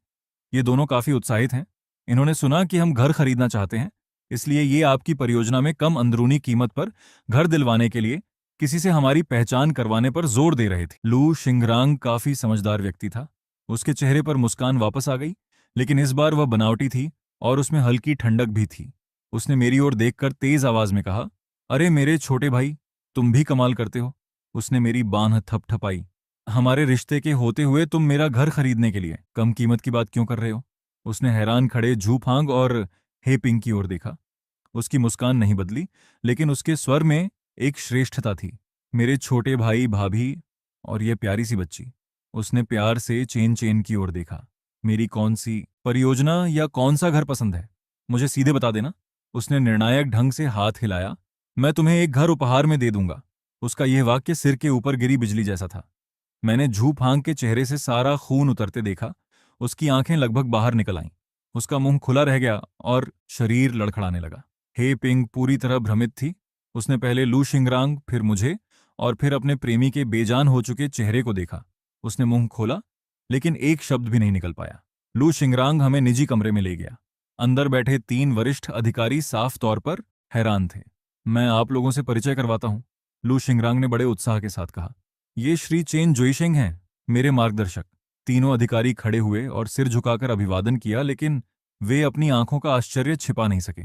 ये दोनों काफी उत्साहित हैं। इन्होंने सुना कि हम घर खरीदना चाहते हैं, इसलिए ये आपकी परियोजना में कम अंदरूनी कीमत पर घर दिलवाने के लिए किसी से हमारी पहचान करवाने पर जोर दे रहे थे। लू शिंगरांग काफी समझदार व्यक्ति था। उसके चेहरे पर मुस्कान वापस आ गई, लेकिन इस बार वह बनावटी थी और उसमें हल्की ठंडक भी थी। उसने मेरी ओर देखकर तेज आवाज में कहा, अरे मेरे छोटे भाई, तुम भी कमाल करते हो। उसने मेरी बांह थपथपाई। हमारे रिश्ते के होते हुए तुम मेरा घर खरीदने के लिए कम कीमत की बात क्यों कर रहे हो? उसने हैरान खड़े झूफांग और हेपिंग की ओर देखा। उसकी मुस्कान नहीं बदली, लेकिन उसके स्वर में एक श्रेष्ठता थी। मेरे छोटे भाई भाभी और ये प्यारी सी बच्ची। उसने प्यार से चेन चेन की ओर देखा। मेरी कौन सी परियोजना या कौन सा घर पसंद है? मुझे सीधे बता देना। उसने निर्णायक ढंग से हाथ हिलाया। मैं तुम्हें एक घर उपहार में दे दूंगा। उसका यह वाक्य सिर के ऊपर गिरी बिजली जैसा था। मैंने झू फांग के चेहरे से सारा खून उतरते देखा। उसकी आंखें लगभग बाहर निकल आईं। उसका मुंह खुला रह गया और शरीर लड़खड़ाने लगा। हे पिंग पूरी तरह भ्रमित थी। उसने पहले लू शिंगरांग, फिर मुझे और फिर अपने प्रेमी के बेजान हो चुके चेहरे को देखा। उसने मुंह खोला, लेकिन एक शब्द भी नहीं निकल पाया। लू शिंगरांग हमें निजी कमरे में ले गया। अंदर बैठे 3 वरिष्ठ अधिकारी साफ तौर पर हैरान थे। मैं आप लोगों से परिचय करवाता हूं, लू शिंगरांग ने बड़े उत्साह के साथ कहा। ये श्री चेन जोइशेंग हैं, मेरे मार्गदर्शक। तीनों अधिकारी खड़े हुए और सिर झुकाकर अभिवादन किया, लेकिन वे अपनी आंखों का आश्चर्य छिपा नहीं सके।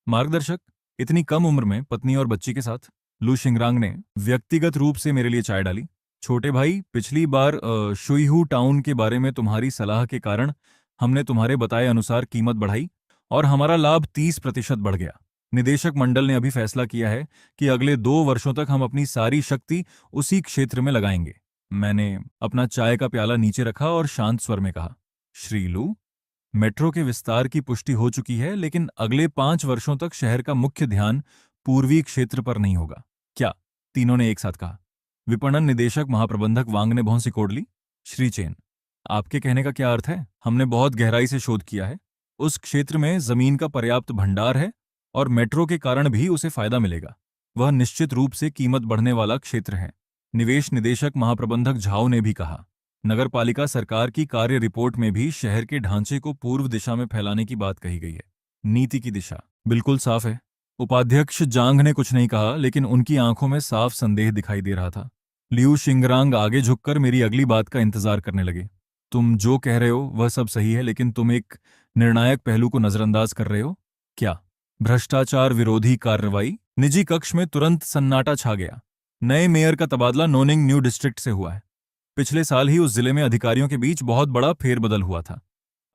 मार्गदर्शक, इतनी कम उम्र में पत्नी और बच्ची के साथ? लू शिंगरांग ने व्यक्तिगत रूप से मेरे लिए चाय डाली। छोटे भाई, पिछली बार शुईहू टाउन के बारे में तुम्हारी सलाह के कारण हमने तुम्हारे बताए अनुसार कीमत बढ़ाई और हमारा लाभ 30% बढ़ गया। निदेशक मंडल ने अभी फैसला किया है कि अगले 2 वर्षों तक हम अपनी सारी शक्ति उसी क्षेत्र में लगाएंगे। मैंने अपना चाय का प्याला नीचे रखा और शांत स्वर में कहा, श्रीलू, मेट्रो के विस्तार की पुष्टि हो चुकी है, लेकिन अगले 5 वर्षों तक शहर का मुख्य ध्यान पूर्वी क्षेत्र पर नहीं होगा। क्या? तीनों ने एक साथ कहा। विपणन निदेशक महाप्रबंधक वांग ने भौं सिकोड़ ली। श्री चेन, आपके कहने का क्या अर्थ है? हमने बहुत गहराई से शोध किया है। उस क्षेत्र में जमीन का पर्याप्त भंडार है और मेट्रो के कारण भी उसे फायदा मिलेगा। वह निश्चित रूप से कीमत बढ़ने वाला क्षेत्र है। निवेश निदेशक महाप्रबंधक झाओ ने भी कहा। नगरपालिका सरकार की कार्य रिपोर्ट में भी शहर के ढांचे को पूर्व दिशा में फैलाने की बात कही गई है। नीति की दिशा बिल्कुल साफ है। उपाध्यक्ष जांग ने कुछ नहीं कहा, लेकिन उनकी आंखों में साफ संदेह दिखाई दे रहा था। लियू शिंगरांग आगे झुककर मेरी अगली बात का इंतजार करने लगे। तुम जो कह रहे हो वह सब सही है, लेकिन तुम एक निर्णायक पहलू को नजरअंदाज कर रहे हो। क्या? भ्रष्टाचार विरोधी कार्रवाई। निजी कक्ष में तुरंत सन्नाटा छा गया। नए मेयर का तबादला नोनिंग न्यू डिस्ट्रिक्ट से हुआ है। पिछले साल ही उस जिले में अधिकारियों के बीच बहुत बड़ा फेरबदल हुआ था।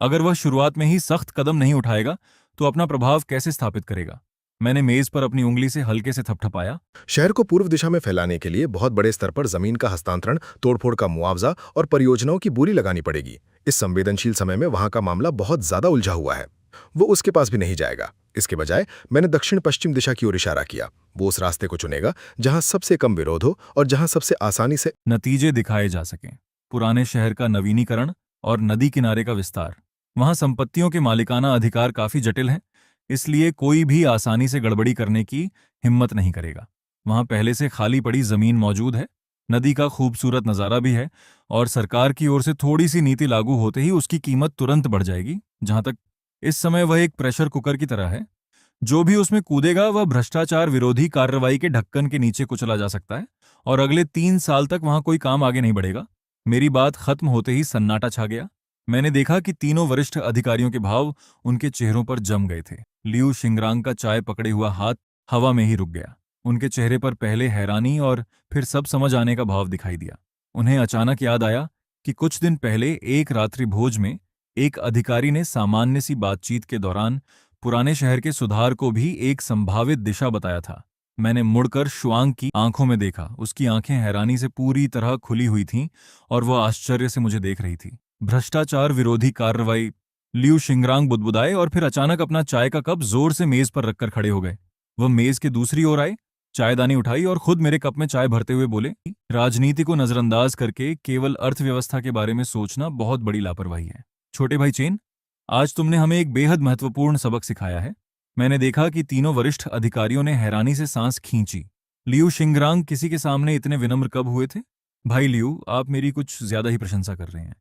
अगर वह शुरुआत में ही सख्त कदम नहीं उठाएगा तो अपना प्रभाव कैसे स्थापित करेगा? मैंने मेज पर अपनी उंगली से हल्के से थपथपाया। शहर को पूर्व दिशा में फैलाने के लिए बहुत बड़े स्तर पर जमीन का हस्तांतरण, तोड़फोड़ का मुआवजा और परियोजनाओं की बोली लगानी पड़ेगी। इस संवेदनशील समय में वहां का मामला बहुत ज्यादा उलझा हुआ है। वो उसके पास भी नहीं जाएगा। इसके बजाय मैंने दक्षिण पश्चिम दिशा की ओर इशारा किया। वो उस रास्ते को चुनेगा जहां सबसे कम विरोध हो और जहां सबसे आसानी से नतीजे दिखाए जा सकें। पुराने शहर का नवीनीकरण और नदी किनारे का विस्तार। वहां संपत्तियों के मालिकाना अधिकार काफी जटिल हैं, इसलिए कोई भी आसानी से गड़बड़ी करने की हिम्मत नहीं करेगा। वहां पहले से खाली पड़ी जमीन मौजूद है, नदी का खूबसूरत नज़ारा भी है, और सरकार की ओर से थोड़ी सी नीति लागू होते ही उसकी कीमत तुरंत बढ़ जाएगी। जहां तक इस समय वह एक प्रेशर कुकर की तरह है, जो भी उसमें कूदेगा वह भ्रष्टाचार विरोधी कार्रवाई के ढक्कन के नीचे कुचला जा सकता है, और अगले 3 साल तक वहां कोई काम आगे नहीं बढ़ेगा। मेरी बात खत्म होते ही सन्नाटा छा गया। मैंने देखा कि तीनों वरिष्ठ अधिकारियों के भाव उनके चेहरों पर जम गए थे। लियू शिंगरांग का चाय पकड़े हुआ हाथ हवा में ही रुक गया। उनके चेहरे पर पहले हैरानी और फिर सब समझ आने का भाव दिखाई दिया। उन्हें अचानक याद आया कि कुछ दिन पहले एक रात्रि भोज में एक अधिकारी ने सामान्य सी बातचीत के दौरान पुराने शहर के सुधार को भी एक संभावित दिशा बताया था। मैंने मुड़कर शुआंग की आंखों में देखा। उसकी आंखें हैरानी से पूरी तरह खुली हुई थीं और वह आश्चर्य से मुझे देख रही थी। भ्रष्टाचार विरोधी कार्रवाई। लियू शिंगरांग बुदबुदाए और फिर अचानक अपना चाय का कप जोर से मेज पर रखकर खड़े हो गए। वह मेज के दूसरी ओर आए, चायदानी उठाई और खुद मेरे कप में चाय भरते हुए बोले, राजनीति को नजरअंदाज करके केवल अर्थव्यवस्था के बारे में सोचना बहुत बड़ी लापरवाही है। छोटे भाई चेन, आज तुमने हमें एक बेहद महत्वपूर्ण सबक सिखाया है। मैंने देखा कि तीनों वरिष्ठ अधिकारियों ने हैरानी से सांस खींची। लियू शिंगरांग किसी के सामने इतने विनम्र कब हुए थे? भाई लियू, आप मेरी कुछ ज्यादा ही प्रशंसा कर रहे हैं,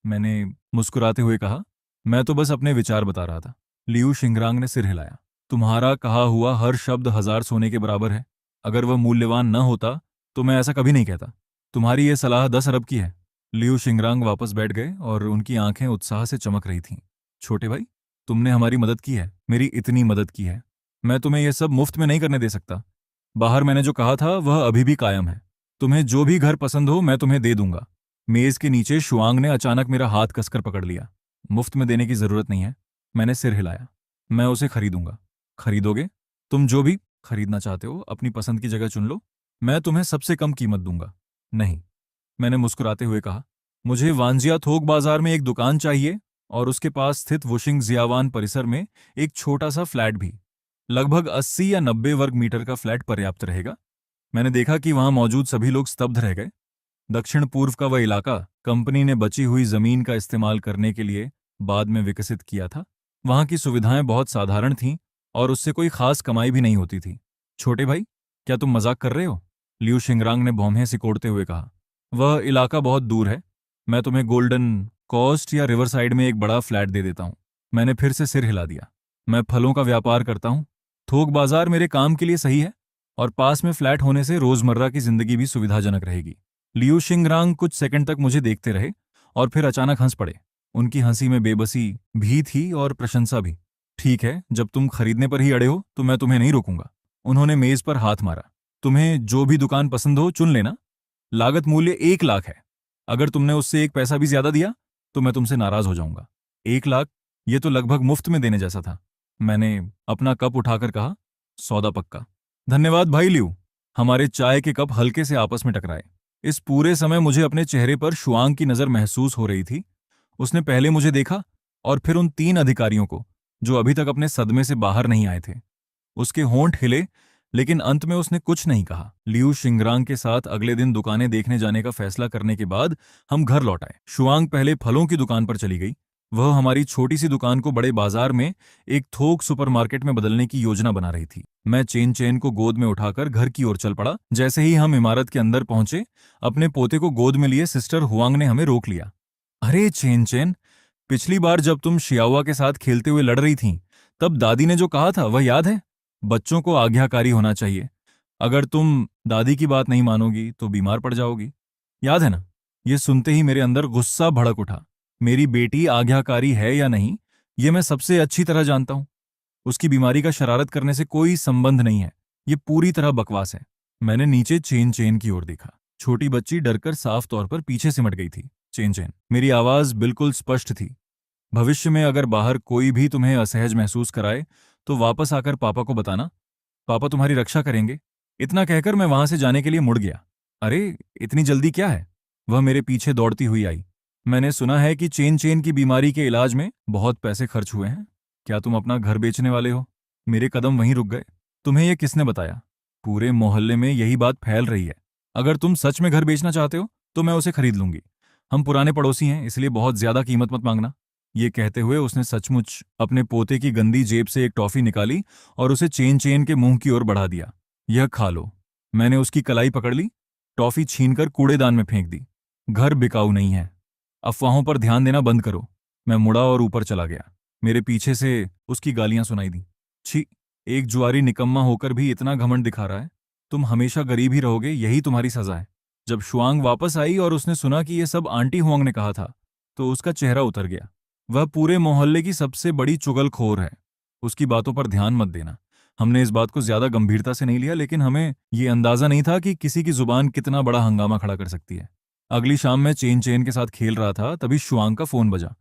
मैंने मुस्कुराते हुए कहा। मैं तो बस अपने विचार बता रहा था। लियू शिंगरांग ने सिर हिलाया। तुम्हारा कहा हुआ हर शब्द 1000 सोने के बराबर है। अगर वह मूल्यवान न होता तो मैं ऐसा कभी नहीं कहता। तुम्हारी यह सलाह 10 अरब की है। लियू शिंगरांग वापस बैठ गए और उनकी आंखें उत्साह से चमक रही थीं। छोटे भाई, तुमने हमारी मदद की है, मेरी इतनी मदद की है। मैं तुम्हें यह सब मुफ्त में नहीं करने दे सकता। बाहर मैंने जो कहा था वह अभी भी कायम है। तुम्हें जो भी घर पसंद हो मैं तुम्हें दे दूंगा। मेज के नीचे शुआंग ने अचानक मेरा हाथ कसकर पकड़ लिया। मुफ्त में देने की जरूरत नहीं है। मैंने सिर हिलाया। मैं उसे खरीदूंगा। खरीदोगे? तुम जो भी खरीदना चाहते हो अपनी पसंद की जगह चुन लो। मैं तुम्हें सबसे कम कीमत दूंगा। नहीं, मैंने मुस्कुराते हुए कहा। मुझे वांजिया थोक बाजार में एक दुकान चाहिए और उसके पास स्थित वुशिंग जियावान परिसर में एक छोटा सा फ्लैट भी। लगभग 80 या 90 वर्ग मीटर का फ्लैट पर्याप्त रहेगा। मैंने देखा कि वहां मौजूद सभी लोग स्तब्ध रह गए। दक्षिण पूर्व का वह इलाका कंपनी ने बची हुई जमीन का इस्तेमाल करने के लिए बाद में विकसित किया था। वहां की सुविधाएं बहुत साधारण थीं और उससे कोई खास कमाई भी नहीं होती थी। छोटे भाई, क्या तुम मजाक कर रहे हो? लियू शिंगरांग ने भौहें सिकोड़ते हुए कहा। वह इलाका बहुत दूर है। मैं तुम्हें गोल्डन कोस्ट या रिवर साइड में एक बड़ा फ्लैट दे देता हूं। मैंने फिर से सिर हिला दिया। मैं फलों का व्यापार करता हूं। थोक बाजार मेरे काम के लिए सही है और पास में फ्लैट होने से रोजमर्रा की जिंदगी भी सुविधाजनक रहेगी। लियू शिंगरांग कुछ सेकंड तक मुझे देखते रहे और फिर अचानक हंस पड़े। उनकी हंसी में बेबसी भी थी और प्रशंसा भी। ठीक है, जब तुम खरीदने पर ही अड़े हो तो मैं तुम्हें नहीं रोकूंगा। उन्होंने मेज पर हाथ मारा। तुम्हें जो भी दुकान पसंद हो चुन लेना। लागत मूल्य 1 लाख है। अगर तुमने उससे एक पैसा भी ज्यादा दिया तो मैं तुमसे नाराज हो जाऊंगा। 1 लाख? ये तो लगभग मुफ्त में देने जैसा था। मैंने अपना कप उठाकर कहा, सौदा पक्का। धन्यवाद भाई लियू। हमारे चाय के कप हल्के से आपस में टकराए। इस पूरे समय मुझे अपने चेहरे पर शुआंग की नजर महसूस हो रही थी। उसने पहले मुझे देखा और फिर उन 3 अधिकारियों को जो अभी तक अपने सदमे से बाहर नहीं आए थे। उसके होंठ हिले, लेकिन अंत में उसने कुछ नहीं कहा। लियू शिंगरांग के साथ अगले दिन दुकानें देखने जाने का फैसला करने के बाद हम घर लौट आए। शुआंग पहले फलों की दुकान पर चली गई। वह हमारी छोटी सी दुकान को बड़े बाजार में एक थोक सुपरमार्केट में बदलने की योजना बना रही थी। मैं चेन चेन को गोद में उठाकर घर की ओर चल पड़ा। जैसे ही हम इमारत के अंदर पहुंचे, अपने पोते को गोद में लिए सिस्टर हुआंग ने हमें रोक लिया। अरे चेन चेन, पिछली बार जब तुम शियावा के साथ खेलते हुए लड़ रही थीं, तब दादी ने जो कहा था वह याद है? बच्चों को आज्ञाकारी होना चाहिए। अगर तुम दादी की बात नहीं मानोगी तो बीमार पड़ जाओगी। याद है ना? ये सुनते ही मेरे अंदर गुस्सा भड़क उठा। मेरी बेटी आज्ञाकारी है या नहीं, ये मैं सबसे अच्छी तरह जानता हूं। उसकी बीमारी का शरारत करने से कोई संबंध नहीं है। ये पूरी तरह बकवास है। मैंने नीचे चेन चेन की ओर देखा। छोटी बच्ची डरकर साफ तौर पर पीछे सिमट गई थी। चेन चेन, मेरी आवाज बिल्कुल स्पष्ट थी। भविष्य में अगर बाहर कोई भी तुम्हें असहज महसूस कराए तो वापस आकर पापा को बताना, पापा तुम्हारी रक्षा करेंगे। इतना कहकर मैं वहां से जाने के लिए मुड़ गया। अरे, इतनी जल्दी क्या है? वह मेरे पीछे दौड़ती हुई आई। मैंने सुना है कि चेन चेन की बीमारी के इलाज में बहुत पैसे खर्च हुए हैं। क्या तुम अपना घर बेचने वाले हो? मेरे कदम वहीं रुक गए। तुम्हें यह किसने बताया? पूरे मोहल्ले में यही बात फैल रही है। अगर तुम सच में घर बेचना चाहते हो तो मैं उसे खरीद लूंगी। हम पुराने पड़ोसी हैं, इसलिए बहुत ज्यादा कीमत मत मांगना। ये कहते हुए उसने सचमुच अपने पोते की गंदी जेब से एक टॉफी निकाली और उसे चेन चेन के मुंह की ओर बढ़ा दिया। यह खा लो। मैंने उसकी कलाई पकड़ ली, टॉफी छीनकर कूड़ेदान में फेंक दी। घर बिकाऊ नहीं है। अफवाहों पर ध्यान देना बंद करो। मैं मुड़ा और ऊपर चला गया। मेरे पीछे से उसकी गालियां सुनाई दी। छी, एक जुआरी निकम्मा होकर भी इतना घमंड दिखा रहा है। तुम हमेशा गरीब ही रहोगे, यही तुम्हारी सजा है। जब शुआंग वापस आई और उसने सुना कि यह सब आंटी हुआंग ने कहा था तो उसका चेहरा उतर गया। वह पूरे मोहल्ले की सबसे बड़ी चुगलखोर है। उसकी बातों पर ध्यान मत देना। हमने इस बात को ज्यादा गंभीरता से नहीं लिया, लेकिन हमें ये अंदाजा नहीं था कि किसी की जुबान कितना बड़ा हंगामा खड़ा कर सकती है। अगली शाम मैं चेन चेन के साथ खेल रहा था, तभी शुआंग का फोन बजा।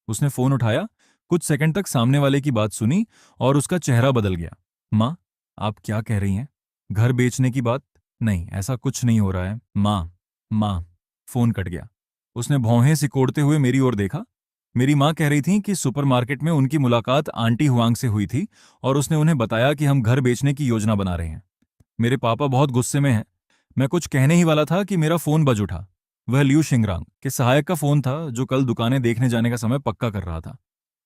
उसने फोन उठाया, कुछ सेकंड तक सामने वाले की बात सुनी और उसका चेहरा बदल गया। माँ, आप क्या कह रही हैं? घर बेचने की बात? नहीं, ऐसा कुछ नहीं हो रहा है माँ। माँ। फोन कट गया। उसने भौहें सिकोड़ते हुए मेरी ओर देखा। मेरी माँ कह रही थी कि सुपरमार्केट में उनकी मुलाकात आंटी हुआंग से हुई थी और उसने उन्हें बताया कि हम घर बेचने की योजना बना रहे हैं। मेरे पापा बहुत गुस्से में हैं। मैं कुछ कहने ही वाला था कि मेरा फोन बज उठा। वह लियू शिंगरांग के सहायक का फोन था, जो कल दुकानें देखने जाने का समय पक्का कर रहा था।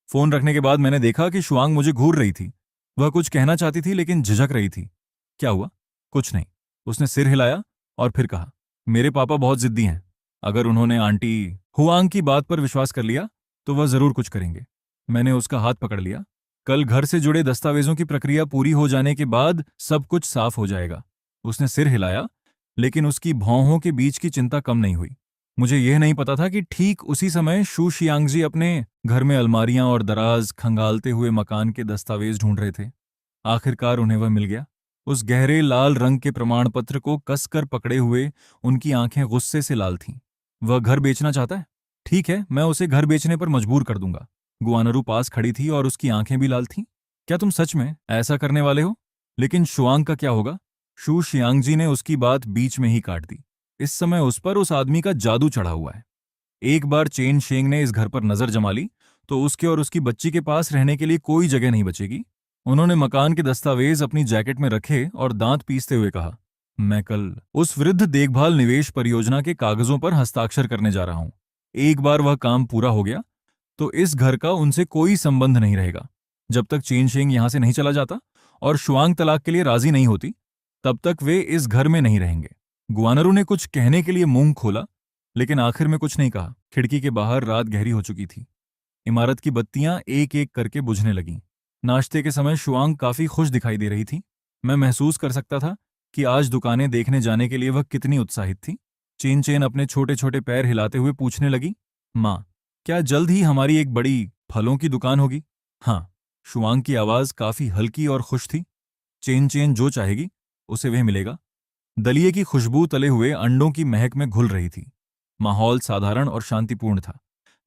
फोन रखने के बाद मैंने देखा कि शुआंग मुझे घूर रही थी। वह कुछ कहना चाहती थी लेकिन झिझक रही थी। क्या हुआ? कुछ नहीं। उसने सिर हिलाया और फिर कहा, मेरे पापा बहुत जिद्दी हैं। अगर उन्होंने आंटी हुआंग की बात पर विश्वास कर लिया तो वह जरूर कुछ करेंगे। मैंने उसका हाथ पकड़ लिया। कल घर से जुड़े दस्तावेजों की प्रक्रिया पूरी हो जाने के बाद सब कुछ साफ हो जाएगा। उसने सिर हिलाया, लेकिन उसकी भौहों के बीच की चिंता कम नहीं हुई। मुझे यह नहीं पता था कि ठीक उसी समय शू शियांगजी अपने घर में अलमारियां और दराज खंगालते हुए मकान के दस्तावेज ढूंढ रहे थे। आखिरकार उन्हें वह मिल गया। उस गहरे लाल रंग के प्रमाण पत्र को कसकर पकड़े हुए उनकी आंखें गुस्से से लाल थीं। वह घर बेचना चाहता है? ठीक है, मैं उसे घर बेचने पर मजबूर कर दूंगा। गुआनरू पास खड़ी थी और उसकी आंखें भी लाल थीं। क्या तुम सच में ऐसा करने वाले हो? लेकिन शुआंग का क्या होगा? शू शियांगजी ने उसकी बात बीच में ही काट दी। इस समय उस पर उस आदमी का जादू चढ़ा हुआ है। एक बार चेन शेंग ने इस घर पर नजर जमा ली तो उसके और उसकी बच्ची के पास रहने के लिए कोई जगह नहीं बचेगी। उन्होंने मकान के दस्तावेज अपनी जैकेट में रखे और दांत पीसते हुए कहा, मैं कल उस वृद्ध देखभाल निवेश परियोजना के कागजों पर हस्ताक्षर करने जा रहा हूं। एक बार वह काम पूरा हो गया तो इस घर का उनसे कोई संबंध नहीं रहेगा। जब तक चेन शेंग यहां से नहीं चला जाता और शुआंग तलाक के लिए राजी नहीं होती, तब तक वे इस घर में नहीं रहेंगे। गुआनरू ने कुछ कहने के लिए मुंह खोला, लेकिन आखिर में कुछ नहीं कहा। खिड़की के बाहर रात गहरी हो चुकी थी। इमारत की बत्तियां एक एक करके बुझने लगीं। नाश्ते के समय शुआंग काफी खुश दिखाई दे रही थी। मैं महसूस कर सकता था कि आज दुकानें देखने जाने के लिए वह कितनी उत्साहित थी। चेन चेन अपने छोटे छोटे पैर हिलाते हुए पूछने लगी, माँ, क्या जल्द ही हमारी एक बड़ी फलों की दुकान होगी? हाँ। शुआंग की आवाज काफी हल्की और खुश थी। चेन चेन जो चाहेगी उसे वह मिलेगा। दलिए की खुशबू तले हुए अंडों की महक में घुल रही थी। माहौल साधारण और शांतिपूर्ण था,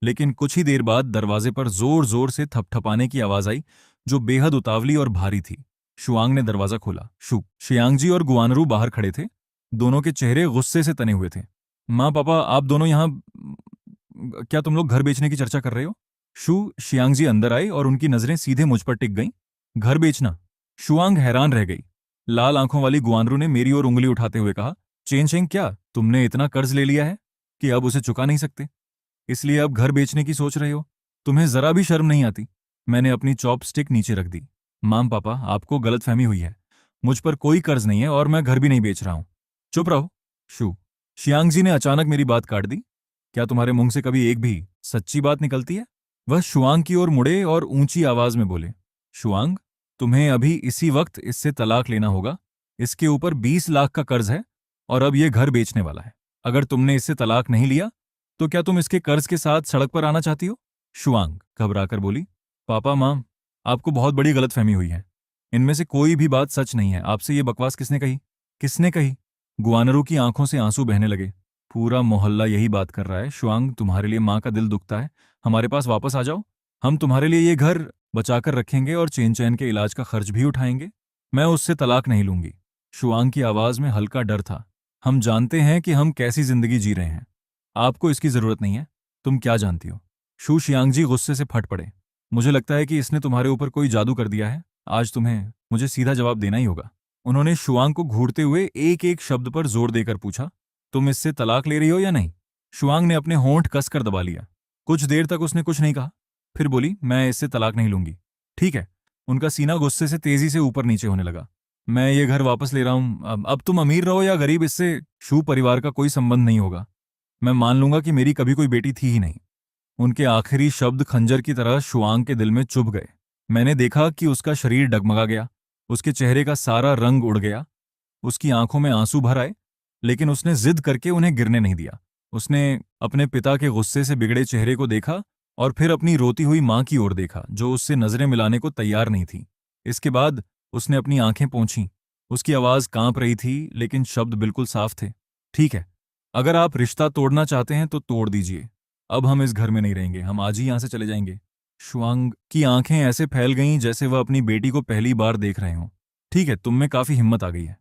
लेकिन कुछ ही देर बाद दरवाजे पर जोर जोर से थपथपाने की आवाज आई, जो बेहद उतावली और भारी थी। शुआंग ने दरवाजा खोला। शियांगजी और गुआनरू बाहर खड़े थे। दोनों के चेहरे गुस्से से तने हुए थे। माँ, पापा, आप दोनों यहाँ क्या तुम लोग घर बेचने की चर्चा कर रहे हो? शियांगजी अंदर आए और उनकी नजरें सीधे मुझ पर टिक गईं। घर बेचना? शुआंग हैरान रह गई। लाल आंखों वाली गुआनरू ने मेरी ओर उंगली उठाते हुए कहा, चेन शेंग, क्या तुमने इतना कर्ज ले लिया है कि अब उसे चुका नहीं सकते, इसलिए अब घर बेचने की सोच रहे हो? तुम्हें जरा भी शर्म नहीं आती? मैंने अपनी चॉपस्टिक नीचे रख दी। माम, पापा, आपको गलतफहमी हुई है। मुझ पर कोई कर्ज नहीं है और मैं घर भी नहीं बेच रहा हूं। चुप रहो। शियांगजी ने अचानक मेरी बात काट दी। क्या तुम्हारे मुंह से कभी एक भी सच्ची बात निकलती है? वह शुआंग की ओर मुड़े और ऊंची आवाज में बोले, शुआंग, तुम्हें अभी इसी वक्त इससे तलाक लेना होगा। इसके ऊपर 20 लाख का कर्ज है और अब यह घर बेचने वाला है। अगर तुमने इससे तलाक नहीं लिया तो क्या तुम इसके कर्ज के साथ सड़क पर आना चाहती हो? शुआंग घबराकर बोली, पापा, मां, आपको बहुत बड़ी गलतफहमी हुई है। इनमें से कोई भी बात सच नहीं है। आपसे ये बकवास किसने कही? किसने कही? गुआनरू की आंखों से आंसू बहने लगे। पूरा मोहल्ला यही बात कर रहा है, शुआंग तुम्हारे लिए माँ का दिल दुखता है, हमारे पास वापस आ जाओ। हम तुम्हारे लिए ये घर बचाकर रखेंगे और चेन चैन के इलाज का खर्च भी उठाएंगे। मैं उससे तलाक नहीं लूंगी। शुआंग की आवाज में हल्का डर था। हम जानते हैं कि हम कैसी जिंदगी जी रहे हैं। आपको इसकी जरूरत नहीं है। तुम क्या जानती हो? शू शियांगजी गुस्से से फट पड़े। मुझे लगता है कि इसने तुम्हारे ऊपर कोई जादू कर दिया है। आज तुम्हें मुझे सीधा जवाब देना ही होगा। उन्होंने शुआंग को घूरते हुए एक एक शब्द पर जोर देकर पूछा, तुम इससे तलाक ले रही हो या नहीं? शुआंग ने अपने होंठ कसकर दबा लिया। कुछ देर तक उसने कुछ नहीं कहा, फिर बोली, मैं इससे तलाक नहीं लूंगी। ठीक है। उनका सीना गुस्से से तेजी से ऊपर नीचे होने लगा। मैं ये घर वापस ले रहा हूं। अब तुम अमीर रहो या गरीब, इससे शू परिवार का कोई संबंध नहीं होगा। मैं मान लूंगा कि मेरी कभी कोई बेटी थी ही नहीं। उनके आखिरी शब्द खंजर की तरह शुआंग के दिल में चुभ गए। मैंने देखा कि उसका शरीर डगमगा गया, उसके चेहरे का सारा रंग उड़ गया, उसकी आंखों में आंसू भर आए, लेकिन उसने जिद करके उन्हें गिरने नहीं दिया। उसने अपने पिता के गुस्से से बिगड़े चेहरे को देखा और फिर अपनी रोती हुई मां की ओर देखा, जो उससे नजरें मिलाने को तैयार नहीं थी। इसके बाद उसने अपनी आंखें पोंछीं। उसकी आवाज कांप रही थी, लेकिन शब्द बिल्कुल साफ थे। ठीक है, अगर आप रिश्ता तोड़ना चाहते हैं तो तोड़ दीजिए। अब हम इस घर में नहीं रहेंगे, हम आज ही यहां से चले जाएंगे। शुआंग की आंखें ऐसे फैल गईं जैसे वह अपनी बेटी को पहली बार देख रहे हों। ठीक है, तुम में काफी हिम्मत आ गई है।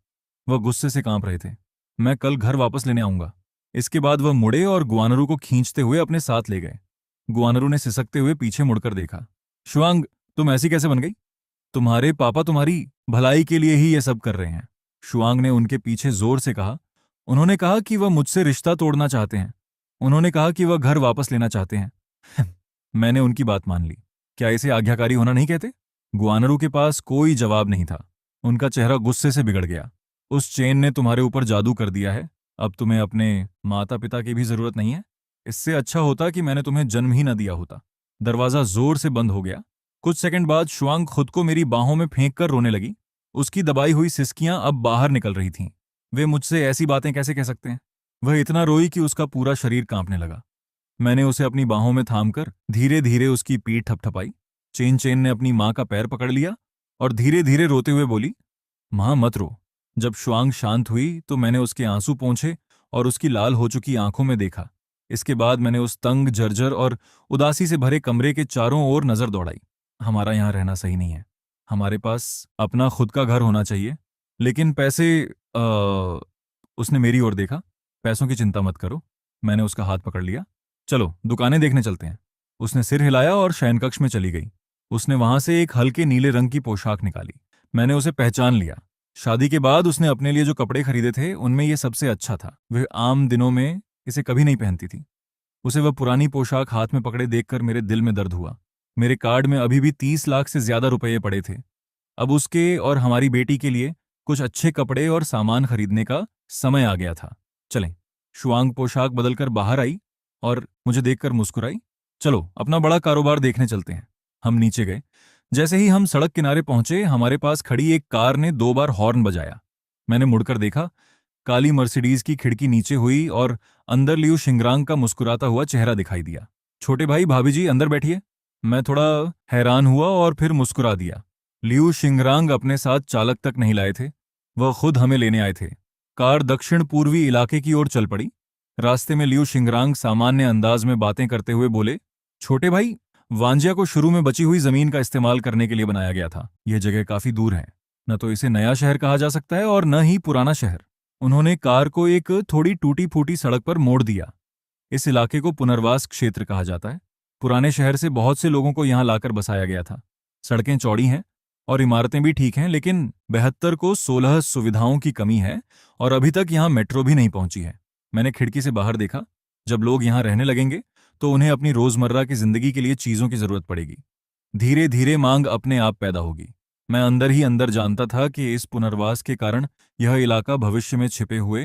वह गुस्से से कांप रहे थे। मैं कल घर वापस लेने आऊंगा। इसके बाद वह मुड़े और गुआनरू को खींचते हुए अपने साथ ले गए। गुआनरू ने सिसकते हुए पीछे मुड़कर देखा। शुआंग, तुम ऐसी कैसे बन गई? तुम्हारे पापा तुम्हारी भलाई के लिए ही ये सब कर रहे हैं। शुआंग ने उनके पीछे जोर से कहा। उन्होंने कहा कि वह मुझसे रिश्ता तोड़ना चाहते हैं। उन्होंने कहा कि वह घर वापस लेना चाहते हैं। मैंने उनकी बात मान ली। क्या इसे आज्ञाकारी होना नहीं कहते? गुआनरू के पास कोई जवाब नहीं था। उनका चेहरा गुस्से से बिगड़ गया। उस चेन ने तुम्हारे ऊपर जादू कर दिया है। अब तुम्हें अपने माता पिता की भी जरूरत नहीं है। इससे अच्छा होता कि मैंने तुम्हें जन्म ही न दिया होता। दरवाजा जोर से बंद हो गया। कुछ सेकंड बाद शुआंग खुद को मेरी बाहों में फेंक कर रोने लगी। उसकी दबाई हुई सिसकियां अब बाहर निकल रही थीं। वे मुझसे ऐसी बातें कैसे कह सकते हैं? वह इतना रोई कि उसका पूरा शरीर कांपने लगा। मैंने उसे अपनी बाहों में थामकर धीरे धीरे उसकी पीठ थपथपाई। चेन चेन ने अपनी मां का पैर पकड़ लिया और धीरे धीरे रोते हुए बोली, मां मत रो। जब शुआंग शांत हुई तो मैंने उसके आंसू पोंछे और उसकी लाल हो चुकी आंखों में देखा। इसके बाद मैंने उस तंग, जर्जर और उदासी से भरे कमरे के चारों ओर नजर दौड़ाई। हमारा यहां रहना सही नहीं है। हमारे पास अपना खुद का घर होना चाहिए। लेकिन पैसे उसने मेरी ओर देखा। पैसों की चिंता मत करो। मैंने उसका हाथ पकड़ लिया। चलो दुकानें देखने चलते हैं। उसने सिर हिलाया और शयनकक्ष में चली गई। उसने वहां से एक हल्के नीले रंग की पोशाक निकाली। मैंने उसे पहचान लिया। शादी के बाद उसने अपने लिए जो कपड़े खरीदे थे उनमें ये सबसे अच्छा था। वह आम दिनों में इसे कभी नहीं पहनती थी। उसे वह पुरानी पोशाक हाथ में पकड़े देखकर मेरे दिल में दर्द हुआ। मेरे कार्ड में अभी भी 30 लाख से ज्यादा रुपये पड़े थे। अब उसके और हमारी बेटी के लिए कुछ अच्छे कपड़े और सामान खरीदने का समय आ गया था। चलें। शुआंग पोशाक बदलकर बाहर आई और मुझे देखकर मुस्कुराई। चलो अपना बड़ा कारोबार देखने चलते हैं। हम नीचे गए। जैसे ही हम सड़क किनारे पहुंचे, हमारे पास खड़ी एक कार ने 2 बार हॉर्न बजाया। मैंने मुड़कर देखा। काली मर्सिडीज की खिड़की नीचे हुई और अंदर लियू शिंगरांग का मुस्कुराता हुआ चेहरा दिखाई दिया। छोटे भाई, भाभी जी अंदर बैठिए। मैं थोड़ा हैरान हुआ और फिर मुस्कुरा दिया। लियू शिंगरांग अपने साथ चालक तक नहीं लाए थे, वह खुद हमें लेने आए थे। कार दक्षिण पूर्वी इलाके की ओर चल पड़ी। रास्ते में लियू शिंगरांग सामान्य अंदाज में बातें करते हुए बोले, छोटे भाई, वांजिया को शुरू में बची हुई जमीन का इस्तेमाल करने के लिए बनाया गया था। यह जगह काफी दूर है। न तो इसे नया शहर कहा जा सकता है और न ही पुराना शहर। उन्होंने कार को एक थोड़ी टूटी फूटी सड़क पर मोड़ दिया। इस इलाके को पुनर्वास क्षेत्र कहा जाता है। पुराने शहर से बहुत से लोगों को यहां लाकर बसाया गया था। सड़कें चौड़ी हैं और इमारतें भी ठीक हैं, लेकिन 72 को 16 सुविधाओं की कमी है और अभी तक यहां मेट्रो भी नहीं पहुंची है। मैंने खिड़की से बाहर देखा। जब लोग यहां रहने लगेंगे तो उन्हें अपनी रोजमर्रा की जिंदगी के लिए चीजों की जरूरत पड़ेगी। धीरे धीरे मांग अपने आप पैदा होगी। मैं अंदर ही अंदर जानता था कि इस पुनर्वास के कारण यह इलाका भविष्य में छिपे हुए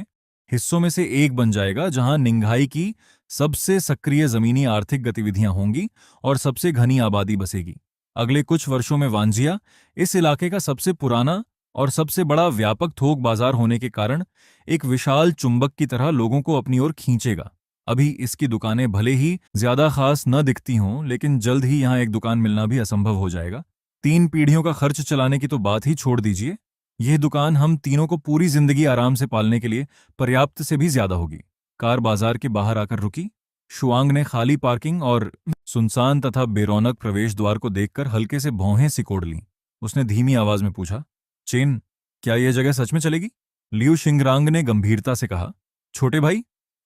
हिस्सों में से एक बन जाएगा, जहां निंघाई की सबसे सक्रिय जमीनी आर्थिक गतिविधियां होंगी और सबसे घनी आबादी बसेगी। अगले कुछ वर्षों में वांजिया इस इलाके का सबसे पुराना और सबसे बड़ा व्यापक थोक बाजार होने के कारण एक विशाल चुंबक की तरह लोगों को अपनी ओर खींचेगा। अभी इसकी दुकानें भले ही ज्यादा खास न दिखती हों, लेकिन जल्द ही यहां एक दुकान मिलना भी असंभव हो जाएगा। 3 पीढ़ियों का खर्च चलाने की तो बात ही छोड़ दीजिए। यह दुकान हम तीनों को पूरी जिंदगी आराम से पालने के लिए पर्याप्त से भी ज्यादा होगी। कार बाजार के बाहर आकर रुकी। शुआंग ने खाली पार्किंग और सुनसान तथा बेरौनक प्रवेश द्वार को देखकर हल्के से भौहें सिकोड़ लीं। उसने धीमी आवाज में पूछा, चेन, क्या यह जगह सच में चलेगी? लियू शिंगरांग ने गंभीरता से कहा, छोटे भाई,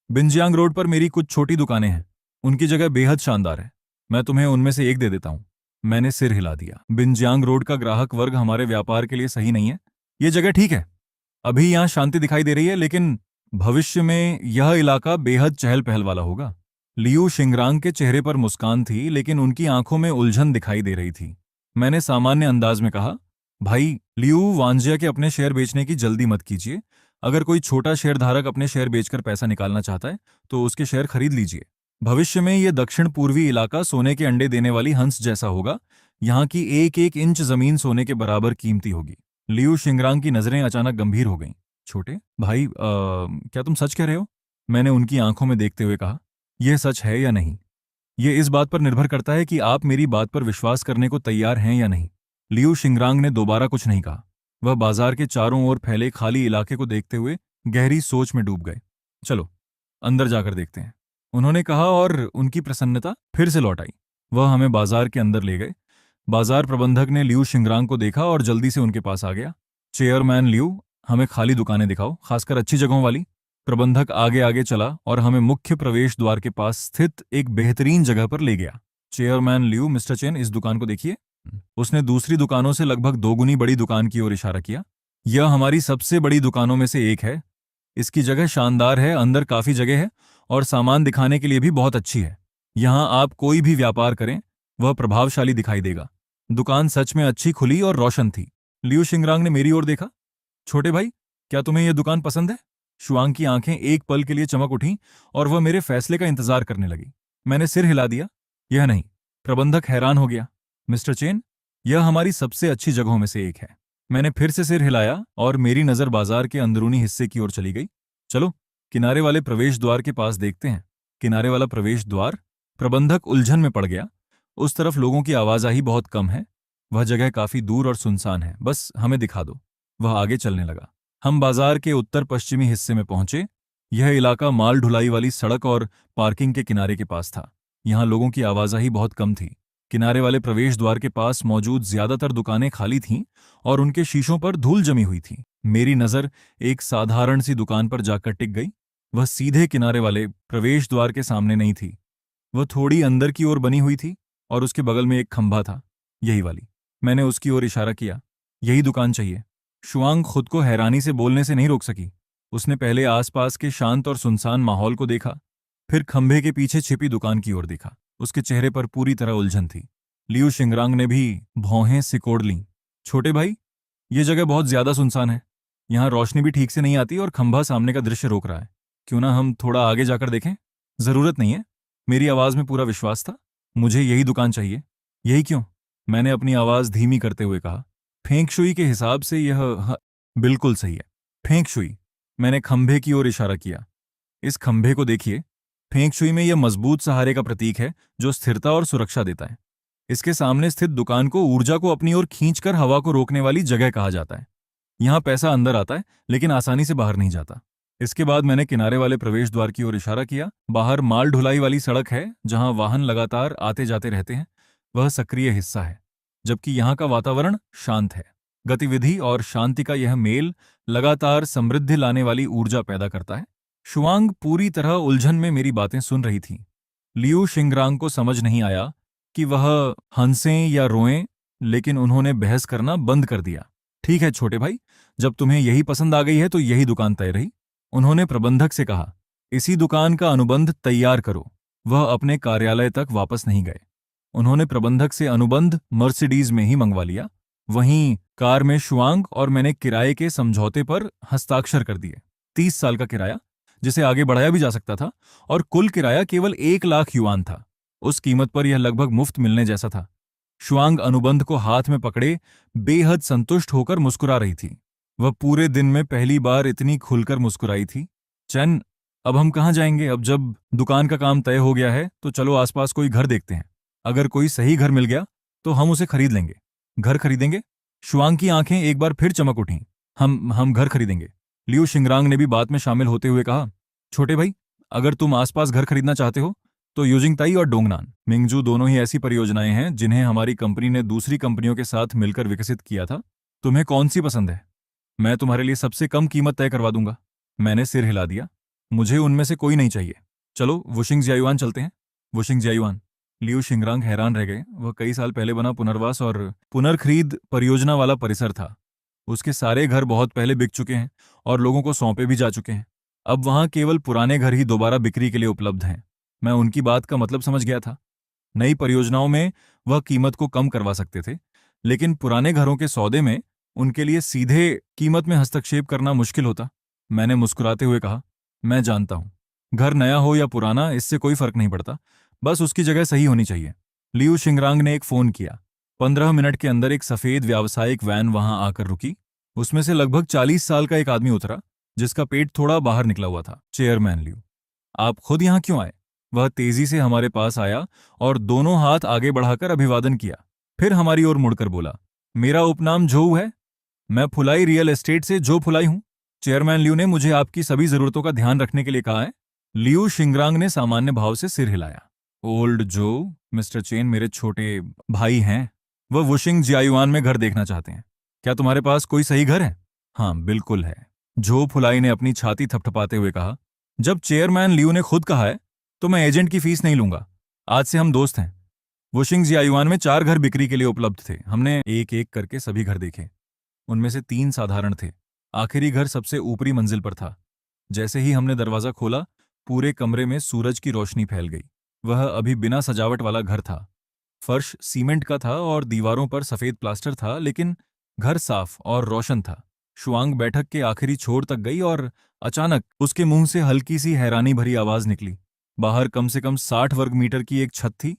बिंजियांग रोड पर मेरी कुछ छोटी दुकानें हैं। उनकी जगह बेहद शानदार है। मैं तुम्हें उनमें से एक दे देता हूं। मैंने सिर हिला दिया। बिंजियांग रोड का ग्राहक वर्ग हमारे व्यापार के लिए सही नहीं है। ये जगह ठीक है, अभी यहां शांति दिखाई दे रही है, लेकिन भविष्य में यह इलाका बेहद चहल पहल वाला होगा। लियू शिंगरांग के चेहरे पर मुस्कान थी, लेकिन उनकी आंखों में उलझन दिखाई दे रही थी। मैंने सामान्य अंदाज में कहा, भाई, लियू वांजिया के अपने शेयर बेचने की जल्दी मत कीजिए। अगर कोई छोटा शेयरधारक अपने शेयर बेचकर पैसा निकालना चाहता है तो उसके शेयर खरीद लीजिए। भविष्य में यह दक्षिण पूर्वी इलाका सोने के अंडे देने वाली हंस जैसा होगा। यहाँ की एक एक इंच जमीन सोने के बराबर कीमती होगी। लियू शिंगरांग की नजरें अचानक गंभीर हो गईं। छोटे भाई, क्या तुम सच कह रहे हो? मैंने उनकी आंखों में देखते हुए कहा, यह सच है या नहीं, यह इस बात पर निर्भर करता है कि आप मेरी बात पर विश्वास करने को तैयार हैं या नहीं। लियू शिंगरांग ने दोबारा कुछ नहीं कहा। वह बाजार के चारों ओर फैले खाली इलाके को देखते हुए गहरी सोच में डूब गए। चलो, अंदर जाकर देखते हैं, उन्होंने कहा, और उनकी प्रसन्नता फिर से लौट आई। वह हमें बाजार के अंदर ले गए। बाजार प्रबंधक ने लियू शिंगरांग को देखा और जल्दी से उनके पास आ गया। चेयरमैन लियू, हमें खाली दुकानें दिखाओ, खासकर अच्छी जगहों वाली। प्रबंधक आगे आगे चला और हमें मुख्य प्रवेश द्वार के पास स्थित एक बेहतरीन जगह पर ले गया। चेयरमैन लियू, मिस्टर चेन, इस दुकान को देखिए। उसने दूसरी दुकानों से लगभग दोगुनी बड़ी दुकान की ओर इशारा किया। यह हमारी सबसे बड़ी दुकानों में से एक है। इसकी जगह शानदार है, अंदर काफी जगह है और सामान दिखाने के लिए भी बहुत अच्छी है। यहाँ आप कोई भी व्यापार करें, वह प्रभावशाली दिखाई देगा। दुकान सच में अच्छी, खुली और रोशन थी। लियू शिंगरांग ने मेरी ओर देखा। छोटे भाई, क्या तुम्हें यह दुकान पसंद है? शुआंग की आंखें एक पल के लिए चमक उठीं और वह मेरे फैसले का इंतजार करने लगी। मैंने सिर हिला दिया, यह नहीं। प्रबंधक हैरान हो गया। मिस्टर चेन, यह हमारी सबसे अच्छी जगहों में से एक है। मैंने फिर से सिर हिलाया और मेरी नजर बाजार के अंदरूनी हिस्से की ओर चली गई। चलो, किनारे वाले प्रवेश द्वार के पास देखते हैं। किनारे वाला प्रवेश द्वार? प्रबंधक उलझन में पड़ गया। उस तरफ लोगों की आवाजाही बहुत कम है। वह जगह काफी दूर और सुनसान है, बस हमें दिखा दो। वह आगे चलने लगा। हम बाजार के उत्तर पश्चिमी हिस्से में पहुंचे। यह इलाका माल ढुलाई वाली सड़क और पार्किंग के किनारे के पास था। यहाँ लोगों की आवाजाही बहुत कम थी। किनारे वाले प्रवेश द्वार के पास मौजूद ज्यादातर दुकानें खाली थीं और उनके शीशों पर धूल जमी हुई थी। मेरी नजर एक साधारण सी दुकान पर जाकर टिक गई। वह सीधे किनारे वाले प्रवेश द्वार के सामने नहीं थी। वह थोड़ी अंदर की ओर बनी हुई थी और उसके बगल में एक खंभा था, यही वाली। मैंने उसकी ओर इशारा किया। यही दुकान चाहिए। शुआंग खुद को हैरानी से बोलने से नहीं रोक सकी। उसने पहले आसपास के शांत और सुनसान माहौल को देखा, फिर खंभे के पीछे छिपी दुकान की ओर देखा। उसके चेहरे पर पूरी तरह उलझन थी। लियू शिंगरांग ने भी भौहें सिकोड़ लीं। छोटे भाई, ये जगह बहुत ज्यादा सुनसान है। यहाँ रोशनी भी ठीक से नहीं आती और खंभा सामने का दृश्य रोक रहा है। क्यों ना हम थोड़ा आगे जाकर देखें? जरूरत नहीं है। मेरी आवाज में पूरा विश्वास था। मुझे यही दुकान चाहिए। यही क्यों? मैंने अपनी आवाज धीमी करते हुए कहा। फेंग शुई के हिसाब से बिल्कुल सही है। Feng shui. मैंने खंभे की ओर इशारा किया। इस खंभे को देखिए। फेंग शुई में यह मजबूत सहारे का प्रतीक है जो स्थिरता और सुरक्षा देता है। इसके सामने स्थित दुकान को ऊर्जा को अपनी ओर खींचकर हवा को रोकने वाली जगह कहा जाता है। यहाँ पैसा अंदर आता है लेकिन आसानी से बाहर नहीं जाता। इसके बाद मैंने किनारे वाले प्रवेश द्वार की ओर इशारा किया। बाहर माल ढुलाई वाली सड़क है जहां वाहन लगातार आते जाते रहते हैं। वह सक्रिय हिस्सा है, जबकि यहाँ का वातावरण शांत है। गतिविधि और शांति का यह मेल लगातार समृद्धि लाने वाली ऊर्जा पैदा करता है। शुआंग पूरी तरह उलझन में मेरी बातें सुन रही थी। लियू शिंगरांग को समझ नहीं आया कि वह हंसें या रोएं, लेकिन उन्होंने बहस करना बंद कर दिया। ठीक है छोटे भाई, जब तुम्हें यही पसंद आ गई है तो यही दुकान तय रही। उन्होंने प्रबंधक से कहा, इसी दुकान का अनुबंध तैयार करो। वह अपने कार्यालय तक वापस नहीं गए। उन्होंने प्रबंधक से अनुबंध मर्सिडीज में ही मंगवा लिया। वहीं कार में शुआंग और मैंने किराए के समझौते पर हस्ताक्षर कर दिए। 30 साल का किराया, जिसे आगे बढ़ाया भी जा सकता था, और कुल किराया केवल 1 लाख युआन था। उस कीमत पर यह लगभग मुफ्त मिलने जैसा था। शुआंग अनुबंध को हाथ में पकड़े बेहद संतुष्ट होकर मुस्कुरा रही थी। वह पूरे दिन में पहली बार इतनी खुलकर मुस्कुराई थी। चैन, अब हम कहाँ जाएंगे? अब जब दुकान का काम तय हो गया है तो चलो आसपास कोई घर देखते हैं। अगर कोई सही घर मिल गया तो हम उसे खरीद लेंगे। घर खरीदेंगे? शुआंग की आंखें एक बार फिर चमक उठीं। हम घर खरीदेंगे। लियो शिंगरांग ने भी बात में शामिल होते हुए कहा, छोटे भाई, अगर तुम आसपास घर खरीदना चाहते हो तो यूजिंगताई और डोंगनान मिंगजू दोनों ही ऐसी परियोजनाएं हैं जिन्हें हमारी कंपनी ने दूसरी कंपनियों के साथ मिलकर विकसित किया था। तुम्हें कौन सी पसंद है? मैं तुम्हारे लिए सबसे कम कीमत तय करवा दूंगा। मैंने सिर हिला दिया। मुझे उनमें से कोई नहीं चाहिए। चलो वुशिंग जियायुआन चलते हैं। वुशिंग जियायुआन। लियो शिंगरांग हैरान रह गए। वह कई साल पहले बना पुनर्वास और पुनर्खरीद परियोजना वाला परिसर था। उसके सारे घर बहुत पहले बिक चुके हैं और लोगों को सौंपे भी जा चुके हैं। अब वहां केवल पुराने घर ही दोबारा बिक्री के लिए उपलब्ध हैं। मैं उनकी बात का मतलब समझ गया था। नई परियोजनाओं में वह कीमत को कम करवा सकते थे, लेकिन पुराने घरों के सौदे में उनके लिए सीधे कीमत में हस्तक्षेप करना मुश्किल होता। मैंने मुस्कुराते हुए कहा, मैं जानता हूं, घर नया हो या पुराना इससे कोई फर्क नहीं पड़ता, बस उसकी जगह सही होनी चाहिए। लियू शिंगरांग ने एक फोन किया। 15 मिनट के अंदर एक सफेद व्यावसायिक वैन वहां आकर रुकी। उसमें से लगभग 40 साल का एक आदमी उतरा, जिसका पेट थोड़ा बाहर निकला हुआ था। चेयरमैन लियू, आप खुद यहां क्यों आए? वह तेजी से हमारे पास आया और दोनों हाथ आगे बढ़ाकर अभिवादन किया। फिर हमारी ओर मुड़कर बोला, मेरा उपनाम जोऊ है। मैं फुलाई रियल एस्टेट से जो फुलाई हूं। चेयरमैन लियू ने मुझे आपकी सभी जरूरतों का ध्यान रखने के लिए कहा है। लियू शिंगरांग ने सामान्य भाव से सिर हिलाया। ओल्ड जो, मिस्टर चेन मेरे छोटे भाई हैं। वह वुशिंग जियायुआन में घर देखना चाहते हैं। क्या तुम्हारे पास कोई सही घर है? हाँ, बिल्कुल है। जो फुलाई ने अपनी छाती थपथपाते हुए कहा। जब चेयरमैन लियू ने खुद कहा है तो मैं एजेंट की फीस नहीं लूंगा। आज से हम दोस्त हैं। वुशिंग जियायुआन में 4 घर बिक्री के लिए उपलब्ध थे। हमने एक एक करके सभी घर देखे। उनमें से 3 साधारण थे। आखिरी घर सबसे ऊपरी मंजिल पर था। जैसे ही हमने दरवाजा खोला, पूरे कमरे में सूरज की रोशनी फैल गई। वह अभी बिना सजावट वाला घर था। फर्श सीमेंट का था और दीवारों पर सफेद प्लास्टर था, लेकिन घर साफ और रोशन था। शुआंग बैठक के आखिरी छोर तक गई और अचानक उसके मुंह से हल्की सी हैरानी भरी आवाज निकली। बाहर कम से कम 60 वर्ग मीटर की एक छत थी।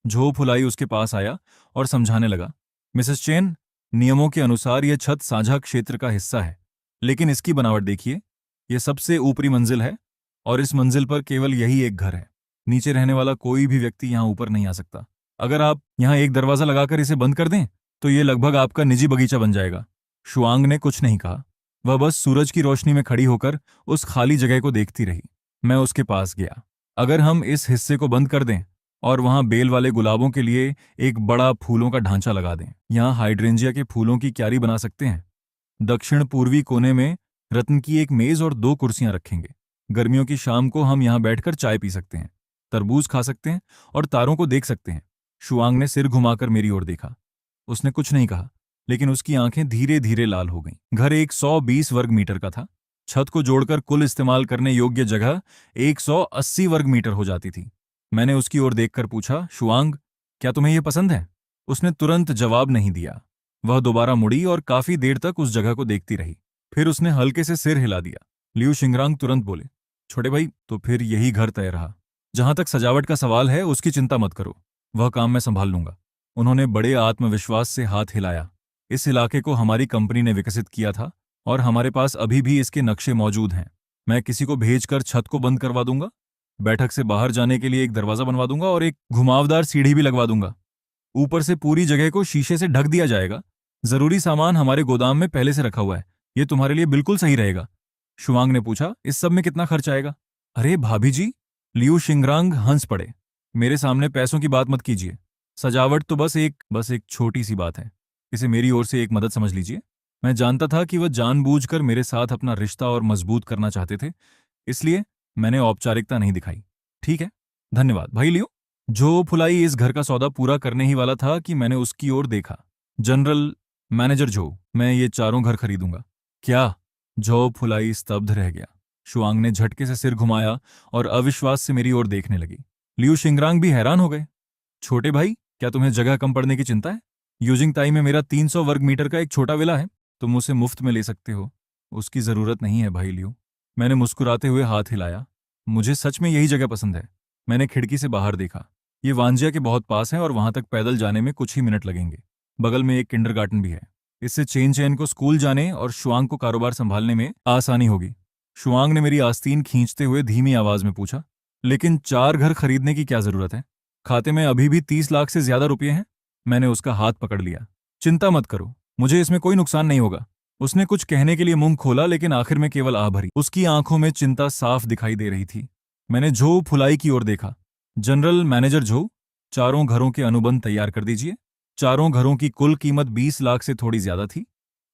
झो फुलाई उसके पास आया और समझाने लगा, मिसेस चेन, नियमों के अनुसार यह छत साझा क्षेत्र का हिस्सा है, लेकिन इसकी बनावट देखिए। यह सबसे ऊपरी मंजिल है और इस मंजिल पर केवल यही एक घर है। नीचे रहने वाला कोई भी व्यक्ति यहां ऊपर नहीं आ सकता। अगर आप यहां एक दरवाजा लगाकर इसे बंद कर दें तो यह लगभग आपका निजी बगीचा बन जाएगा। शुआंग ने कुछ नहीं कहा। वह बस सूरज की रोशनी में खड़ी होकर उस खाली जगह को देखती रही। मैं उसके पास गया। अगर हम इस हिस्से को बंद कर दें और वहां बेल वाले गुलाबों के लिए एक बड़ा फूलों का ढांचा लगा दें, यहां हाइड्रेंजिया के फूलों की क्यारी बना सकते हैं। दक्षिण पूर्वी कोने में रत्न की एक मेज और 2 कुर्सियां रखेंगे। गर्मियों की शाम को हम यहां बैठकर चाय पी सकते हैं, तरबूज खा सकते हैं और तारों को देख सकते हैं। शुआंग ने सिर घुमाकर मेरी ओर देखा। उसने कुछ नहीं कहा, लेकिन उसकी आंखें धीरे धीरे लाल हो गईं। घर 120 वर्ग मीटर का था। छत को जोड़कर कुल इस्तेमाल करने योग्य जगह 180 वर्ग मीटर हो जाती थी। मैंने उसकी ओर देखकर पूछा, शुआंग, क्या तुम्हें यह पसंद है? उसने तुरंत जवाब नहीं दिया। वह दोबारा मुड़ी और काफी देर तक उस जगह को देखती रही। फिर उसने हल्के से सिर हिला दिया। लियू शिंगरांग तुरंत बोले, छोटे भाई, तो फिर यही घर तय रहा। जहां तक सजावट का सवाल है उसकी चिंता मत करो, वह काम मैं संभाल लूंगा। उन्होंने बड़े आत्मविश्वास से हाथ हिलाया। इस इलाके को हमारी कंपनी ने विकसित किया था और हमारे पास अभी भी इसके नक्शे मौजूद हैं। मैं किसी को भेजकर छत को बंद करवा दूंगा, बैठक से बाहर जाने के लिए एक दरवाजा बनवा दूंगा और एक घुमावदार सीढ़ी भी लगवा दूंगा। ऊपर से पूरी जगह को शीशे से ढक दिया जाएगा। जरूरी सामान हमारे गोदाम में पहले से रखा हुआ है। ये तुम्हारे लिए बिल्कुल सही रहेगा। शुआंग ने पूछा, इस सब में कितना खर्च आएगा? अरे भाभी जी, लियू शिंगरांग हंस पड़े। मेरे सामने पैसों की बात मत कीजिए। सजावट तो बस एक छोटी सी बात है। इसे मेरी ओर से एक मदद समझ लीजिए। मैं जानता था कि वह जानबूझकर मेरे साथ अपना रिश्ता और मजबूत करना चाहते थे, इसलिए मैंने औपचारिकता नहीं दिखाई। ठीक है, धन्यवाद भाई लियो। जो फुलाई इस घर का सौदा पूरा करने ही वाला था कि मैंने उसकी ओर देखा। जनरल मैनेजर जो, मैं ये 4 घर खरीदूंगा। क्या? जो फुलाई स्तब्ध रह गया। शुआंग ने झटके से सिर घुमाया और अविश्वास से मेरी ओर देखने लगी। लियू शिंगरांग भी हैरान हो गए। छोटे भाई, क्या तुम्हें जगह कम पड़ने की चिंता है? यूजिंगताई में मेरा 300 वर्ग मीटर का एक छोटा विला है, तुम उसे मुफ्त में ले सकते हो। उसकी जरूरत नहीं है भाई लियू। मैंने मुस्कुराते हुए हाथ हिलाया। मुझे सच में यही जगह पसंद है। मैंने खिड़की से बाहर देखा। ये वांजिया के बहुत पास है और वहां तक पैदल जाने में कुछ ही मिनट लगेंगे। बगल में एक किंडरगार्टन भी है। इससे चेन चेन को स्कूल जाने और शुआंग को कारोबार संभालने में आसानी होगी। शुआंग ने मेरी आस्तीन खींचते हुए धीमी आवाज में पूछा, लेकिन 4 घर खरीदने की क्या जरूरत है? खाते में अभी भी 30 लाख से ज्यादा रुपये हैं। मैंने उसका हाथ पकड़ लिया। चिंता मत करो, मुझे इसमें कोई नुकसान नहीं होगा। उसने कुछ कहने के लिए मुंह खोला, लेकिन आखिर में केवल आ भरी। उसकी आंखों में चिंता साफ दिखाई दे रही थी। मैंने झो फुलाई की ओर देखा। जनरल मैनेजर झो, चारों घरों के अनुबंध तैयार कर दीजिए। चारों घरों की कुल कीमत 20 लाख से थोड़ी ज्यादा थी।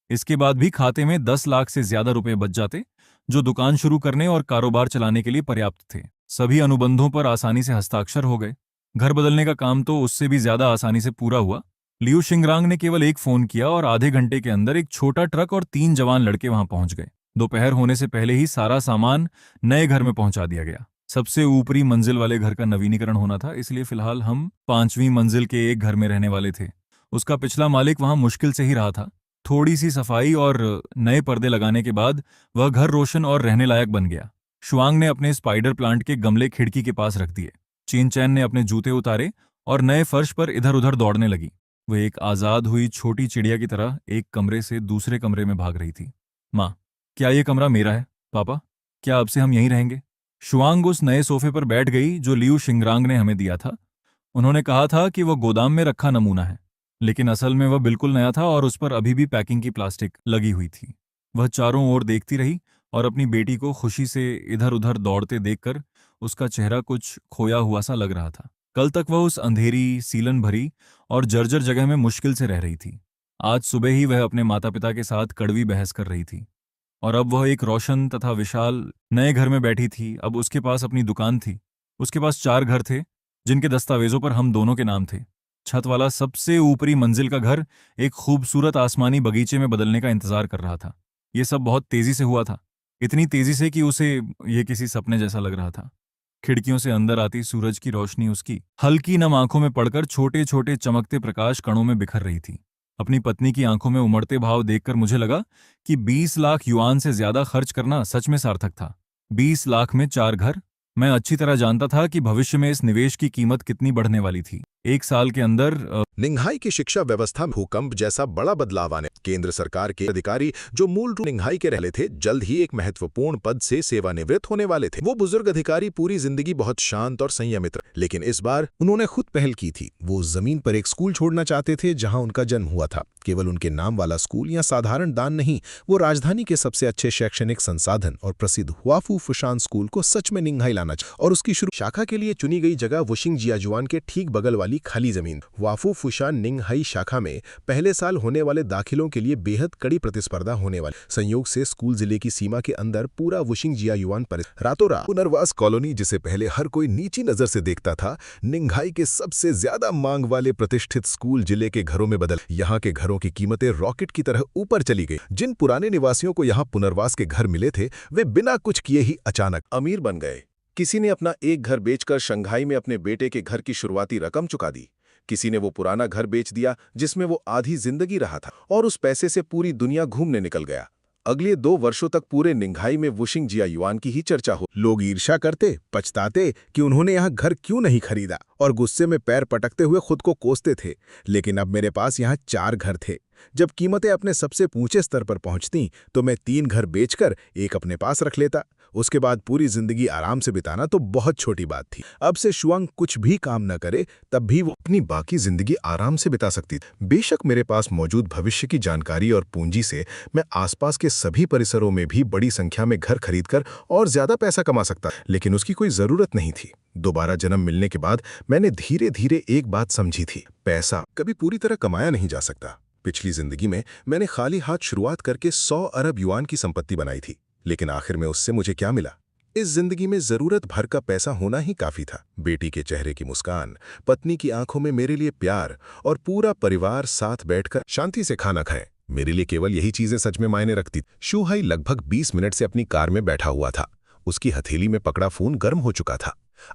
इसके बाद भी खाते में 10 लाख से ज्यादा रुपए बच जाते, जो दुकान शुरू करने और कारोबार चलाने के लिए पर्याप्त थे। सभी अनुबंधों पर आसानी से हस्ताक्षर हो गए। घर बदलने का काम तो उससे भी ज्यादा आसानी से पूरा हुआ। लियू शिंगरांग ने केवल एक फोन किया और आधे घंटे के अंदर एक छोटा ट्रक और 3 जवान लड़के वहां पहुंच गए। दोपहर होने से पहले ही सारा सामान नए घर में पहुंचा दिया गया। सबसे ऊपरी मंजिल वाले घर का नवीनीकरण होना था, इसलिए फिलहाल हम 5वीं मंजिल के एक घर में रहने वाले थे। उसका पिछला मालिक वहां मुश्किल से ही रहा था। थोड़ी सी सफाई और नए पर्दे लगाने के बाद वह घर रोशन और रहने लायक बन गया। शुआंग ने अपने स्पाइडर प्लांट के गमले खिड़की के पास रख दिए। चीन चैन ने अपने जूते उतारे और नए फर्श पर इधर उधर दौड़ने लगी। वह एक आजाद हुई छोटी चिड़िया की तरह एक कमरे से दूसरे कमरे में भाग रही थी। माँ, क्या ये कमरा मेरा है? पापा, क्या अब से हम यहीं रहेंगे? शुआंग उस नए सोफे पर बैठ गई जो लियू शिंगरांग ने हमें दिया था। उन्होंने कहा था कि वह गोदाम में रखा नमूना है, लेकिन असल में वह बिल्कुल नया था और उस पर अभी भी पैकिंग की प्लास्टिक लगी हुई थी। वह चारों ओर देखती रही और अपनी बेटी को खुशी से इधर उधर दौड़ते देखकर उसका चेहरा कुछ खोया हुआ सा लग रहा था। कल तक वह उस अंधेरी, सीलन भरी और जर्जर जगह में मुश्किल से रह रही थी। आज सुबह ही वह अपने माता पिता के साथ कड़वी बहस कर रही थी, और अब वह एक रोशन तथा विशाल नए घर में बैठी थी। अब उसके पास अपनी दुकान थी। उसके पास 4 घर थे, जिनके दस्तावेजों पर हम दोनों के नाम थे। छत वाला सबसे ऊपरी मंजिल का घर एक खूबसूरत आसमानी बगीचे में बदलने का इंतजार कर रहा था। ये सब बहुत तेजी से हुआ था, इतनी तेजी से कि उसे ये किसी सपने जैसा लग रहा था। खिड़कियों से अंदर आती सूरज की रोशनी उसकी हल्की नम आंखों में पड़कर छोटे छोटे चमकते प्रकाश कणों में बिखर रही थी। अपनी पत्नी की आंखों में उमड़ते भाव देखकर मुझे लगा कि 20 लाख युआन से ज्यादा खर्च करना सच में सार्थक था। 20 लाख में 4 घर। मैं अच्छी तरह जानता था कि भविष्य में इस निवेश की कीमत कितनी बढ़ने वाली थी। 1 साल के अंदर निंघाई की शिक्षा व्यवस्था में भूकंप जैसा बड़ा बदलाव आने, केंद्र सरकार के अधिकारी जो मूल रूप निंघाई के रहे थे, जल्द ही एक महत्वपूर्ण पद से सेवानिवृत्त होने वाले थे। वो बुजुर्ग अधिकारी पूरी जिंदगी बहुत शांत और संयमित रहे, लेकिन इस बार उन्होंने खुद पहल की थी। वो उस जमीन पर एक स्कूल छोड़ना चाहते थे जहां उनका जन्म हुआ था। केवल उनके नाम वाला स्कूल या साधारण दान नहीं, वो राजधानी के सबसे अच्छे शैक्षणिक संसाधन और प्रसिद्ध हुआफू फुशान स्कूल को सच में निंघाई लाना और उसकी शुरू शाखा के लिए चुनी गई जगह वुशिंग जियाजुआन के ठीक बगल वाली खाली जमीन। हुआफू फुशान निंघाई शाखा में पहले साल होने वाले दाखिलों के लिए बेहद कड़ी प्रतिस्पर्धा होने वाली। संयोग से स्कूल जिले की सीमा के अंदर पूरा वुशिंग जियायुआन पर रातों रात पुनर्वास कॉलोनी, जिसे पहले हर कोई नीची नजर से देखता था, निंघाई के सबसे ज्यादा मांग वाले प्रतिष्ठित स्कूल जिले के घरों में बदल। यहाँ के घरों की कीमतें रॉकेट की तरह ऊपर चली गई। जिन पुराने निवासियों को यहाँ पुनर्वास के घर मिले थे, वे बिना कुछ किए ही अचानक अमीर बन गए। किसी ने अपना एक घर बेचकर शंघाई में अपने बेटे के घर की शुरुआती रकम चुका दी। किसी ने वो पुराना घर बेच दिया जिसमें वो आधी जिंदगी रहा था और उस पैसे से पूरी दुनिया घूमने निकल गया। अगले 2 वर्षों तक पूरे निंघाई में वुशिंग जियायुआन की ही चर्चा हो। लोग ईर्ष्या करते, पछताते कि उन्होंने यहाँ घर क्यों नहीं खरीदा और गुस्से में पैर पटकते हुए खुद को कोसते थे। लेकिन अब मेरे पास यहाँ 4 घर थे। जब कीमतें अपने सबसे ऊंचे स्तर पर पहुंचती तो मैं 3 घर बेचकर एक अपने पास रख लेता। उसके बाद पूरी जिंदगी आराम से बिताना तो बहुत छोटी बात थी। अब से शुआंग कुछ भी काम न करे तब भी वो अपनी बाकी जिंदगी आराम से बिता सकती थी। बेशक मेरे पास मौजूद भविष्य की जानकारी और पूंजी से मैं आसपास के सभी परिसरों में भी बड़ी संख्या में घर खरीदकर और ज्यादा पैसा कमा सकता, लेकिन उसकी कोई जरूरत नहीं थी। दोबारा जन्म मिलने के बाद मैंने धीरे धीरे एक बात समझी थी, पैसा कभी पूरी तरह कमाया नहीं जा सकता। पिछली जिंदगी में मैंने खाली हाथ शुरुआत करके 100 अरब युआन की संपत्ति बनाई थी, लेकिन आखिर में उससे मुझे क्या मिला? इस जिंदगी में जरूरत भर का पैसा होना ही काफी था। बेटी के चेहरे की मुस्कान, पत्नी की आंखों में मेरे लिए प्यार और पूरा परिवार साथ बैठकर शांति से खाना खाए। मेरे लिए केवल यही चीजें सच में मायने रखती। शुहाई लगभग 20 मिनट से अपनी कार में बैठा हुआ था। उसकी हथेली में पकड़ा फोन गर्म हो चुका था।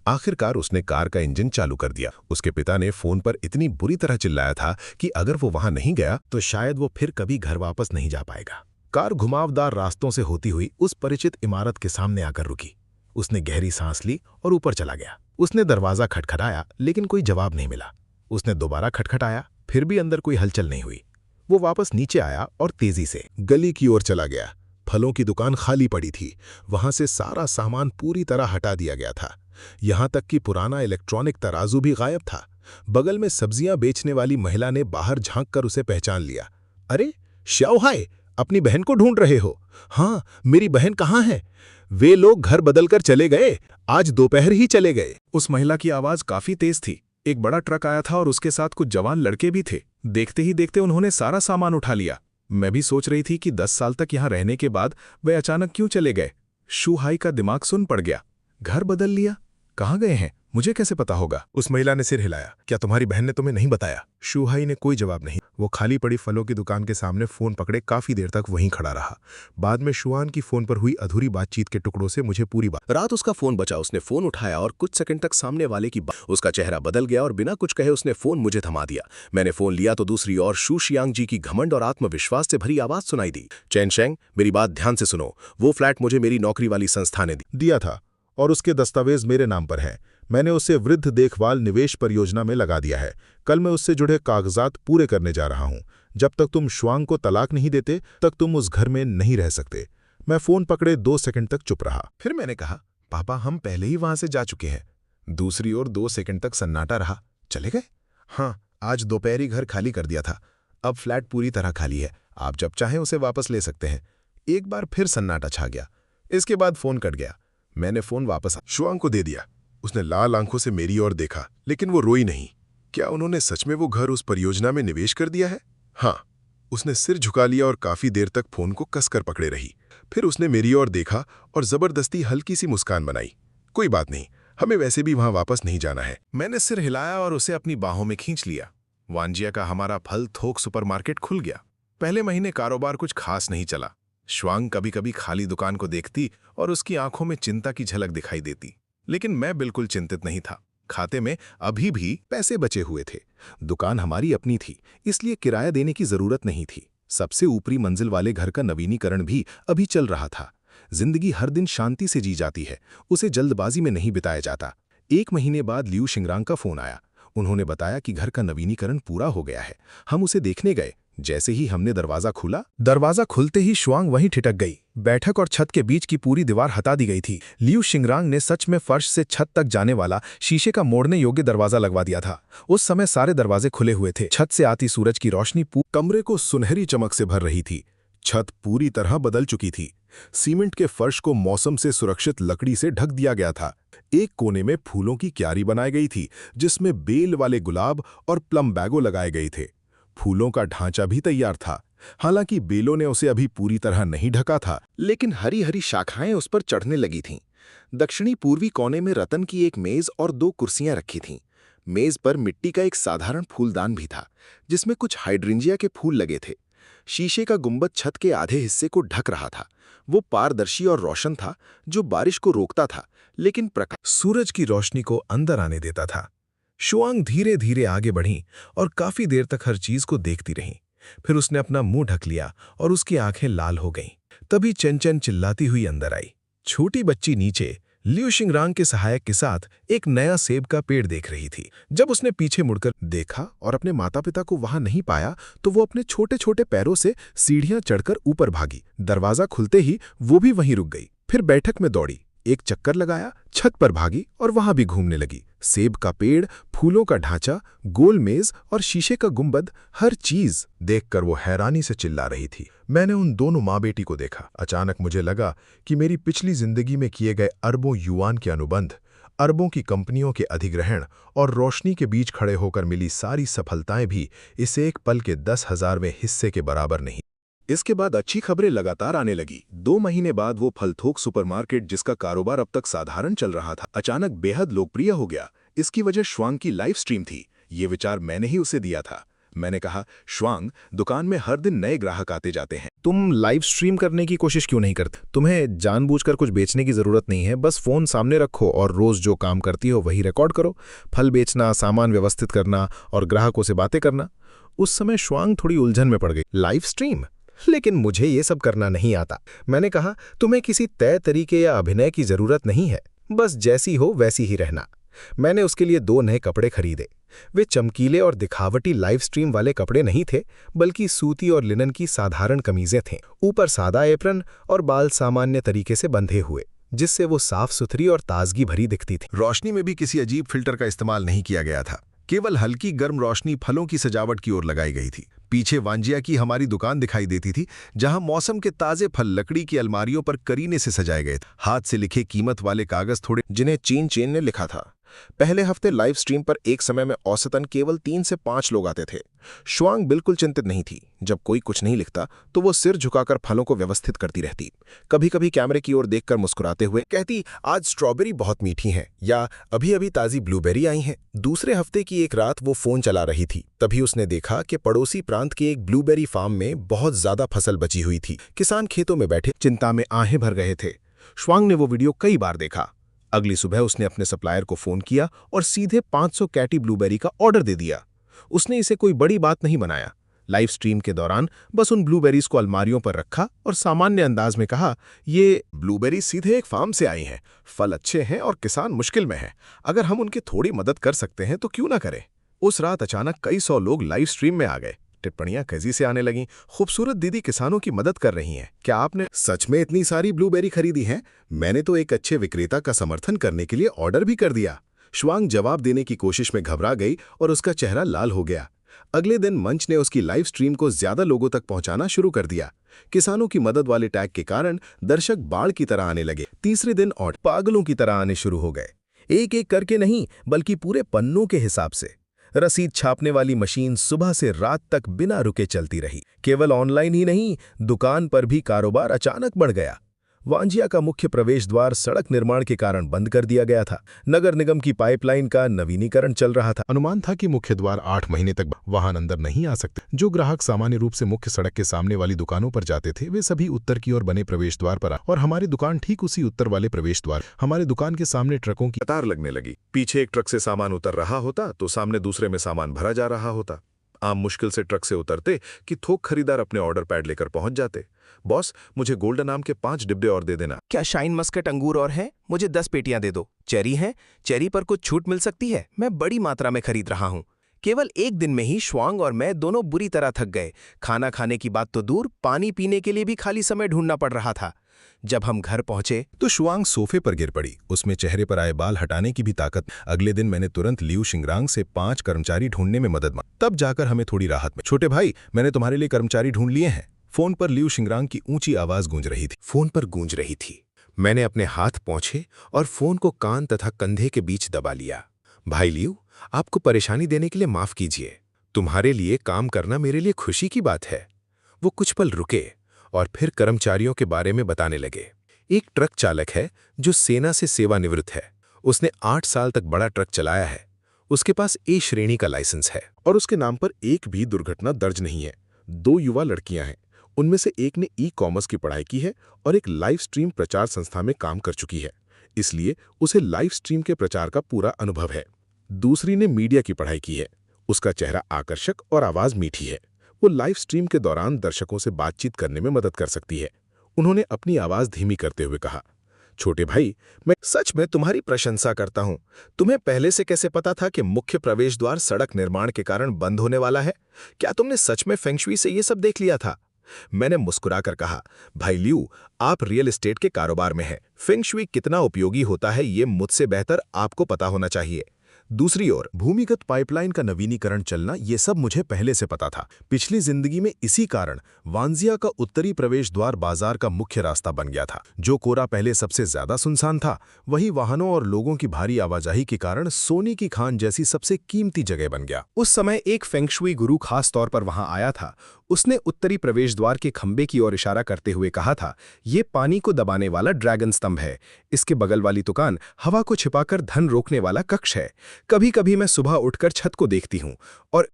आखिरकार उसने कार का इंजन चालू कर दिया। उसके पिता ने फोन पर इतनी बुरी तरह चिल्लाया था कि अगर वो वहां नहीं गया तो शायद वो फिर कभी घर वापस नहीं जा पाएगा। कार घुमावदार रास्तों से होती हुई उस परिचित इमारत के सामने आकर रुकी। उसने गहरी सांस ली और ऊपर चला गया। उसने दरवाजा खटखटाया, लेकिन कोई जवाब नहीं मिला। उसने दोबारा खटखटाया, फिर भी अंदर कोई हलचल नहीं हुई। वो वापस नीचे आया और तेजी से गली की ओर चला गया। फलों की दुकान खाली पड़ी थी। वहां से सारा सामान पूरी तरह हटा दिया गया था, यहां तक कि पुराना इलेक्ट्रॉनिक तराजू भी गायब था। बगल में सब्जियां बेचने वाली महिला ने बाहर झांककर उसे पहचान लिया। अरे श्याओहाय, अपनी बहन को ढूंढ रहे हो? हाँ, मेरी बहन कहाँ है? वे लोग घर बदलकर चले गए, आज दोपहर ही चले गए। उस महिला की आवाज काफी तेज थी। एक बड़ा ट्रक आया था और उसके साथ कुछ जवान लड़के भी थे। देखते ही देखते उन्होंने सारा सामान उठा लिया। मैं भी सोच रही थी कि 10 साल तक यहाँ रहने के बाद वे अचानक क्यों चले गए। शूहाई का दिमाग सुन पड़ गया। घर बदल लिया? कहाँ गए हैं? मुझे कैसे पता होगा? उस महिला ने सिर हिलाया। क्या तुम्हारी बहन ने तुम्हें नहीं बताया? शूहाई ने कोई जवाब नहीं। वो खाली पड़ी फलों की दुकान के सामने फोन पकड़े काफी देर तक वहीं खड़ा रहा। बाद में शुआन की फोन पर हुई अधूरी बातचीत के टुकड़ों से मुझे पूरी बात। रात उसका फोन बचा। उसने फोन उठाया और कुछ सेकंड तक सामने वाले की उसका चेहरा बदल गया और बिना कुछ कहे उसने फोन मुझे थमा दिया। मैंने फोन लिया तो दूसरी ओर शू शियांग जी की घमंड और आत्मविश्वास से भरी आवाज सुनाई दी। चैन शेंग, मेरी बात ध्यान से सुनो। वो फ्लैट मुझे मेरी नौकरी वाली संस्था ने दिया था और उसके दस्तावेज मेरे नाम पर हैं। मैंने उसे वृद्ध देखभाल निवेश परियोजना में लगा दिया है। कल मैं उससे जुड़े कागजात पूरे करने जा रहा हूं। जब तक तुम शुआंग को तलाक नहीं देते तक तुम उस घर में नहीं रह सकते। मैं फोन पकड़े 2 सेकंड तक चुप रहा। फिर मैंने कहा, पापा हम पहले ही वहां से जा चुके हैं। दूसरी ओर 2 सेकंड तक सन्नाटा रहा। चले गए? हाँ, आज दोपहरी घर खाली कर दिया था। अब फ्लैट पूरी तरह खाली है। आप जब चाहें उसे वापस ले सकते हैं। एक बार फिर सन्नाटा छा गया। इसके बाद फोन कट गया। मैंने फोन वापस शुआंग को दे दिया। उसने लाल आंखों से मेरी ओर देखा, लेकिन वो रोई नहीं। क्या उन्होंने सच में वो घर उस परियोजना में निवेश कर दिया है? हाँ। उसने सिर झुका लिया और काफी देर तक फोन को कसकर पकड़े रही। फिर उसने मेरी ओर देखा और जबरदस्ती हल्की सी मुस्कान बनाई। कोई बात नहीं, हमें वैसे भी वहां वापस नहीं जाना है। मैंने सिर हिलाया और उसे अपनी बाहों में खींच लिया। वांजिया का हमारा फल थोक सुपरमार्केट खुल गया। पहले महीने कारोबार कुछ खास नहीं चला। शुआंग कभी कभी खाली दुकान को देखती और उसकी आंखों में चिंता की झलक दिखाई देती, लेकिन मैं बिल्कुल चिंतित नहीं था। खाते में अभी भी पैसे बचे हुए थे। दुकान हमारी अपनी थी, इसलिए किराया देने की जरूरत नहीं थी। सबसे ऊपरी मंजिल वाले घर का नवीनीकरण भी अभी चल रहा था। जिंदगी हर दिन शांति से जी जाती है, उसे जल्दबाजी में नहीं बिताया जाता। 1 महीने बाद लियू शिंगरांग का फोन आया। उन्होंने बताया कि घर का नवीनीकरण पूरा हो गया है। हम उसे देखने गए। जैसे ही हमने दरवाजा खोला, दरवाजा खुलते ही शुआंग वहीं ठिठक गई। बैठक और छत के बीच की पूरी दीवार हटा दी गई थी। लियू शिंगरांग ने सच में फर्श से छत तक जाने वाला शीशे का मोड़ने योग्य दरवाजा लगवा दिया था। उस समय सारे दरवाजे खुले हुए थे। छत से आती सूरज की रोशनी कमरे को सुनहरी चमक से भर रही थी। छत पूरी तरह बदल चुकी थी। सीमेंट के फर्श को मौसम से सुरक्षित लकड़ी से ढक दिया गया था। एक कोने में फूलों की क्यारी बनाई गई थी, जिसमें बेल वाले गुलाब और प्लम बैगो लगाए गए थे। फूलों का ढांचा भी तैयार था। हालांकि बेलों ने उसे अभी पूरी तरह नहीं ढका था, लेकिन हरी हरी शाखाएं उस पर चढ़ने लगी थीं। दक्षिणी पूर्वी कोने में रतन की एक मेज और 2 कुर्सियां रखी थीं। मेज पर मिट्टी का एक साधारण फूलदान भी था, जिसमें कुछ हाइड्रेंजिया के फूल लगे थे। शीशे का गुंबद छत के आधे हिस्से को ढक रहा था। वो पारदर्शी और रोशन था, जो बारिश को रोकता था, लेकिन प्रकाश सूरज की रोशनी को अंदर आने देता था। शुआंग धीरे धीरे आगे बढ़ी और काफी देर तक हर चीज को देखती रही। फिर उसने अपना मुंह ढक लिया और उसकी आंखें लाल हो गईं। तभी चेन चिल्लाती हुई अंदर आई। छोटी बच्ची नीचे लियू शिंगरांग के सहायक के साथ एक नया सेब का पेड़ देख रही थी। जब उसने पीछे मुड़कर देखा और अपने माता पिता को वहां नहीं पाया, तो वो अपने छोटे छोटे पैरों से सीढ़ियां चढ़कर ऊपर भागी। दरवाजा खुलते ही वो भी वहीं रुक गई। फिर बैठक में दौड़ी, एक चक्कर लगाया, छत पर भागी और वहां भी घूमने लगी। सेब का पेड़, फूलों का ढांचा, गोल मेज और शीशे का गुंबद, हर चीज देखकर वो हैरानी से चिल्ला रही थी। मैंने उन दोनों माँ बेटी को देखा। अचानक मुझे लगा कि मेरी पिछली जिंदगी में किए गए अरबों युआन के अनुबंध, अरबों की कंपनियों के अधिग्रहण और रोशनी के बीच खड़े होकर मिली सारी सफलताएं भी इस एक पल के 10,000वें हिस्से के बराबर नहीं। इसके बाद अच्छी खबरें लगातार आने लगी। 2 महीने बाद वो फल थोक सुपरमार्केट, जिसका कारोबार अब तक साधारण चल रहा था, अचानक बेहद लोकप्रिय हो गया। इसकी वजह शुआंग की लाइव स्ट्रीम थी। ये विचार मैंने ही उसे दिया था। मैंने कहा, शुआंग, दुकान में हर दिन नए ग्राहक आते जाते हैं, तुम लाइव स्ट्रीम करने की कोशिश क्यों नहीं करते? तुम्हें जानबूझकर कुछ बेचने की जरूरत नहीं है। बस फोन सामने रखो और रोज जो काम करती हो वही रिकॉर्ड करो। फल बेचना, सामान व्यवस्थित करना और ग्राहकों से बातें करना। उस समय शुआंग थोड़ी उलझन में पड़ गई। Live stream? लेकिन मुझे ये सब करना नहीं आता। मैंने कहा, तुम्हें किसी तय तरीके या अभिनय की जरूरत नहीं है, बस जैसी हो वैसी ही रहना। मैंने उसके लिए 2 नए कपड़े खरीदे। वे चमकीले और दिखावटी लाइव स्ट्रीम वाले कपड़े नहीं थे, बल्कि सूती और लिनन की साधारण कमीजें थीं। ऊपर सादा एप्रन और बाल सामान्य तरीके से बंधे हुए, जिससे वो साफ सुथरी और ताजगी भरी दिखती थी। रोशनी में भी किसी अजीब फिल्टर का इस्तेमाल नहीं किया गया था। केवल हल्की गर्म रोशनी फलों की सजावट की ओर लगाई गई थी। पीछे वांजिया की हमारी दुकान दिखाई देती थी, जहां मौसम के ताजे फल लकड़ी की अलमारियों पर करीने से सजाए गए थे। हाथ से लिखे कीमत वाले कागज थोड़े, जिन्हें चेन ने लिखा था। पहले हफ्ते लाइव स्ट्रीम पर एक समय में औसतन केवल 3 से 5 लोग आते थे। शुआंग बिल्कुल चिंतित नहीं थी। जब कोई कुछ नहीं लिखता तो वो सिर झुकाकर फलों को व्यवस्थित करती रहती। कभी कभी कैमरे की ओर देखकर मुस्कुराते हुए कहती, आज स्ट्रॉबेरी बहुत मीठी हैं, या अभी अभी ताजी ब्लूबेरी आई हैं। दूसरे हफ्ते की एक रात वो फोन चला रही थी, तभी उसने देखा कि पड़ोसी प्रांत के एक ब्लूबेरी फार्म में बहुत ज्यादा फसल बची हुई थी। किसान खेतों में बैठे चिंता में आहें भर गए थे। शुआंग ने वो वीडियो कई बार देखा। अगली सुबह उसने अपने सप्लायर को फोन किया और सीधे 500 कैटी ब्लूबेरी का ऑर्डर दे दिया। उसने इसे कोई बड़ी बात नहीं बनाया। लाइव स्ट्रीम के दौरान बस उन ब्लूबेरीज को अलमारियों पर रखा और सामान्य अंदाज में कहा, ये ब्लूबेरी सीधे एक फार्म से आई हैं, फल अच्छे हैं और किसान मुश्किल में हैं। अगर हम उनकी थोड़ी मदद कर सकते हैं तो क्यों ना करें। उस रात अचानक कई 100 लोग लाइव स्ट्रीम में आ गए। टिप्पणियां तेजी से आने लगीं। खूबसूरत दीदी किसानों की मदद कर रही हैं। क्या आपने सच में इतनी सारी ब्लूबेरी खरीदी हैं? मैंने तो एक अच्छे विक्रेता का समर्थन करने के लिए ऑर्डर भी कर दिया। शुआंग जवाब देने की कोशिश में घबरा गई और उसका चेहरा लाल हो गया। अगले दिन मंच ने उसकी लाइव स्ट्रीम को ज्यादा लोगों तक पहुंचाना शुरू कर दिया। किसानों की मदद वाले टैग के कारण दर्शक बाढ़ की तरह आने लगे। तीसरे दिन और पागलों की तरह आने शुरू हो गए। एक एक करके नहीं, बल्कि पूरे पन्नों के हिसाब से। रसीद छापने वाली मशीन सुबह से रात तक बिना रुके चलती रही। केवल ऑनलाइन ही नहीं, दुकान पर भी कारोबार अचानक बढ़ गया। वांजिया का मुख्य प्रवेश द्वार सड़क निर्माण के कारण बंद कर दिया गया था। नगर निगम की पाइपलाइन का नवीनीकरण चल रहा था। अनुमान था कि मुख्य द्वार 8 महीने तक वाहन अंदर नहीं आ सकते। जो ग्राहक सामान्य रूप से मुख्य सड़क के सामने वाली दुकानों पर जाते थे, वे सभी उत्तर की ओर बने प्रवेश द्वार पर और हमारी दुकान ठीक उसी उत्तर वाले प्रवेश द्वार। हमारे दुकान के सामने ट्रकों की कतार लगने लगी। पीछे एक ट्रक से सामान उतर रहा होता तो सामने दूसरे में सामान भरा जा रहा होता। आम मुश्किल से ट्रक से उतरते कि थोक खरीदार अपने ऑर्डर पैड लेकर पहुंच जाते। बॉस, मुझे गोल्डन आम के 5 डिब्बे और दे देना। क्या शाइन मस्कट अंगूर और है? मुझे 10 पेटियां दे दो। चेरी है? चेरी पर कुछ छूट मिल सकती है? मैं बड़ी मात्रा में खरीद रहा हूं। केवल एक दिन में ही शुआंग और मैं दोनों बुरी तरह थक गए। खाना खाने की बात तो दूर, पानी पीने के लिए भी खाली समय ढूंढना पड़ रहा था। जब हम घर पहुंचे तो शुआंग सोफे पर गिर पड़ी। उसमें चेहरे पर आए बाल हटाने की भी ताकत। अगले दिन मैंने तुरंत लियू शिंगरांग से 5 कर्मचारी ढूंढने में मदद मांगी। तब जाकर हमें थोड़ी राहत में। छोटे भाई, मैंने तुम्हारे लिए कर्मचारी ढूंढ लिए हैं। फोन पर लियू शिंगरांग की ऊंची आवाज गूंज रही थी। फोन पर गूंज रही थी। मैंने अपने हाथ पहुंचे और फोन को कान तथा कंधे के बीच दबा लिया। भाई लियू, आपको परेशानी देने के लिए माफ कीजिए। तुम्हारे लिए काम करना मेरे लिए खुशी की बात है। वो कुछ पल रुके और फिर कर्मचारियों के बारे में बताने लगे। एक ट्रक चालक है जो सेना से सेवानिवृत्त है। उसने 8 साल तक बड़ा ट्रक चलाया है। उसके पास ए श्रेणी का लाइसेंस है और उसके नाम पर एक भी दुर्घटना दर्ज नहीं है। 2 युवा लड़कियां हैं। उनमें से एक ने ई-कॉमर्स की पढ़ाई की है और एक लाइव स्ट्रीम प्रचार संस्था में काम कर चुकी है, इसलिए उसे लाइव स्ट्रीम के प्रचार का पूरा अनुभव है। दूसरी ने मीडिया की पढ़ाई की है। उसका चेहरा आकर्षक और आवाज मीठी है। वो लाइव स्ट्रीम के दौरान दर्शकों से बातचीत करने में मदद कर सकती है। उन्होंने अपनी आवाज धीमी करते हुए कहा, छोटे भाई, मैं सच में तुम्हारी प्रशंसा करता हूं। तुम्हें पहले से कैसे पता था कि मुख्य प्रवेश द्वार सड़क निर्माण के कारण बंद होने वाला है? क्या तुमने सच में फेंगशुई से ये सब देख लिया था? मैंने मुस्कुराकर कहा, भाई लियू, आप रियल एस्टेट के कारोबार में हैं। फेंगशुई कितना उपयोगी होता है ये मुझसे बेहतर आपको पता होना चाहिए। दूसरी ओर भूमिगत पाइपलाइन का नवीनीकरण चलना, ये सब मुझे पहले से पता था। पिछली जिंदगी में इसी कारण वांजिया का उत्तरी प्रवेश द्वार बाजार का मुख्य रास्ता बन गया था। जो कोरा पहले सबसे ज्यादा सुनसान था, वही वाहनों और लोगों की भारी आवाजाही के कारण सोने की खान जैसी सबसे कीमती जगह बन गया। उस समय एक फेंगशुई गुरु खास तौर पर वहां आया था। उसने उत्तरी प्रवेश द्वार के खंबे की ओर इशारा करते हुए कहा था, ये पानी को दबाने वाला ड्रैगन स्तंभ है। इसके बगल वाली दुकान हवा को छिपाकर धन रोकने वाला कक्ष है। कभी कभी मैं सुबह उठकर छत को देखती हूँ और